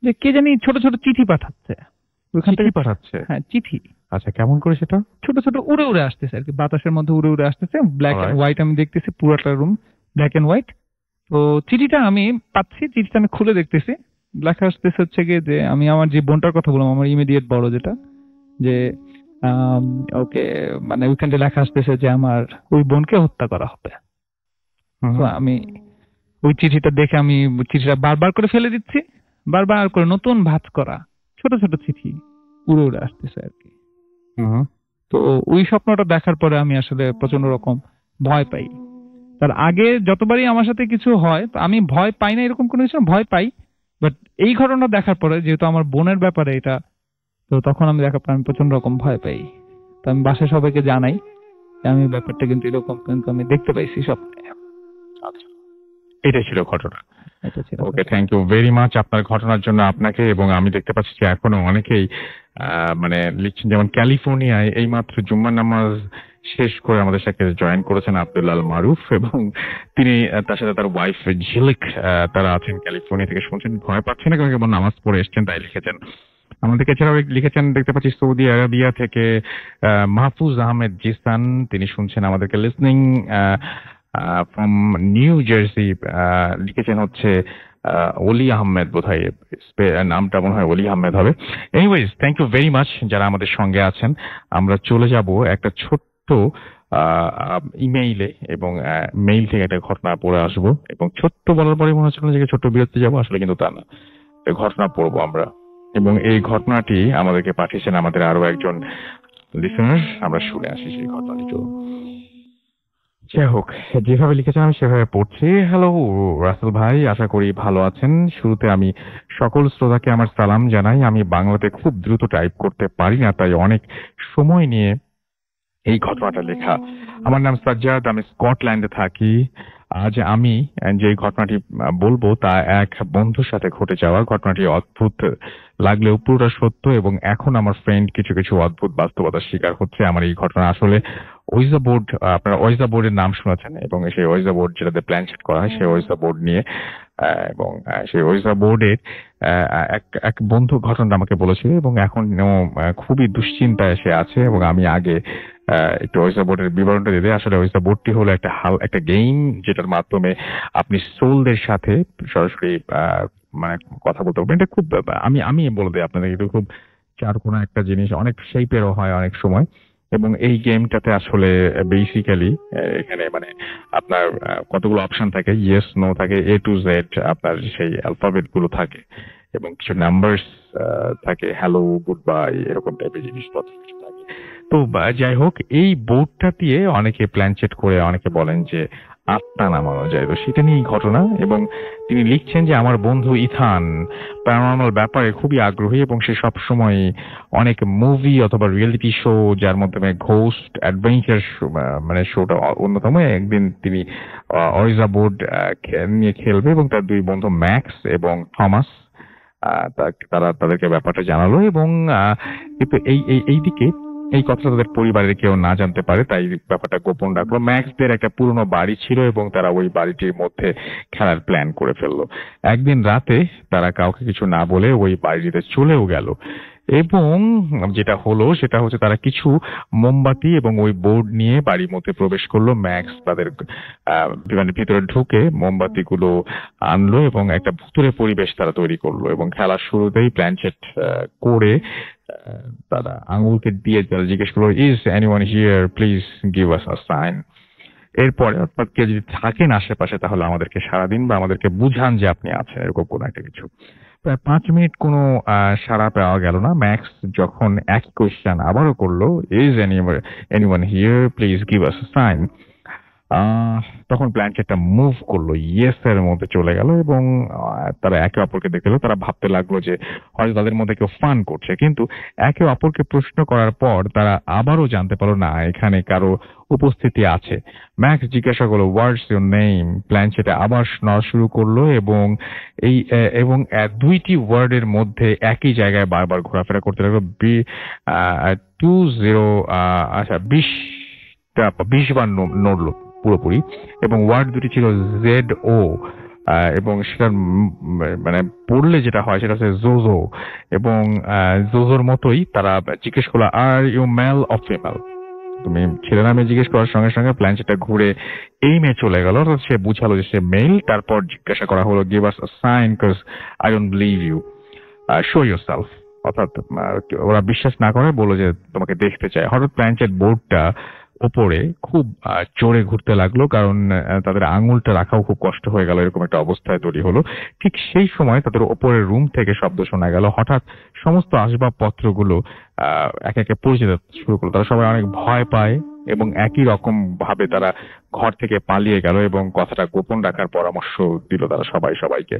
যে কে জানি ছোট ছোট চিঠি পাঠাচ্ছে ওইখান থেকে। পাঠাচ্ছে? হ্যাঁ, চিঠি। আচ্ছা, কেমন করে সেটা? ছোট ছোট উড়ে উড়ে আসতেছে আর কি, বাতাসের মধ্যে উড়ে উড়ে আসতেছে, ব্ল্যাক এন্ড হোয়াইট আমি দেখতেছি, পুরোটা রুম ব্ল্যাক এন্ড হোয়াইট। তো চিঠিটা আমি পাচ্ছি, চিঠিটা আমি খুলে দেখতেছি, লেখা আসতেছে হচ্ছে গিয়ে যে আমি আমার যে বোনটার কথা বললাম, আমার ইমিডিয়েট বড় যেটা, যে ওকে মানে ওইখানটা লেখা আসতেছে যে আমার ওই বোনকে হত্যা করা হবে। তো আমি ওই চিঠিটা দেখে আমি চিঠিটা বারবার করে ফেলে দিচ্ছি, বারবার করে নতুন ভাঁজ করা ছোট ছোট চিঠি উড়ে উড়ে আসতেছে আর কি। তো ওই স্বপ্নটা দেখার পরে আমি আসলে প্রচন্ড রকম ভয় পাই। তার আগে যতবারই আমার সাথে কিছু হয়, তো আমি ভয় পাই না এরকম কোনো কিছু, ভয় পাই, বাট এই ঘটনা দেখার পরে যেহেতু আমার বোনের ব্যাপারে এটা, তো তখন আমি দেখার পর আমি প্রচন্ড রকম ভয় পাই। তো আমি বাসায় সবাইকে জানাই যে আমি ব্যাপারটা কিন্তু এরকম কিন্তু আমি দেখতে পাইছি স্বপ্নে। আচ্ছা, এটাই ছিল ঘটনা। এটা ছিল। ওকে, থ্যাংক ইউ ভেরি মাচ আপনার ঘটনার জন্য আপনাকে। এবং আমি দেখতে পাচ্ছি যে এখনো অনেকেই মানে লিখছেন, যেমন ক্যালিফোর্নিয়ায় এইমাত্র জুম্মার নামাজ শেষ করে আমাদের সাথে জয়েন করেছেন আব্দুল্লাহ আল মারুফ, এবং তিনি তার সাথে তার ওয়াইফ ঝিলিক, তারা আছেন ক্যালিফোর্নিয়া থেকে, শুনছেন ভয় পাচ্ছেন না কেমন নামাজ পড়ে এসছেন তাই লিখেছেন। আমাদেরকে এছাড়াও লিখেছেন দেখতে পাচ্ছি সৌদি আরবিয়া থেকে মাহফুজ আহমেদ জিসান, তিনি শুনছেন আমাদেরকে, লিসনিং ফ্রম নিউ জার্সি, লিখেছেন হচ্ছে অলি আহমেদ, বোধহয় নামটা মনে হয় অলি আহমেদ হবে। Anyways, thank you very much যারা আমাদের সঙ্গে আছেন। আমরা চলে যাব একটা ছোট্ট ইমেইলে, এবং মেইল থেকে একটা ঘটনা পড়ে আসবো, এবং ছোট্ট বলার পরে মনে হচ্ছিল যে ছোট্ট বিরতি যাবো, আসলে কিন্তু তা না, ঘটনা পড়বো আমরা। এবং এই ঘটনাটি আমাদেরকে পাঠিয়েছেন আমাদের আরো একজন লিসেনার, আমরা শুনে আসি সেই ঘটনাটি। যাই হোক, যেভাবে লিখেছেন আমি সেভাবে পড়ছি। হ্যালো রাসেল ভাই, আশা করি ভালো আছেন। শুরুতে আমি সকল শ্রোতাকে আমার সালাম জানাই। আমি বাংলাতে খুব দ্রুত টাইপ করতে পারি না, তাই অনেক সময় নিয়ে এই ঘটনাটা লেখা। আমার নাম সাজ্জাদ, আমি স্কটল্যান্ডে থাকি। আজ আমি যে ঘটনাটি বলবো তা এক বন্ধুর সাথে ঘটে যাওয়া। ঘটনাটি অদ্ভুত লাগলেও পুরোটা সত্য, এবং এখন আমার ফ্রেন্ড কিছু কিছু অদ্ভুত বাস্তবতার শিকার হচ্ছে। আমার এই ঘটনা আসলে ওয়েজা বোর্ড, আপনারা ওয়েজা বোর্ডের নাম শুনেছেন, এবং সেই ওয়েজা বোর্ড যেটাতে প্ল্যান সেট করা হয়, সেই ওয়েজা বোর্ড নিয়ে, এবং সেই ওয়েজা বোর্ডের এক বন্ধু ঘটনাটা আমাকে বলেছিল, এবং এখন খুবই দুশ্চিন্তায় সে আছে। এবং আমি আগে একটু ওয়েজা বোর্ডের বিবরণটা দিতে, আসলে ওয়েজা বোর্ডটি হলো একটা গেম, যেটার মাধ্যমে আপনি সোলদের সাথে সরাসরি মানে কথা বলতে পারবেন। এটা খুব, আমি বলে দিই আপনাদের, এটা খুব চারকোনা একটা জিনিস, অনেক শেপেরও হয় অনেক সময়। এবং এই গেমটাতে আসলে বেসিক্যালি এখানে মানে আপনার কতগুলো অপশন থাকে, ইয়েস নো থাকে, এ টু জেড আপনার সেই অ্যালফাবেট গুলো থাকে, এবং কিছু নাম্বারস থাকে, হ্যালো গুড বাই এরকম টাইপের জিনিসপত্র কিছু থাকে। তো যাই হোক, এই বোর্ডটা দিয়ে অনেকে প্ল্যান সেট করে অনেকে বলেন যে আত্মা নামানো যায়, তো সেটা নিয়েই ঘটনা। এবং তিনি লিখছেন যে আমার বন্ধু ইথান প্যারানর্মাল ব্যাপারে খুবই আগ্রহী, এবং সে সবসময় অনেক মুভি অথবা রিয়েলিটি শো, যার মাধ্যমে ঘোস্ট অ্যাডভেঞ্চার মানে শোটা অন্যতম। একদিন তিনি ওয়েজা বোর্ড নিয়ে খেলবে, এবং তার দুই বন্ধু ম্যাক্স এবং থমাস তারা তাদেরকে ব্যাপারটা জানালো। এবং কিন্তু এইদিকে এই কথাটা তাদের পরিবারের কেউ না জানতে পারে, তাই ব্যাপারটা গোপন রাখলো। ম্যাক্সদের একটা পুরনো বাড়ি ছিল, এবং তারা ওই বাড়িটির মধ্যে খেলার প্ল্যান করে ফেললো। একদিন রাতে তারা কাউকে কিছু না বলে ওই বাড়িটিতে চলেও গেল, এবং যেটা হলো সেটা হচ্ছে তারা কিছু মোমবাতি এবং ওই বোর্ড নিয়ে বাড়ির মধ্যে প্রবেশ করলো। ম্যাক্স তাদের বিমানের ভিতরে ঢুকে মোমবাতিগুলো আনলো এবং একটা ভুতুড়ে পরিবেশ তারা তৈরি করলো এবং খেলার শুরুতেই প্ল্যানচেট করে তারা আঙুলকে দিয়ে তারা জিজ্ঞেস করলো, is anyone here, please give us a sign. এরপরে অর্থাৎ কেউ যদি থাকেন আশেপাশে তাহলে আমাদেরকে সাড়া দিন বা আমাদেরকে বুঝান যে আপনি আছেন, এরকম কোনো একটা কিছু। প্রায় 5 মিনিট কোনো সাড়া পাওয়া গেল না। ম্যাক্স যখন একই কোয়েশ্চেন আবারও করলো, is anyone here, please give us a sign, তখন প্ল্যানচেটটা মুভ করলো, ইয়েস এর মধ্যে চলে গেল এবং তারা একে অপরকে দেখলো। তারা ভাবতে লাগলো যে হয়তো তাদের মধ্যে কেউ ফান করছে, কিন্তু একে অপরকে প্রশ্ন করার পর তারা আবারও জানতে পারলো না এখানে কারো উপস্থিতি আছে। ম্যাক্স জিজ্ঞাসা করলো, হোয়াটস ইউর নেম? প্ল্যানচেটে আবার নড়া শুরু করলো এবং এবং দুইটি ওয়ার্ডের মধ্যে একই জায়গায় বারবার ঘোরাফেরা করতে লাগলো। 20 বার নড়লো পুরোপুরি এবং ওয়ার্ড দুটি ছিল ZO এবং সেটার মানে পড়লে যেটা হয় সেটা হচ্ছে জোজো এবং জোজোর মতোই তারা জিজ্ঞেস করলো, are you male or female? তুমি ছেলে নামে জিজ্ঞেস করার সঙ্গে সঙ্গে প্ল্যানচেটটা ঘুরে এই মেয়ে চলে গেল। সে বুঝালো যে সে মেল। তারপর জিজ্ঞাসা করা হলো, give us a sign cause I don't believe you, show yourself. অর্থাৎ ওরা বিশ্বাস না করে বললো যে তোমাকে দেখতে চায়। হঠাৎ প্ল্যানচেট বোর্ডটা ওপরে খুব জোরে ঘুরতে লাগলো, কারণ তাদের আঙুলটা রাখাও খুব কষ্ট হয়ে গেল, এরকম একটা অবস্থায় তৈরি হলো। ঠিক সেই সময় তাদের ওপরের রুম থেকে শব্দ শোনা গেল। হঠাৎ সমস্ত আসবাবপত্রগুলো একে একে পড়ে যেতে শুরু করলো। তারা সবাই অনেক ভয় পায় এবং একই রকম ভাবে তারা ঘর থেকে পালিয়ে গেল এবং কথাটা গোপন রাখার পরামর্শ দিল তারা সবাইকে।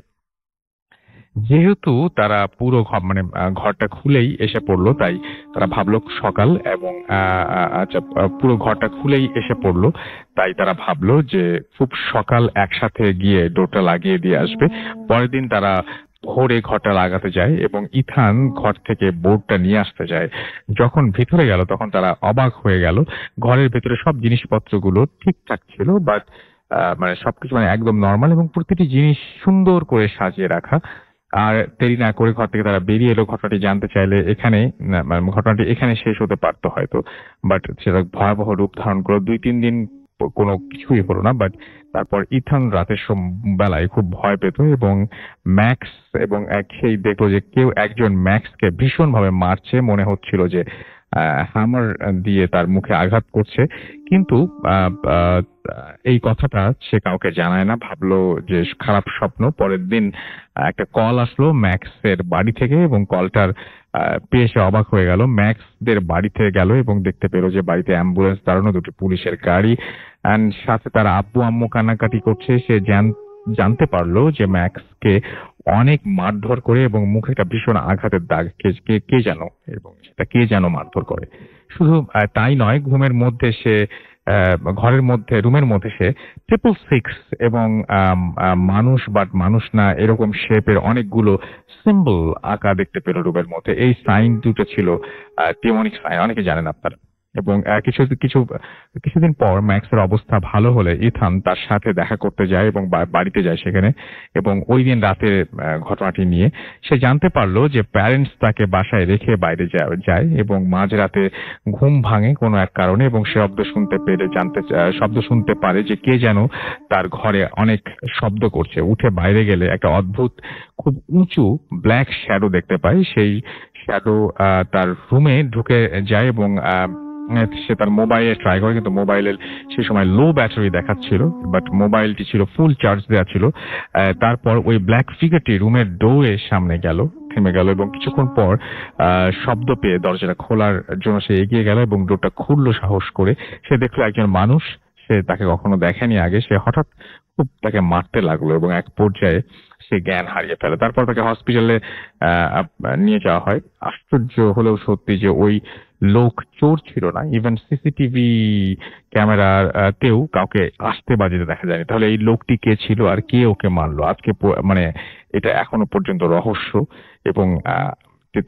যেহেতু তারা পুরো ঘরটা খুলেই এসে পড়লো, তাই তারা ভাবলো সকাল এবং পুরো ঘরটা খুলেই এসে পড়লো, তাই তারা ভাবলো যে খুব সকাল একসাথে গিয়ে ডোরটা লাগিয়ে দিয়ে আসবে। পরের দিন তারা ভোরে ঘরটা লাগাতে যায় এবং ইথান ঘর থেকে বোর্ডটা নিয়ে আসতে যায়। যখন ভিতরে গেল তখন তারা অবাক হয়ে গেল। ঘরের ভেতরে সব জিনিসপত্রগুলো ঠিকঠাক ছিল, বাট সবকিছু একদম নর্মাল এবং প্রতিটি জিনিস সুন্দর করে সাজিয়ে রাখা। আর দেরি না করে ঘর থেকে তারা বেরিয়ে এলো। ঘটনাটি জানতে চাইলে ঘটনাটি এখানে শেষ হতে পারতো হয়তো, বাট সেটা ভয়াবহ রূপ ধারণ করলো। 2-3 দিন কোনো কিছুই হলো না, বাট তারপর ইথান রাতের বেলায় খুব ভয় পেত এবং ম্যাক্স এবং সেই দেখলো যে কেউ একজন ম্যাক্সকে ভীষণ ভাবে মারছে। মনে হচ্ছিল যে হ্যামার দিয়ে তার মুখে আঘাত করছে, কিন্তু এই কথাটা সে কাউকে জানায় না, ভাবলো যে খারাপ স্বপ্ন। পরের দিন একটা কল আসলো ম্যাক্সের বাড়ি থেকে এবং কলটার পেয়ে সে অবাক হয়ে গেল। ম্যাক্সদের বাড়িতে গেল এবং দেখতে পেল যে বাড়িতে অ্যাম্বুলেন্স দাঁড়ানো, দুটি পুলিশের গাড়ি, এন্ড সাথে তার আব্বু আম্মু কান্নাকাটি করছে। সে জানতে পারলো যে ম্যাক্সকে অনেক মারধর করে এবং মুখে একটা ভীষণ আঘাতের দাগ কে জানো, এবং সেটা কে যেন মারধর করে। শুধু তাই নয়, ঘরের মধ্যে রুমের মধ্যে সে 666 এবং মানুষ না এরকম শেপের অনেকগুলো সিম্বল আঁকা দেখতে পেল রুমের মধ্যে। এই সাইন দুটো ছিল টিমনিক সাইন, অনেকে জানেন আপনারা। এবং কিছুদিন পর ম্যাক্সের অবস্থা ভালো হলে ইথান তার সাথে দেখা করতে যায় এবং বাড়িতে যায় সেখানে, এবং ওই দিন রাতে ঘটনাটি নিয়ে সে জানতে পারলো যে প্যারেন্টস তাকে বাসায় রেখে বাইরে যায় এবং মাঝরাতে ঘুম ভাঙে কোনো এক কারণে এবং সে শব্দ শুনতে পারে যে কে যেন তার ঘরে অনেক শব্দ করছে। উঠে বাইরে গেলে একটা অদ্ভুত খুব উঁচু ব্ল্যাক শ্যাডো দেখতে পায়। সেই শ্যাডো তার রুমে ঢুকে যায় এবং সে তার মোবাইলে ট্রাই করে, কিন্তু মোবাইলের সেই সময় লো ব্যাটারি দেখাচ্ছিল, বাট মোবাইলটি ছিল ফুল চার্জ দেওয়া ছিল। তারপর ওই ব্ল্যাক ফিগারটি রুমের ডোরের সামনে থেমে গেল এবং কিছুক্ষণ পর শব্দ পেয়ে দরজাটা খোলার জন্য সে এগিয়ে গেল এবং ডোরটা খুললো সাহস করে। সে দেখলো একজন মানুষ, সে তাকে কখনো দেখেনি আগে। সে হঠাৎ খুব তাকে মারতে লাগলো এবং এক পর্যায়ে সে জ্ঞান হারিয়ে ফেলে। তারপর তাকে হসপিটালে নিয়ে যাওয়া হয়। আশ্চর্য হলেও সত্যি যে ওই লোক চোর ছিল না, ইভেন সিসিটিভি ক্যামেরাতেও কাউকে আসতে বাজিতে দেখা যায়নি। তাহলে এই লোকটি কে ছিল আর কে ওকে মারলো? আজকে এটা এখনো পর্যন্ত রহস্য। এবং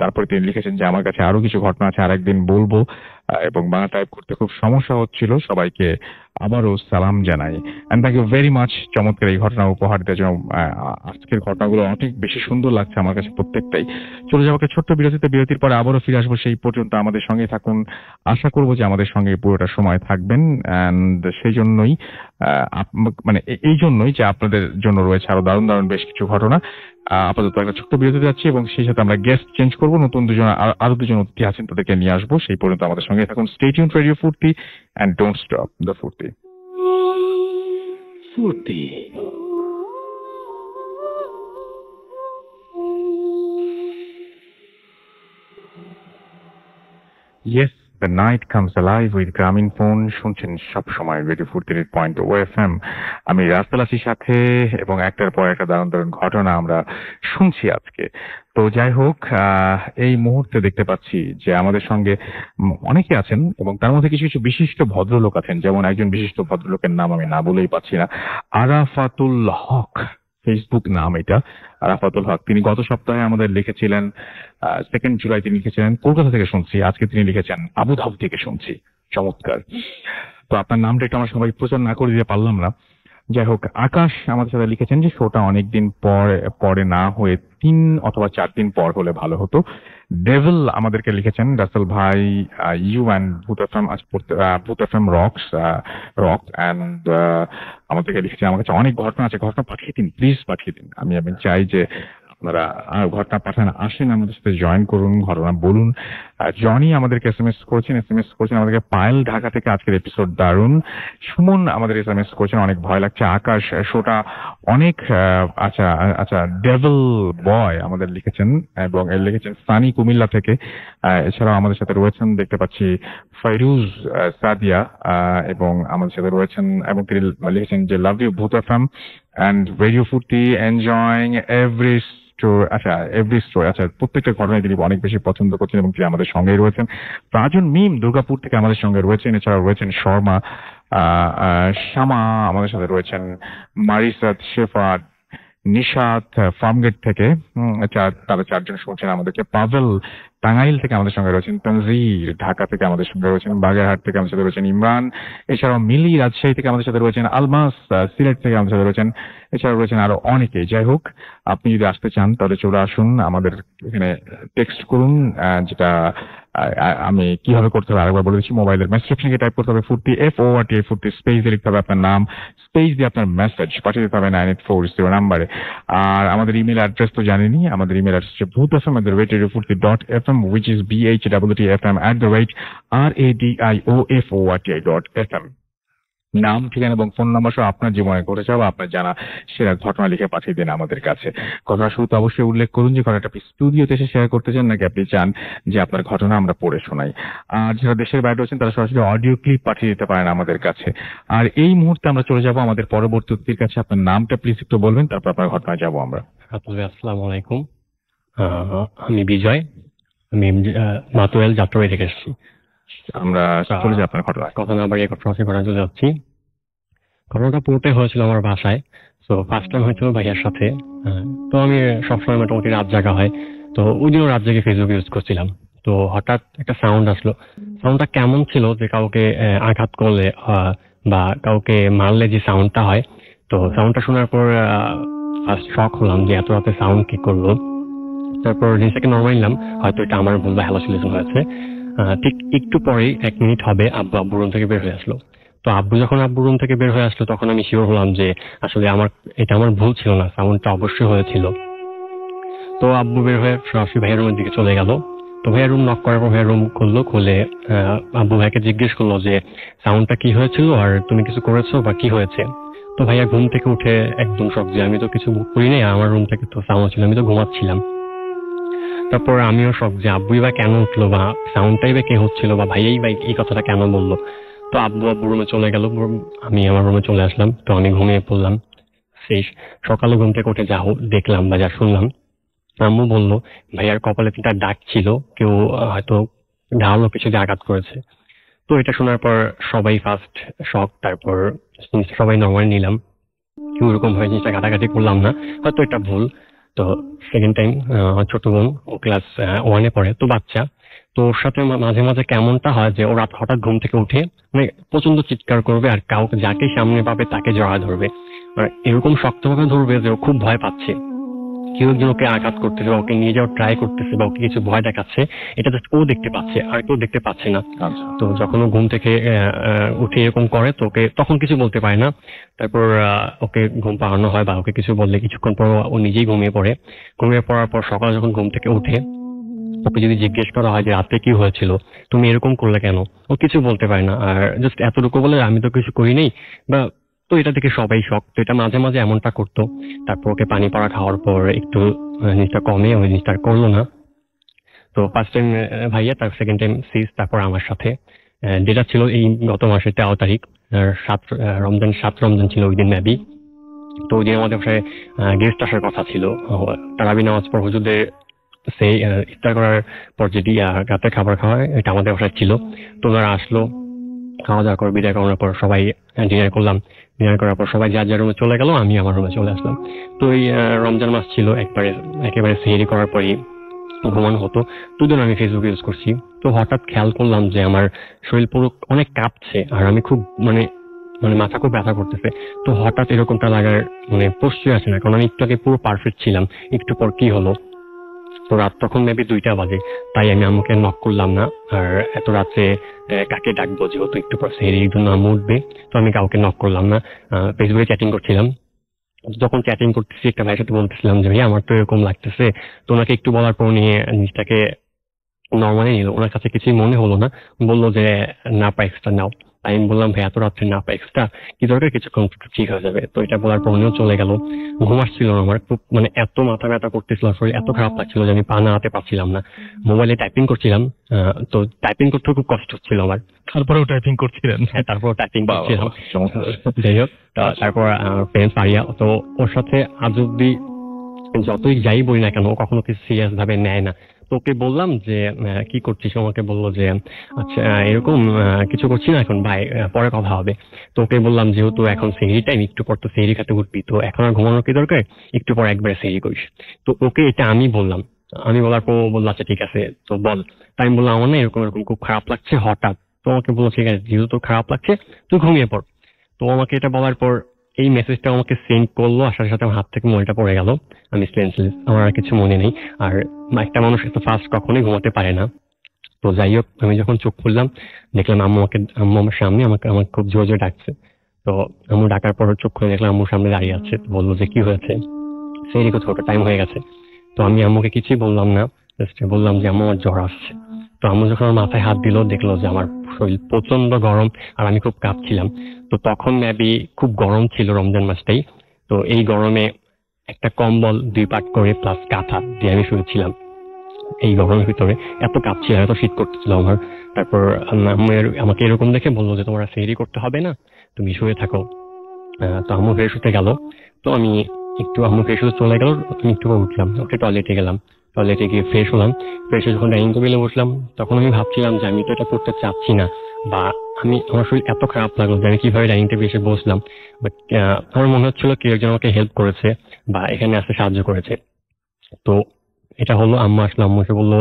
তারপরে তিনি লিখেছেন যে আমার কাছে আরো কিছু ঘটনা আছে, আরেকদিন বলবো, এবং বাংলা টাইপ করতে খুব সমস্যা হচ্ছিল। সবাইকে আবারও সালাম জানাই, and thank you very much চমৎকার এই ঘটনা উপহার দেওয়ার জন্য। আজকের ঘটনাগুলো অনেক বেশি সুন্দর লাগছে আমার কাছে প্রত্যেকটাই। চলে যাবো ছোট্ট বিরতিতে, বিরতির পরে আবারও ফিরে আসবো। সেই পর্যন্ত আমাদের সঙ্গে থাকুন, আশা করবো যে আমাদের সঙ্গে পুরোটা সময় থাকবেন। এন্ড সেই জন্যই মানে এই জন্যই যে আপনাদের জন্য রয়েছে আরো দারুণ দারুণ বেশ কিছু ঘটনা। আপাতত একটা ছোট্ট বিরতি যাচ্ছি এবং সেই সাথে আমরা গেস্ট চেঞ্জ করবো, নতুন দুজন আরো দুজন অতিথি আছেন তাদেরকে নিয়ে আসবো। সেই পর্যন্ত আমাদের সঙ্গে থাকুন। স্টে টিউনড রেডিও ফুর্তি, এন্ড ডোন্ট স্টপ দ্য ফুর্তি। ফুর্তি Yes, the night comes alive with গ্রামীণ ফোন। শুনছেন সব সময় রেডিও 48.0 FM। আমি রাস্তাল আছি সাথে, এবং একটার পর একটা দারুণ দারুণ ঘটনা আমরা শুনছি আজকে। তো যাই হোক, এই মুহূর্তে দেখতে পাচ্ছি যে আমাদের সঙ্গে অনেকে আছেন, এবং তার মধ্যে কিছু কিছু বিশিষ্ট ভদ্রলোক আছেন। যেমন একজন বিশিষ্ট ভদ্রলোকের নাম আমি না বলেই পাচ্ছি না, আরাফাতুল হক, ফেসবুক নাম এটা, আরাফাতুল হক। তিনি গত সপ্তাহে আমাদের লিখেছিলেন 2 জুলাই, তিনি লিখেছিলেন কলকাতা থেকে শুনছি। আজকে তিনি লিখেছেন আবুধাবি থেকে শুনছি। চমৎকার। তো আপনার নামটা একটু আমার সবাই প্রচার না করে দিতে পারলাম না। যাই হোক, আকাশ আমাদের সাথে লিখেছেন যে শোটা অনেকদিন পরে না হয়ে 3 অথবা 4 দিন পর হলে ভালো হতো। ডেভিল আমাদেরকে লিখেছেন, রাসেল ভাই, ইউ অ্যান্ড ভূত এফএম রক অ্যান্ড আমাদেরকে লিখেছেন আমার কাছে অনেক ঘটনা আছে, ঘটনা পাঠিয়ে দিন, প্লিজ পাঠিয়ে দিন। আমি চাই যে আপনারা ঘটনা পাঠান, আসেন আমাদের সাথে জয়েন করুন, ঘটনা বলুন। জনি আমাদেরকে এসএমএস করেছেন আমাদেরকে, পায়েল ঢাকা থেকে আজকের এপিসোড দারুণ। সুমন আমাদের এসএমএস করেছেন অনেক ভয় লাগছে। আকাশ শোটা অনেক আচ্ছা ডেভিল বয় আমাদের লিখেছেন, এবং লিখেছেন সানি কুমিল্লা থেকে। এছাড়াও আমাদের সাথে রয়েছেন দেখতে পাচ্ছি ফাইরুজ সাদিয়া, এবং আমাদের সাথে রয়েছেন, এবং তিনি লিখেছেন যে লাভ ইউ ভূত এফএম অ্যান্ড রেডিও ফুর্তি, এনজয়িং এভরি স্টোরি। আচ্ছা, প্রত্যেকটা ঘটনায় তিনি অনেক বেশি পছন্দ করছেন, এবং তিনি আমাদের সঙ্গেই রয়েছেন। রাজন মিম দুর্গাপুর থেকে আমাদের সঙ্গে রয়েছেন। এছাড়াও রয়েছেন শর্মা, শ্যামা আমাদের সাথে রয়েছেন, মারিসাত, শেফাত, নিশাত ফার্মগেট থেকে। তারা 4 জন শুনছেন আমাদেরকে। পাভেল টাঙ্গাইল থেকে আমাদের সঙ্গে রয়েছেন, তনজির ঢাকা থেকে আমাদের সঙ্গে রয়েছেন, বাগেরহাট থেকে আমাদের সাথে রয়েছেন ইমরান। এছাড়াও মিলি রাজশাহী থেকে আমাদের সাথে রয়েছেন, আলমাস সিলেট থেকে আমাদের সাথে রয়েছেন। এছাড়াও রয়েছেন আরো অনেকে। যাই হোক, আপনি যদি আসতে চান তাহলে চলে আসুন, আমাদের এখানে টেক্সট করুন, যেটা আমি কিভাবে করতে হবে আরেকবার বলে দিচ্ছি। মোবাইলের মেসেজ অপশনে টাইপ করতে হবে ফুর্তি, FORTI ফুর্তি, স্পেস দিয়ে লিখতে হবে আপনার নাম, স্পেস দিয়ে আপনার মেসেজ পাঠিয়ে দিতে হবে 9840 নাম্বারে। আর আমাদের ইমেল অ্যাড্রেস তো জানেনই, আমাদের ইমেল অ্যাড্রেস হচ্ছে bhutfm@radiofurti.fm, which is BHWTFM@radiofurti.fm। নাম, ঠিকানা এবং ফোন নাম্বার সহ আপনার জীবনে ঘটে যাওয়া আপনার জানা সেরা ঘটনা লিখে পাঠিয়ে দিন আমাদের কাছে। ঘটনা শুরুতে অবশ্যই উল্লেখ করুন যে ঘটনাটা আপনি স্টুডিওতে এসে শেয়ার করতে চান, নাকি আপনি চান যে আপনার ঘটনা আমরা পড়ে শোনাই। আর যারা দেশের বাইরে রয়েছেন তারা সরাসরি অডিও ক্লিপ পাঠিয়ে দিতে পারেন আমাদের কাছে। আর এই মুহূর্তে আমরা চলে যাব আমাদের পরবর্তী অতিথির কাছে। আপনার নামটা প্লিজ একটু বলবেন, তারপর আপনার ঘটনায় যাবো আমরা। আসসালামু আলাইকুম, আমি বিজয়, আমি মাতুয়াল যাত্রাবাড়ি থেকে এসেছি। আমরা চলে যাই আপনার ঘটনা। কথা না বাড়িয়ে ঘটনা চলে যাচ্ছি। ঘটনাটা পুরোটাই হয়েছিল আমার বাসায়। তো ফার্স্ট টাইম হয়েছিল ভাইয়ার সাথে। তো আমি সবসময় মোটামুটি রাত জাগা হয়, তো ওই দিনও রাত জেগে ফেসবুক ইউজ করছিলাম। তো হঠাৎ একটা সাউন্ড আসলো। সাউন্ডটা কেমন ছিল যে কাউকে আঘাত করলে বা কাউকে মারলে যে সাউন্ডটা হয়, তো সাউন্ডটা শোনার পর ফার্স্ট শক হলাম যে এত রাতে সাউন্ড কি করলো। তারপর জিনিসটাকে নর্মাল নিলাম, হয়তো এটা আমার ভুল বা হ্যালোসিনেশন হয়েছে। ঠিক একটু পরেই 1 মিনিট হবে আব্বু রুম থেকে বের হয়ে আসলো। তো আব্বু যখন রুম থেকে বের হয়ে আসলো তখন আমি শিওর হলাম যে আসলে এটা আমার ভুল ছিল না, সাউন্ডটা অবশ্যই হয়েছিল। তো আব্বু বের হয়ে সরাসরি ভাইয়ের রুমের দিকে চলে গেল। তো ভাইয়ের রুম নক করার পর ভাইয়ের রুম খুলে আব্বু ভাইকে জিজ্ঞেস করলো যে সাউন্ডটা কি হয়েছিল, আর তুমি কিছু করেছো বা কি হয়েছে। তো ভাইয়া ঘুম থেকে উঠে একদম শক যে আমি তো কিছু করি নাই, আমার রুম থেকে তো সাউন্ড ছিল, আমি তো ঘুমাচ্ছিলাম। তারপর আমিও শক যে আব্বুই বা কেন উঠলো, বা সাউন্ডটাই বা কে হচ্ছিল, বা ভাইয়াই বা এই কথাটা কেন বললো। তো আব্বু রুমে চলে গেল, আমি আমার রুমে চলে আসলাম। তো আমি ঘুমিয়ে পড়লাম। শেষ সকালে ঘুম থেকে উঠে যা দেখলাম বা যা শুনলাম, আম্মু বললো ভাইয়ার কপালে একটা দাগ ছিল, কেউ হয়তো ধারালো কিছু দিয়ে আঘাত করেছে। তো এটা শোনার পর সবাই ফার্স্ট শক, তারপর সবাই নর্মাল নিলাম, কেউ এরকম হয়ে জিনিসটা ঘাটাঘাটি করলাম না, হয়তো এটা ভুল। তো সেকেন্ড টাইম ছোট বোন, ও ক্লাস 1-এ পড়ে, তো বাচ্চা। তো ওর সাথে মাঝে মাঝে কেমনটা হয় যে ও রাত হঠাৎ ঘুম থেকে উঠে মানে প্রচন্ড চিৎকার করবে আর কাউকে যাকে সামনে পাবে তাকে জড়া ধরবে, আর এরকম শক্তভাবে ধরবে যে ও খুব ভয় পাচ্ছে, কেউ একজন ওকে আঘাত করতেছে বা ওকে নিয়ে যাওয়ার ট্রাই করতেছে বা ওকে কিছু ভয় দেখাচ্ছে, এটা জাস্ট ও দেখতে পাচ্ছে আর কেউ দেখতে পাচ্ছে না। তো যখন ও ঘুম থেকে উঠে এরকম করে তো ওকে তখন কিছু বলতে পারে না। তারপর ওকে ঘুম পাড়ানো হয় বা ওকে কিছু বললে কিছুক্ষণ পর ও নিজেই ঘুমিয়ে পড়ে। ঘুমিয়ে পড়ার পর সকালে যখন ঘুম থেকে উঠে ওকে যদি জিজ্ঞেস করা হয় যে রাতে কি হয়েছিল, তুমি এরকম করলে কেন, ও কিছু বলতে পারে না, আর জাস্ট এতটুকু বলে আমি তো কিছু করি নাই বা। তো এটা থেকে সবাই শখ, তো এটা মাঝে মাঝে এমনটা করতো। তারপর ওকে পানি পড়া খাওয়ার পর একটু জিনিসটা কমে, ওই জিনিসটা আর করলো না। তো ফার্স্ট টাইম ভাইয়া, তার সেকেন্ড টাইম সিস, তারপর আমার সাথে। যেটা ছিল এই গত মাসের 13 তারিখ, 7 রমজান ছিল ওই দিন মেবি। তো ওই দিন আমাদের বাসায় গেস্ট আসার কথা ছিল। তারাবি নামাজ পর হুজুরদের সেই ইফতার করার পর যেটি রাতের খাবার খাওয়া হয় এটা আমাদের বাসায় ছিল। তো ওনারা আসলো, খাওয়া দাওয়া করে বিদায় করানোর পর সবাই ডিনার করলাম। ডিনার করার পর সবাই যার যার রুমে চলে গেল, আমি আমার রুমে চলে আসলাম। তো এই রমজান মাস ছিল, একেবারে সেহরি করার পরই ঘুমানো হতো। দুদিন আমি ফেসবুক ইউজ করছি, তো হঠাৎ খেয়াল করলাম যে আমার শরীর পুরো অনেক কাঁপছে আর আমি খুব মানে মাথা খুব ব্যথা করতেছে। তো হঠাৎ এরকমটা লাগার প্রশ্নই আসে না, কারণ আমি একটু আগে পুরো পারফেক্ট ছিলাম, একটু পর কি হলো। তো রাত তখন মেবি 2টা বাজে, তাই আমি আম্মুকে নক করলাম না। আর এত রাত্রে কাকে ডাকবো, যেহেতু একটু পর সেহরির জন্য আম্মু উঠবে, তো আমি কাউকে নক করলাম না। ফেসবুকে চ্যাটিং করছিলাম। যখন চ্যাটিং করতেছি একটা ভাইয়ের সাথে বলতেছিলাম যে ভাই আমার তো এরকম লাগতেছে, তো ওনাকে একটু বলার পর নিয়ে জিনিসটাকে নর্মালি নিল, ওনার কাছে কিছুই মনে হলো না। বললো যে নাপা এক্সট্রা নাও। তাই আমি বললাম ভাই এত রাত্রে নাপা এক্সট্রা কি দরকার, কিছুক্ষণ ঠিক হয়ে যাবে। তো এটা বলার পর উনিও চলে গেল। ঘুম আসছিল না আমার, খুব এত মাথা ব্যথা করতেছিল, শরীর এত খারাপ লাগছিল যে আমি পা নাড়াতে পারছিলাম না। মোবাইলে টাইপিং করছিলাম, তো টাইপিং করতে খুব কষ্ট হচ্ছিল আমার। তারপরেও টাইপিং করছিলেন? হ্যাঁ, তারপর টাইপিং করছিলাম। যাই হোক, তারপর ফ্রেন্ড পারিয়া, তো ওর সাথে আজ অব্দি যতই যাই বলি না কেন কখনো কিছু সিরিয়াস ভাবে নেয় না। তো ওকে বললাম যে কি করছিস, আমাকে বললো যে আচ্ছা এরকম কিছু করছি না এখন ভাই, পরে কথা হবে। তো ওকে বললাম যেহেতু এখন সেহরি টাইম, একটু পর তো সেহরি খেতে উঠবি, তো এখন আর ঘুমানোর কি দরকার, একটু পর একবারে সেহরি করিস। তো ওকে এটা আমি বললাম। আমি বলার পর বললো আচ্ছা ঠিক আছে তো বল। তাই আমি বললাম আমার না এরকম এরকম খুব খারাপ লাগছে হঠাৎ। তো আমাকে বললো ঠিক আছে, যেহেতু তোর খারাপ লাগছে তুই ঘুমিয়ে পড়। তো আমাকে এটা বলার পর এই মেসেজটা আমাকে সেন্ড করলো, আসার সাথে আমার হাত থেকে মোবাইলটা পড়ে গেল। আমি সেন্সলেস, আমার আর কিছু মনে নেই। আর একটা মানুষ এত ফাস্ট কখনোই ঘুমাতে পারে না। তো যাই হোক, আমি যখন চোখ খুললাম দেখলাম আম্মু আমার সামনে আমাকে খুব জোরে জোরে ডাকছে। তো আম্মু ডাকার পর চোখ খুলে দেখলাম আম্মুর সামনে দাঁড়িয়ে আছে। তো বললো যে কি হয়েছে, সেই ছোট টাইম হয়ে গেছে। তো আমি আম্মুকে কিছুই বললাম না, জাস্ট বললাম যে আম্মু আমার জ্বর আসছে। তো আম্মু যখন আমার মাথায় হাত দিল দেখলো যে আমার শরীর প্রচন্ড গরম আর আমি খুব কাঁপছিলাম। তো তখন মেবি খুব গরম ছিল রমজান মাসটাই। তো এই গরমে একটা কম্বল 2 পাট করে প্লাস কাঁথা দিয়ে আমি শুয়েছিলাম এই গরমের ভিতরে। এত কাঁপছিলাম, এত শীত করতেছিল আমার। তারপর আমাকে এরকম দেখে বললো যে তোমার সেহরি করতে হবে না, তুমি শুয়ে থাকো। তো আম্মু ফ্রেশ হতে গেল। তো আমি আম্মু ফ্রেশ হতে চলে গেল, আমি একটু উঠলাম, ওকে টয়লেটে গেলাম। টয়লেটে গিয়ে ফ্রেশ হলাম। ফ্রেশ হয়ে যখন ডাইনিং টেবিলে বসলাম তখন আমি ভাবছিলাম যে আমি তো এটা করতে চাচ্ছি না, বা আমার শরীর এত খারাপ লাগলো যে আমি কিভাবে ডাইনিং টেবিলে এসে বসলাম। বাট আমার মনে হচ্ছিল কেউ একজন আমাকে হেল্প করেছে বা এখানে আসতে সাহায্য করেছে। তো এটা হলো, আম্মু আসলো, আম্মু এসে বললো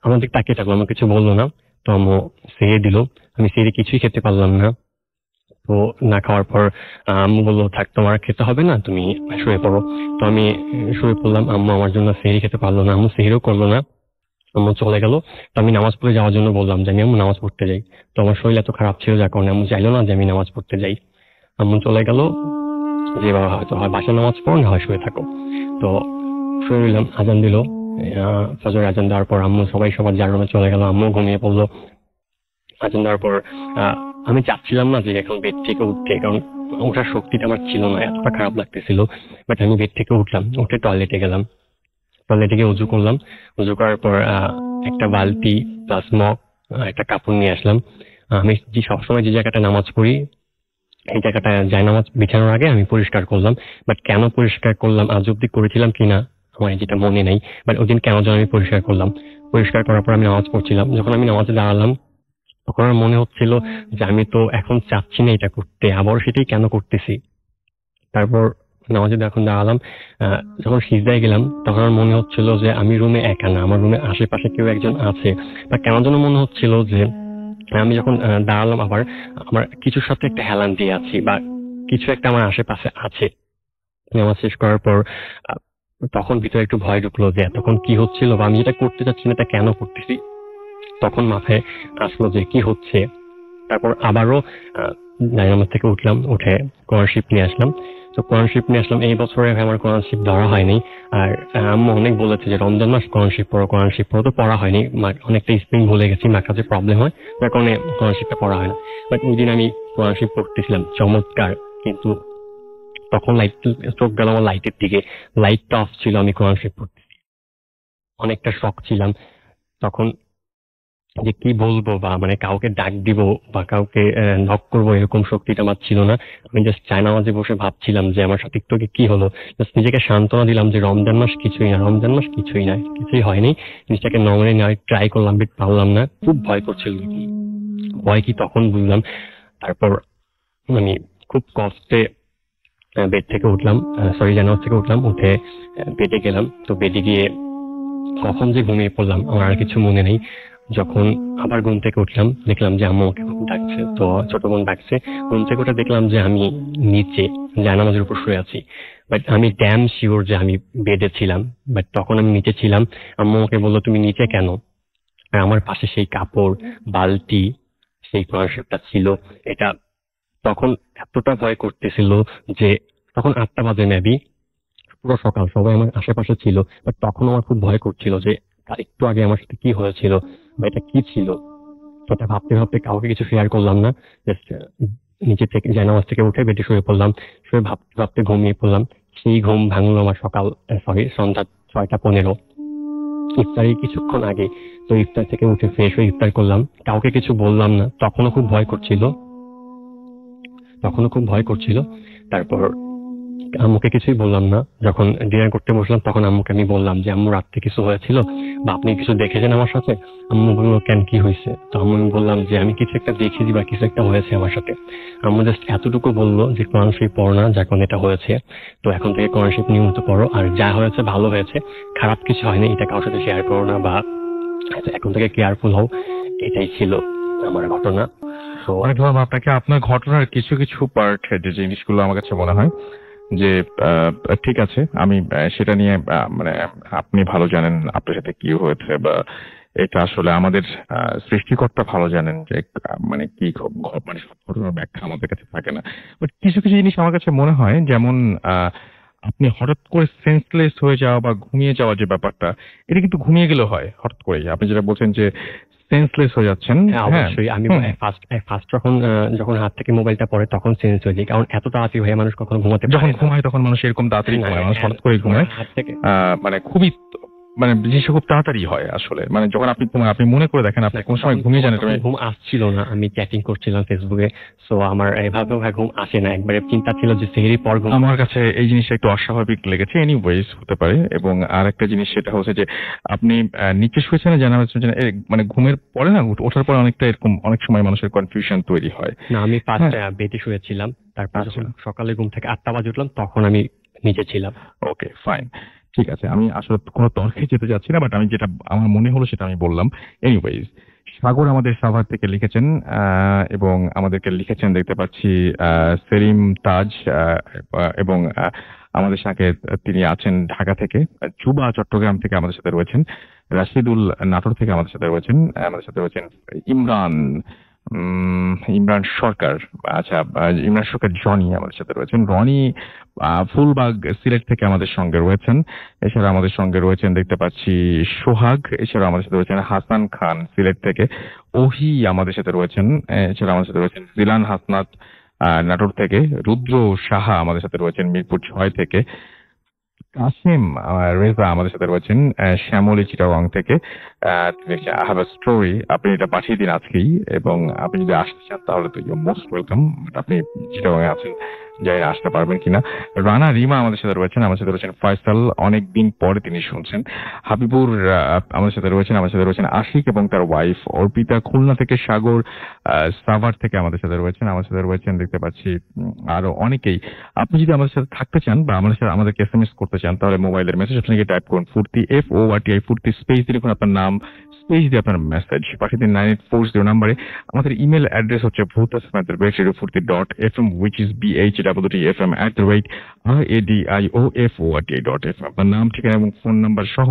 আমার দিকে তাকিয়ে থাকলো, আমার কিছু বললো না। তো আম্মু সেরে দিল, আমি সেরে কিছুই খেতে পারলাম না। তো না খাওয়ার পর আম্মু বললো থাক তোমার খেতে হবে না, তুমি শুয়ে পড়ো। তো আমি শুয়ে পড়লাম। আম্মু আমার জন্য সেহরি খেতে পারলো না, আম্মু সেহরিও করলো না, আম্মু চলে গেল। তো আমি নামাজ পড়ে যাওয়ার জন্য বললাম যে আমি আম্মু নামাজ পড়তে যাই। তো আমার শরীর এত খারাপ ছিল যার কারণে আম্মু চাইলো না যে আমি নামাজ পড়তে যাই। আম্মু চলে গেল যে বাবা হয়তো হয় বাসায় নামাজ পড়ো না হয় শুয়ে থাকো। তো শুয়ে রইলাম, আজান দিল, ফজর আজান দেওয়ার পর আম্মু সবার যার রুমে চলে গেল, আম্মু ঘুমিয়ে পড়লো। আজান দেওয়ার পর আমি চাচ্ছিলাম না যে এখন বেড থেকে উঠতে, কারণ ওঠার শক্তিটা আমার ছিল না, এতটা খারাপ লাগতেছিল। বাট আমি বেড থেকে উঠলাম, উঠে টয়লেটে গেলাম। টয়লেটে গিয়ে উজু করলাম। উজু করার পর একটা বালতি প্লাস মগ, একটা কাপড় নিয়ে আসলাম। আমি সবসময় যে জায়গাটা নামাজ পড়ি এই জায়গাটা জায়নামাজ বিছানোর আগে আমি পরিষ্কার করলাম। বাট কেন পরিষ্কার করলাম আজ অব্দি করেছিলাম কিনা আমার যেটা মনে নেই। বাট ওই দিন কেন যেন আমি পরিষ্কার করলাম। পরিষ্কার করার পর আমি নামাজ পড়ছিলাম। যখন আমি নামাজে দাঁড়ালাম তখন আমার মনে হচ্ছিল যে আমি তো এখন চাচ্ছি না এটা করতে, আবার সেটাই কেন করতেছি। তারপর নামাজে যখন দাঁড়ালাম, যখন সিজদায় গেলাম তখন আমার মনে হচ্ছিল যে আমি রুমে একা না, আমার রুমে আশেপাশে কেউ একজন আছে। বা কেন যেন মনে হচ্ছিল যে আমি যখন দাঁড়ালাম আবার আমার কিছুর সাথে একটা হেলান দিয়ে আছি বা কিছু একটা আমার আশেপাশে আছে। নামাজ শেষ করার পর তখন ভিতরে একটু ভয় ঢুকলো যে এতক্ষণ কি হচ্ছিল বা আমি যেটা করতে চাচ্ছি না এটা কেন করতেছি। তখন মাথায় আসলো যে কি হচ্ছে। তারপর আবারও নামাজ থেকে উঠলাম, উঠে কোরআন শরীফ নিয়ে আসলাম। তো কোরআন শরীফ নিয়ে আসলাম। এই বছরে আমার কোরআন শরীফ ধরা হয়নি। আর আম্মু অনেক বলেছে যে রমজান মাস কোরআন শরীফ পড়ো, কোরআন শরীফ পড়ো, তো পড়া হয়নি। অনেকটা স্প্রিং ভুলে গেছি, মাথাতে প্রবলেম হয়, যার কারণে কোরআন শরীফটা পড়া হয় না। বাট ওই দিন আমি কোরআন শরীফ পড়তেছিলাম চমৎকার, কিন্তু তখন লাইট চোখ গেল আমার লাইটের দিকে, লাইটটা অফ ছিল, আমি কোরআন শরীফ পড়তেছি। অনেকটা শক ছিলাম তখন যে কি বলবো বা মানে কাউকে ডাক দিব বা কাউকে নক করবো এরকম শক্তিটা আমার ছিল না। আমি জাস্ট জানামাজে বসে ভাবছিলাম যে আমার সাথে একটু কি হলো। জাস্ট নিজেকে সান্ত্বনা দিলাম যে রমজান মাস কিছুই না, রমজান মাস কিছুই না, কিছুই হয়নি। জিনিসটাকে নর্মালি নেওয়ার ট্রাই করলাম, বাট পারলাম না। খুব ভয় করছিল। ভয় কি তখন বুঝলাম। তারপর আমি খুব কষ্টে বেড থেকে উঠলাম, জানামাজ থেকে উঠলাম, উঠে বেডে গেলাম। তো বেডে গিয়ে কখন যে ঘুমিয়ে পড়লাম আমার আর কিছু মনে নেই। যখন আবার ঘুম থেকে উঠলাম দেখলাম যে আম্মু আমাকে ডাকছে, তো ছোট বোন ডাকছে। ঘুম থেকে উঠে দেখলাম যে আমি নিচে জানামাজের উপর শুয়ে আছি, বাট আমি ড্যাম শিওর যে আমি বেডে ছিলাম। বাট তখন আমি নিচে ছিলাম। আম্মু আমাকে বললো তুমি নিচে কেন? আর আমার পাশে সেই কাপড়, বালতি, সেই কোরআন শরীফটা ছিল। এটা তখন এতটা ভয় করতেছিল যে তখন 8টা বাজে মেবি, পুরো সকাল, সবাই আমার আশেপাশে ছিল। বাট তখন আমার খুব ভয় করছিল যে একটু আগে আমার সাথে কি হয়েছিল বা এটা কি ছিল। তো এটা ভাবতে ভাবতে কাউকে কিছু শেয়ার করলাম না। জাস্ট নিচে থেকে জানামাজ থেকে উঠে বেডে শুয়ে পড়লাম। শুয়ে ভাবতে ভাবতে ঘুমিয়ে পড়লাম। সেই ঘুম ভাঙলো আমার সন্ধ্যা 6টা 15, ইফতারের কিছুক্ষণ আগে। তো ইফতার থেকে উঠে ফ্রেশ হয়ে ইফতার করলাম। কাউকে কিছু বললাম না, তখনও খুব ভয় করছিল। তারপর আম্মুকে কিছুই বললাম না। যখন ডিনার করতে বসলাম তখন আম্মুকে আমি বললাম যে আম্মু রাত্রে কিছু হয়েছিল বা আপনি কিছু দেখেছেন আমার সাথে? আম্মু বললো কেন, কি হয়েছে? তো আম্মু বললাম যে আমি কিছু একটা দেখেছি বা কিছু একটা হয়েছে আমার সাথে। আম্মু জাস্ট এতটুকু বললো যে কোরআন শরীফ পড়ো না, যার কারণে এটা হয়েছে। তো এখন থেকে কোরআন শরীফ নিয়মিত পড়ো, আর যা হয়েছে ভালো হয়েছে, খারাপ কিছু হয়নি, এটা কারোর সাথে শেয়ার করো না, বা এখন থেকে কেয়ারফুল হও। এটাই ছিল আমার ঘটনা। তো অনেক ধন্যবাদ আপনাকে। আপনার ঘটনার কিছু কিছু পার্ট, যে জিনিসগুলো আমার কাছে মনে হয় যে ঠিক আছে, আমি সেটা নিয়ে মানে আপনি ভালো জানেন আপনার সাথে কি হয়েছে, বা এটা আসলে আমাদের সৃষ্টিকর্তা ভালো জানেন যে মানে কি মানে সব ঘটনার ব্যাখ্যা আমাদের কাছে থাকে না। বাট কিছু কিছু জিনিস আমার কাছে মনে হয়, যেমন আপনি হঠাৎ করে সেন্সলেস হয়ে যাওয়া বা ঘুমিয়ে যাওয়া যে ব্যাপারটা, এটা কিন্তু ঘুমিয়ে গেলেও হয় হঠাৎ করে। আপনি যেটা বলছেন যে সেন্সলেস হয়ে যাচ্ছেন, অবশ্যই আমি ফার্স্ট যখন হাত থেকে মোবাইলটা পড়ে তখন চেঞ্জ হয়ে যায়, কারণ এত তাড়াতাড়ি হয়ে মানুষ কখনো ঘুমাতে পারে না। যখন ঘুমায় তখন মানুষ এরকম তাড়াতাড়ি ঘুমায়, মানুষ হঠাৎ করে ঘুমায়, হাত থেকে মানে খুবই মানে জিনিসটা খুব তাড়াতাড়ি হয় আসলে। মানে যখন আপনি মনে করে দেখেন আপনি কোন সময় ঘুমিয়ে যান, ঘুম আসছিল না, আমি চ্যাটিং করছিলাম ফেসবুকে। সো আমার এভাবে ঘুম আসে না। একবারে চিন্তা ছিল যে সেহরির পর ঘুম। আমার কাছে এই জিনিসটা একটু অস্বাভাবিক লেগেছে। এনিওয়েজ হতে পারে। এবং আরেকটা জিনিস সেটা হচ্ছে যে আপনি নিচে শুয়েছেন, মানে ঘুমের পরে না, ওঠার পরে অনেকটা এরকম অনেক সময় মানুষের কনফিউশন তৈরি হয়। না, আমি ফার্স্ট বেডে শুয়েছিলাম, তারপর যখন সকালে ঘুম থেকে 8টা বাজে উঠলাম তখন আমি নিচে ছিলাম। ওকে, ফাইন, ঠিক আছে। আমি আসলে কোনো তর্কে যেতে যাচ্ছি না, বাট আমি যেটা আমার মনে হলো সেটা আমি বললাম। এনিওয়েজ, সাগর আমাদের সাভার থেকে লিখেছেন, এবং আমাদেরকে লিখেছেন দেখতে পাচ্ছি সেলিম তাজ, এবং আমাদের সাথে তিনি আছেন ঢাকা থেকে। জুবা চট্টগ্রাম থেকে আমাদের সাথে রয়েছেন। রাশিদুল নাটোর থেকে আমাদের সাথে রয়েছেন। আমাদের সাথে রয়েছেন ইমরান সরকার। আচ্ছা, ইমরান সরকার জনি আমাদের সাথে রয়েছেন। রনি ফুলবাগ সিলেট থেকে আমাদের সঙ্গে রয়েছেন। এছাড়া আমাদের সঙ্গে রয়েছেন দেখতে পাচ্ছি সোহাগ। এছাড়া আমাদের সাথে রয়েছেন হাসান খান সিলেট থেকে। ওহি আমাদের সাথে রয়েছেন। এছাড়া আমাদের সাথে রয়েছেন জিলান হাসনাত নাটোর থেকে। রুদ্র সাহা আমাদের সাথে রয়েছেন মিরপুর 6 থেকে। কাসিম রেজা আমাদের সাথে রয়েছেন শ্যামলী চিটাগং থেকে। আই হ্যাভ আ স্টোরি, আপনি এটা পাঠিয়ে দিন আজকেই, এবং আপনি যদি আসতে চান তাহলে তো ইউ মোস্ট ওয়েলকাম। আপনি চিটাগং এ আছেন, যাই আসতে পারবেন কিনা। রানা রিমা আমাদের সাথে রয়েছেন, আমাদের সাথে রয়েছেন ফয়সাল, অনেকদিন পরে তিনি শুনছেন। হাবিবুর আমাদের সাথে রয়েছেন আশিক এবং তার ওয়াইফ অর্পিতা, খুলনা থেকে সাগর, সাভার থেকে আমাদের সাথে রয়েছেন দেখতে পাচ্ছি আরো অনেকেই। আপনি যদি আমাদের সাথে থাকতে চান বা আমাদেরকে এসএমএস করতে চান, তাহলে মোবাইলের মেসেজ অপশনে গিয়ে টাইপ করুন ফুর্তি, FORTI ফুর্তি, স্পেস দিয়ে লিখুন আপনার নাম, স্পেস দিয়ে আপনার মেসেজ পাঠিয়ে দিন 9840 নাম্বারে। আমাদের ইমেল অ্যাড্রেস হচ্ছে bhutasfm@radio40.fm, which is BHWTFM@radioforti.fm। আপনার নাম, ঠিকানা এবং ফোন নাম্বার সহ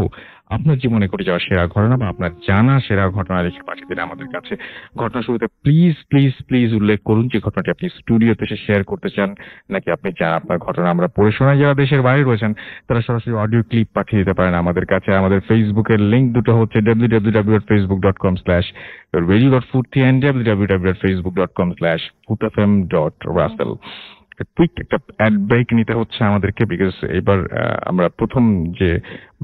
আপনার জীবনে ঘটে যাওয়া সেরা ঘটনা বা আপনার জানা সেরা ঘটনা লিখে পাঠিয়ে দিন আমাদের কাছে। ঘটনা শুরুতে প্লিজ প্লিজ প্লিজ উল্লেখ করুন যে ঘটনাটি আপনি স্টুডিওতে এসে শেয়ার করতে চান, নাকি আপনি চান আপনার ঘটনা আমরা পড়ে শোনাই। যারা দেশের বাইরে রয়েছেন তারা সরাসরি অডিও ক্লিপ পাঠিয়ে দিতে পারেন আমাদের কাছে। আমাদের ফেসবুকের লিংক দুটো হচ্ছে www.facebook.com/radio.furti and www.facebook.com/bhutafm.russell। কুইক একটা অ্যাড ব্রেক নিতে হচ্ছে আমাদেরকে, বিকজ এবার আমরা প্রথম যে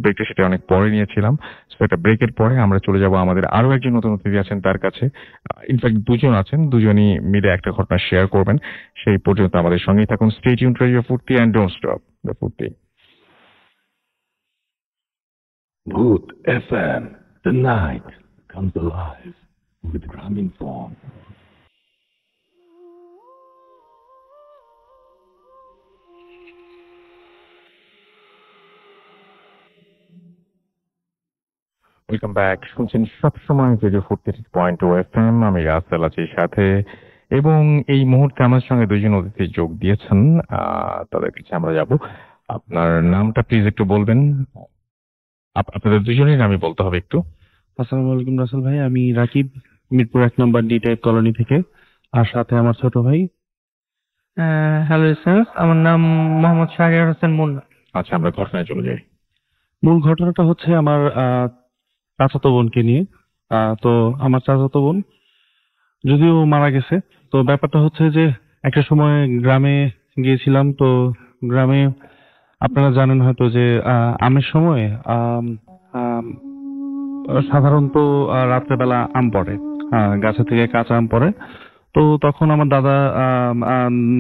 ব্রেকটা সেটা অনেক পরে নিয়েছিলাম। সো একটা ব্রেকের পরে আমরা চলে যাব আমাদের আরো একজন নতুন অতিথি আছেন তার কাছে। ইনফ্যাক্ট দুজন আছেন, দুজনই মিলে একটা ঘটনা শেয়ার করবেন। সেই পর্যন্ত আমাদের সঙ্গেই থাকুন। স্টে টিউনড রেডিও ফুর্তি এন্ড ডোন্ট স্টপ দ্য ফুর্তি। Bhoot FM, the night comes alive with Graminphone. Welcome back. শুনছেন সবসময় রেডিও 43.2 FM, আমি রাসেল আছি সাথে, এবং এই মুহূর্তে আমার সঙ্গে দুজন অতিথি যোগ দিয়েছেন। তাদের কাছে আমরা যাব। আপনার নামটা প্লিজ একটু বলবেন। আপনাদের দুজনের নামই বলতে হবে একটু। আসসালামু আলাইকুম রাসেল ভাই, আমি রাকিব, মিরপুর 1 নম্বর ডি টাইপ কলোনি থেকে, আর সাথে আমার ছোট ভাই। হ্যালো স্যার, আমার নাম মোহাম্মদ শাহরিয়ার হোসেন মুন্না। আচ্ছা, আমরা ঘটনায় চলে যাই। মূল ঘটনাটা হচ্ছে আমার চাচাতো বোনকে নিয়ে। তো আমার চাচাতো বোন যদিও মারা গেছে, তো ব্যাপারটা হচ্ছে যে একটা সময় গ্রামে গিয়েছিলাম। তো গ্রামে আপনারা জানেন হয়তো যে আমের সময় সাধারণত রাত্রেবেলা আম পড়ে, গাছে থেকে কাঁচা আম পড়ে। তো তখন আমার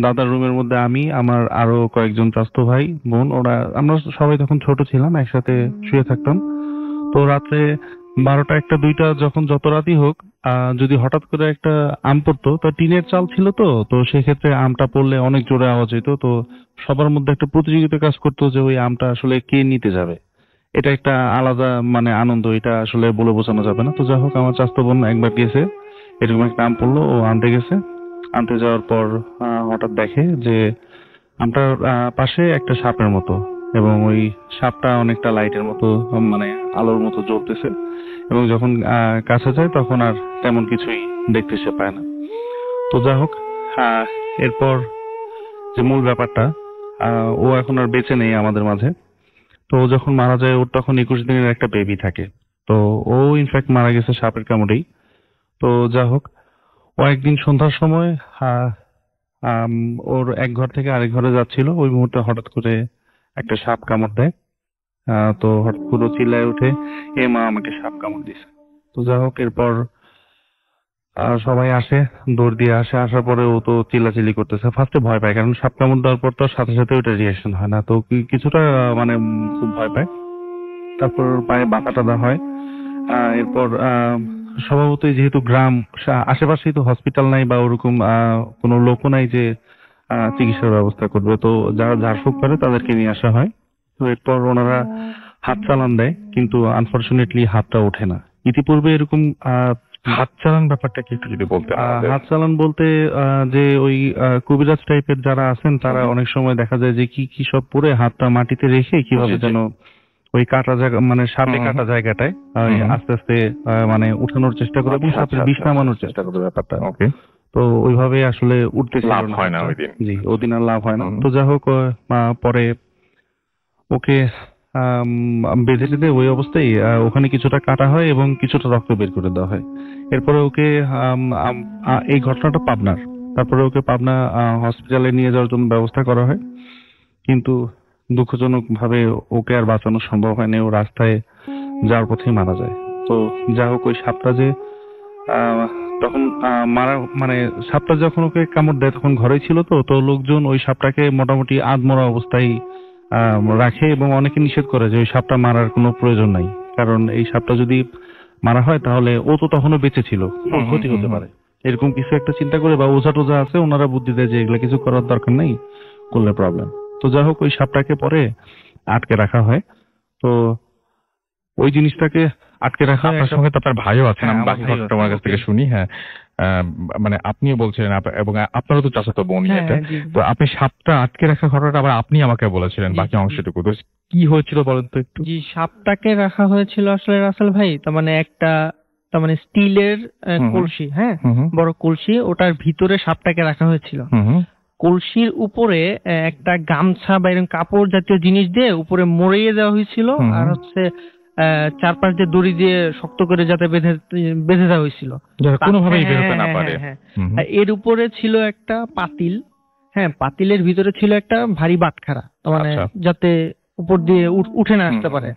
দাদার রুমের মধ্যে আমি, আমার আরো কয়েকজন চাচাতো ভাই বোন, আমরা সবাই তখন ছোট ছিলাম, একসাথে শুয়ে থাকতাম। তো রাত্রে 12টা 1টা 2টা যখন যত রাতই হোক, যদি হঠাৎ করে একটা আম পড়তো, তো টিনের চাল ছিল, তো সেক্ষেত্রে আমটা পড়লে অনেক জোরে আওয়াজ হইতো। তো সবার মধ্যে একটা প্রতিযোগিতা কাজ করতো যে ওই আমটা আসলে কে নিতে যাবে। এটা একটা আলাদা মানে আনন্দ, এটা আসলে বলে বোঝানো যাবে না। তো যাই হোক, আমার চাচাতো বোন একবার গেছে, এরকম একটা আম পড়লো, ও আনতে গেছে। আনতে যাওয়ার পর হঠাৎ দেখে যে আমটার পাশে একটা সাপের মতো, এবং ওই সাপটা অনেকটা লাইটের মতো, মানে আলোর মতো জ্বলতেছে। এবং যখন কাছে যায় তখন আর তেমন কিছুই দেখতে সে পায় না। তো যাই হোক, এরপর যে মূল ব্যাপারটা, ও এখন আর বেঁচে নেই আমাদের মাঝে। তো ও যখন মারা যায়, ওর তখন 21 দিনের একটা বেবি থাকে। তো ও ইনফ্যাক্ট মারা গেছে সাপের কামড়েই। তো যাই হোক, ও একদিন সন্ধ্যার সময় ওর এক ঘর থেকে আরেক ঘরে যাচ্ছিল, ওই মুহূর্তে হঠাৎ করে একটা সাপ কামড় দেয়। তো হঠাৎ করে চিল্লায় উঠে, এ মা, আমাকে সাপ কামড় দিছে। তো যাই হোক, এরপর সবাই আসে, দৌড় দিয়ে আসার পরে ও তো চিল্লাচিল্লি করতেছে। ফার্স্টে ভয় পায়, কারণ সাপ কামড় দেওয়ার পর তো সাথে সাথে ওইটা রিয়াকশন হয় না, তো কিছুটা মানে খুব ভয় পায়। তারপর পায়ে বাতা টাদা হয়। এরপর স্বভাবতই যেহেতু গ্রাম, আশেপাশেই তো হসপিটাল নাই বা ওরকম কোনো লোকও নাই যে চিকিৎসার ব্যবস্থা করবে, তো যারা ঝাড়ফুঁক করে তাদেরকে নিয়ে আসা হয়। তো এরপর ওনারা হাত চালান দেয়, কিন্তু আনফরচুনেটলি হাতটা ওঠে না। ইতিপূর্বে এরকম হাত চালান ব্যাপারটা কি একটু যদি বলতে? হাত চালান বলতে যে ওই কবিরাজ টাইপের যারা আছেন, তারা অনেক সময় দেখা যায় যে কি সব পরে হাতটা মাটিতে রেখে কিভাবে যেন ওই কাটা জায়গা, মানে সাপে কাটা জায়গাটায় আস্তে আস্তে মানে উঠানোর চেষ্টা করে, এবং সাপের বিষ নামানোর চেষ্টা করে ব্যাপারটা। ওকে, তো ওইভাবে আসলে উঠতে লাভ হয় না ওই দিন। জি, ওদিন আর লাভ হয় না। তো যাই হোক, পরে ওকে বেঁধে টেঁধে ওই অবস্থায় ওখানে কিছুটা কাটা হয় এবং কিছুটা রক্ত বের করে দেওয়া হয়। এরপরে ওকে এই ঘটনাটা পাবনার, তারপরে ওকে পাবনা হসপিটালে নিয়ে যাওয়ার জন্য ব্যবস্থা করা হয়, কিন্তু দুঃখজনক ভাবে ওকে আর বাঁচানো সম্ভব হয়নি। ও রাস্তায় যাওয়ার পথেই মারা যায়। তো যাই হোক, ওই সাপটা যে তখন মারা মানে সাপটা যখন ওকে কামড় দেয় তখন ঘরে ছিল, তো তো লোকজন ওই সাপটাকে মোটামুটি আধমরা অবস্থায় রাখে এবং অনেকে নিষেধ করে যে ওই সাপটা মারার কোনো প্রয়োজন নাই, কারণ এই সাপটা যদি মারা হয় তাহলে ও তো তখনও বেঁচে ছিল, ওর ক্ষতি হতে পারে, এরকম কিছু একটা চিন্তা করে বা ওঝা টোঝা আছে ওনারা বুদ্ধি দেয় যে এগুলা কিছু করার দরকার নেই, করলে প্রবলেম। তো যাই হোক ওই সাপটাকে পরে আটকে রাখা হয়। তো ওই জিনিসটাকে আটকে রাখা আপনার সঙ্গে তো আপনার ভাইও আছেন, আমি হ্যাঁ, বাকি আমার ভাই ঘটনাটা আছে। ওনার কাছ থেকে শুনি। হ্যাঁ, মানে আপনিও বলছিলেন এবং আপনারও তো চাচাতো বোনই হ্যাঁ, এটা। জি। তো আপনি সাপটা আটকে রাখার ঘটনাটা আবার আপনি আমাকে বলেছিলেন জি, বাকি জি। অংশটুকু, তো কি হয়েছিল বলেন তো একটু। জি, সাপটাকে রাখা হয়েছিল আসলে রাসেল ভাই, তার মানে একটা, তার মানে স্টিলের হুম। কলসি, হ্যাঁ, হুম হুম বড় কলসি, ওটার ভিতরে সাপটাকে রাখা হয়েছিল। হুম হুম কলসির উপরে একটা গামছা বা এরকম কাপড় জাতীয় জিনিস দিয়ে উপরে মরিয়ে দেওয়া হয়েছিল, হুম। আর হচ্ছে চারপাশ দিয়ে দড়ি দিয়ে শক্ত করে যাতে বেঁধে দেওয়া হয়েছিল, যাতে কোনোভাবেই হ্যাঁ, বের হতে না হ্যাঁ, পারে। হ্যাঁ, হুম হুম। আর এর উপরে ছিল একটা পাতিল, হ্যাঁ, পাতিলের ভিতরে ছিল একটা ভারী বাটখারা, তার মানে আচ্ছা। যাতে উপর দিয়ে উঠে না আসতে হুম। পারে।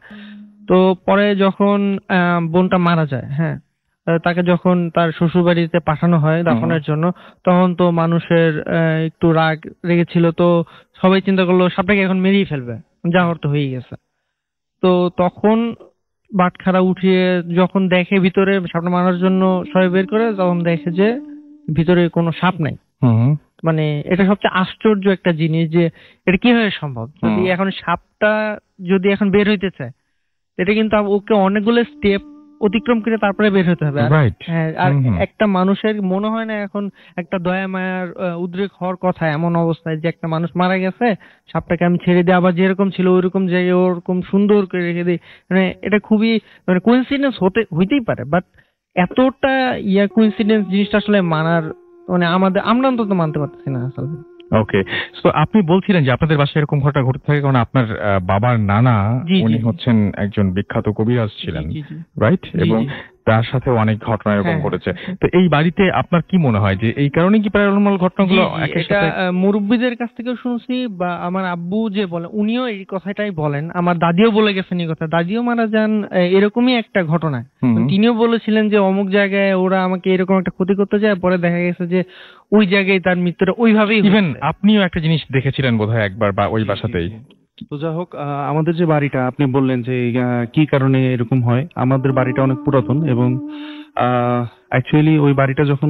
তো পরে যখন বোনটা মারা যায়, হ্যাঁ, তাকে যখন তার শ্বশুর বাড়িতে পাঠানো হয় দাফনের জন্য, তখন তো মানুষের একটু রাগ রেগেছিল, তো সবাই চিন্তা করলো সাপটাকে এখন মেরেই ফেলবে, যা হওয়ার তো হয়েই গেছে। তো তখন বাটখারা উঠিয়ে যখন দেখে ভিতরে সাপটা মারার জন্য সবাই বের করে, তখন দেখে যে ভিতরে কোনো সাপ নাই। হুম হুম। মানে এটা সবচেয়ে আশ্চর্য একটা জিনিস যে এটা কিভাবে সম্ভব, যদি হুম। এখন সাপটা যদি এখন বের হইতে চায়, এটা কিন্তু ওকে অনেকগুলো স্টেপ অতিক্রম করে তারপরে বের হতে হবে। Right. হ্যাঁ, আর হুম হুম। একটা মানুষের মনে হয় না এখন একটা দয়া মায়ার উদ্রেক হওয়ার কথা এমন অবস্থায় যে একটা মানুষ মারা গেছে, সাপটাকে আমি ছেড়ে দিই, আবার যেরকম ছিল ওইরকম জায়গায় ওরকম সুন্দর করে রেখে দিই, মানে এটা খুবই মানে কোইন্সিডেন্স হইতেই পারে, বাট এতটা কোইন্সিডেন্স জিনিসটা আসলে মানার মানে আমরা অন্তত মানতে পারতেছি না আসলে। ওকে, তো আপনি বলছিলেন যে আপনাদের বাসায় এরকম ঘটনা ঘটতে থাকে কারণ আপনার বাবার নানা জি, জি, উনি জি। হচ্ছেন একজন বিখ্যাত কবিরাজ ছিলেন, জি, জি, রাইট? জি, এবং জি। তার সাথে অনেক ঘটনা এরকম হ্যাঁ, ঘটেছে। তো এই বাড়িতে আপনার কি মনে হয় যে এই কারণে কি প্যারানর্মাল ঘটনাগুলো জি, জি, একের এটা সাথে? মুরব্বীদের কাছ থেকেও শুনছি, বা আমার আব্বু যে বলেন উনিও এই কথাটাই বলেন, আমার দাদিও বলে গেছেন এই কথা, দাদিও মারা যান এরকমই একটা ঘটনায়। হুম হুম। তিনিও বলেছিলেন যে অমুক জায়গায় ওরা আমাকে এরকম একটা ক্ষতি করতে যায়, পরে দেখা গেছে যে ওই জায়গায় তার মৃত্যুটা ওইভাবেই ইভেন হয়েছে। আপনিও একটা জিনিস দেখেছিলেন বোধহয় একবার বা ওই বাসাতেই। তো যাই হোক আমাদের যে বাড়িটা আপনি বললেন যে কি কারণে এরকম হয়, আমাদের বাড়িটা অনেক পুরাতন এবং অ্যাকচুয়ালি ওই বাড়িটা যখন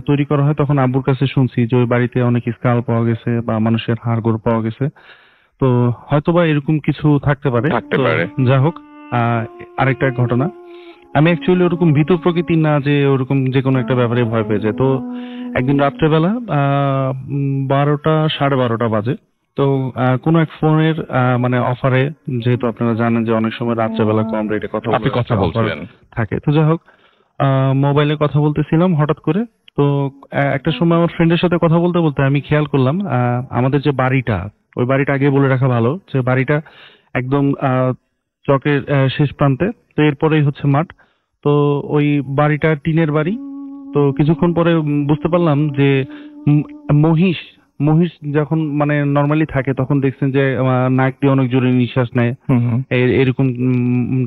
তৈরি করা হয় তখন আব্বুর কাছে শুনছি যে ওই বাড়িতে অনেক স্কাল পাওয়া গেছে বা মানুষের হাড়গোড় পাওয়া গেছে, তো হয়তোবা এরকম কিছু থাকতে পারে। থাকতে তো পারে। যাই হোক আরেকটা ঘটনা, আমি অ্যাকচুয়ালি ওরকম ভীত প্রকৃতির না যে ওরকম যে কোনো একটা ব্যাপারে ভয় পেয়ে যায়। তো একদিন রাত্রেবেলা 12টা 12:30 বাজে, তো কোনো এক ফোনের মানে অফারে, যেহেতু আপনারা জানেন যে অনেক সময় রাত্রেবেলা কম রেটে আপনি কথা বলছিলেন। থাকে, তো যাই হোক মোবাইলে কথা বলতেছিলাম হঠাৎ করে। তো একটা সময় আমার ফ্রেন্ডের সাথে কথা বলতে বলতে আমি খেয়াল করলাম আমাদের যে বাড়িটা, ওই বাড়িটা আগে বলে রাখা ভালো যে বাড়িটা একদম চকের শেষ প্রান্তে, তো এরপরেই হচ্ছে মাঠ। তো ওই বাড়িটা টিনের বাড়ি। তো কিছুক্ষণ পরে বুঝতে পারলাম যে উম, মহিষ মহিষ যখন মানে নর্মালি থাকে তখন দেখছেন যে নাক দিয়ে অনেক জোরে নিঃশ্বাস নেয়, হুম হুম। এরকম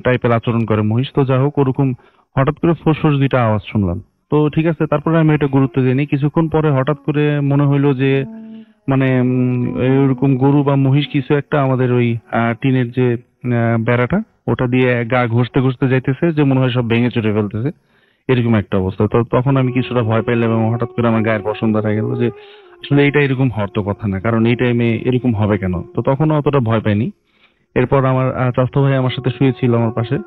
টাইপের আচরণ করে মহিষ। তো যাই হোক ওরকম হঠাৎ করে ফোঁস দুইটা আওয়াজ শুনলাম। তো ঠিক আছে, তারপরে আমি এটা গুরুত্ব দিইনি। কিছুক্ষণ পরে হঠাৎ করে মনে হইলো যে মানে এরকম গরু বা মহিষ কিছু একটা আমাদের ওই টিনের যে বেড়াটা ওটা দিয়ে গা ঘষতে ঘষতে যাইতেছে, যে মনে হয় সব ভেঙে চুরে ফেলতেছে, এরকম একটা অবস্থা। তো তখন আমি কিছুটা ভয় পাইলাম এবং হঠাৎ করে আমার গায়ের পশম দাঁড়ায় গেল যে আসলে এটা এরকম হওয়ার তো কথা না, কারণ এই টাইমে এরকম হবে কেন। তো তখন অতটা ভয় পাইনি। এরপর আমার চাচতো ভাই আমার সাথে শুয়েছিল আমার পাশে,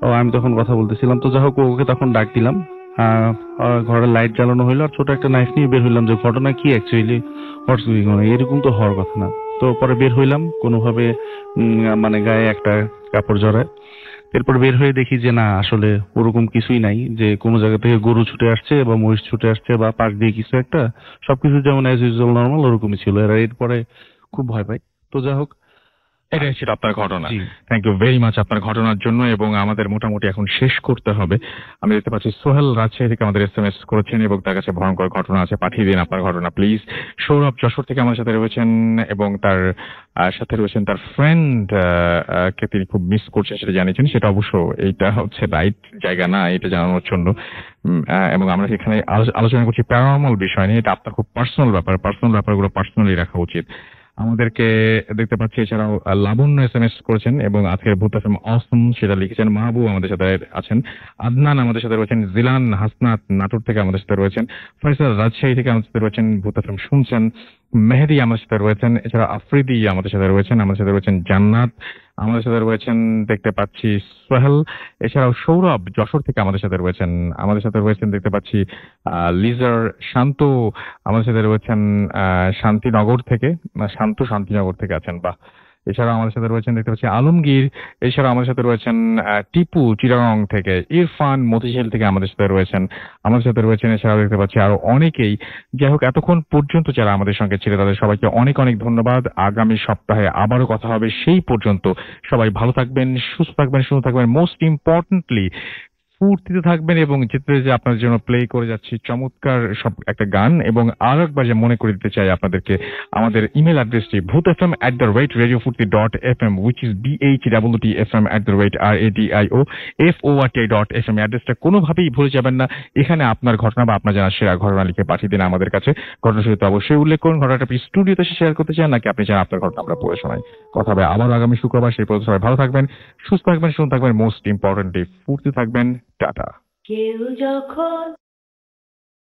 ও আমি তখন কথা বলতেছিলাম। তো যাই হোক ওকে তখন ডাক দিলাম, ঘরের লাইট জ্বালানো হইলো আর ছোট একটা নাইফ নিয়ে বের হইলাম যে ঘটনা কি অ্যাকচুয়ালি, এরকম তো হওয়ার কথা না। তো পরে বের হইলাম কোনোভাবে, মানে গায়ে একটা কাপড় জড়ায়। এরপর বের হয়ে দেখি যে না আসলে ওরকম কিছুই নাই, যে কোনো জায়গা থেকে গরু ছুটে আসছে বা মহিষ ছুটে আসছে বা পাশ দিয়ে কিছু একটা, সবকিছু যেমন অ্যাজ ইউজুয়াল নর্মাল ওরকমই ছিল। এরপরে খুব ভয় পাই। তো যাই হোক এটাই ছিল আপনার ঘটনা। জি। থ্যাংক ইউ ভেরি মাচ আপনার ঘটনার জন্য, এবং আমাদের মোটামুটি এখন শেষ করতে হবে। আমি দেখতে পাচ্ছি সোহেল রাজশাহী থেকে আমাদের SMS করেছেন এবং তার কাছে ভয়ঙ্কর ঘটনা আছে, পাঠিয়ে দিন আপনার ঘটনা প্লিজ। সৌরভ যশোর থেকে আমাদের সাথে রয়েছেন এবং তার সাথে রয়েছেন তার ফ্রেন্ড কে তিনি খুব মিস করছেন, সেটা জানিয়েছেন। সেটা অবশ্য এইটা হচ্ছে রাইট জায়গা না এটা জানানোর জন্য, এবং আমরা এখানে আলোচনা করছি প্যারানর্মাল বিষয় নিয়ে। এটা আপনার খুব পার্সোনাল ব্যাপারগুলো পার্সোনালি রাখা উচিত। আমাদেরকে দেখতে পাচ্ছি এছাড়াও লাবণ্য SMS করেছেন এবং আজকের ভূত এফএম অসম সেটা লিখেছেন। মাহবুব আমাদের সাথে আছেন, আদনান আমাদের সাথে রয়েছেন, জিলান হাসনাত নাটোর থেকে আমাদের সাথে রয়েছেন, ফয়সাল রাজশাহী থেকে আমাদের সাথে রয়েছেন, ভূত এফএম শুনছেন, মেহেদি আমাদের সাথে রয়েছেন, এছাড়া আফ্রিদি আমাদের সাথে রয়েছেন, আমাদের সাথে রয়েছেন জান্নাত, আমাদের সাথে রয়েছেন দেখতে পাচ্ছি সোহেল, এছাড়াও সৌরভ যশোর থেকে আমাদের সাথে রয়েছেন, আমাদের সাথে রয়েছেন দেখতে পাচ্ছি লিজার শান্ত, আমাদের সাথে রয়েছেন শান্তিনগর থেকে, শান্তিনগর থেকে আছেন, বাহ। এছাড়া আমাদের সাথে রয়েছেন দেখতে পাচ্ছি আলমগীর, এছাড়া আমাদের সাথে রয়েছেন টিপু চিটাগং থেকে, ইরফান মতিঝিল থেকে আমাদের সাথে রয়েছেন, আমাদের সাথে রয়েছেন এছাড়াও দেখতে পাচ্ছি আরো অনেকেই। যাই হোক, এতক্ষণ পর্যন্ত যারা আমাদের সঙ্গে ছিল তাদের সবাইকে অনেক অনেক ধন্যবাদ। আগামী সপ্তাহে আবারও কথা হবে, সেই পর্যন্ত সবাই ভালো থাকবেন, সুস্থ থাকবেন, সুন্দর থাকবেন, মোস্ট ইম্পর্টেন্টলি ফুর্তিতে থাকবেন। এবং যেতে যে আপনাদের জন্য প্লে করে যাচ্ছি চমৎকার সব একটা গান, এবং আরো একবার যে মনে করে দিতে চাই আপনাদেরকে, আমাদের ইমেল অ্যাড্রেসটি bhutfm@radio40.fm, which is BHWTFM@radio.fm অ্যাড্রেসটা কোনোভাবেই ভুলে যাবেন না। এখানে আপনার ঘটনা বা আপনার জানা সেরা ঘটনা লিখে পাঠিয়ে দিন আমাদের কাছে। ঘটনা শুরুতে অবশ্যই উল্লেখ করুন ঘটনাটা আপনি স্টুডিওতে শেয়ার করতে চান নাকি আপনি চান আপনার ঘটনা আমরা পড়ে শোনাই। কথা হবে আবার আগামী শুক্রবার, সেই পর্যন্ত সবাই ভালো থাকবেন, সুস্থ থাকবেন, সুন্দর থাকবেন, মোস্ট ইম্পর্টেন্টলি ফুর্তি থাকবেন। টাটা। কেউ যখন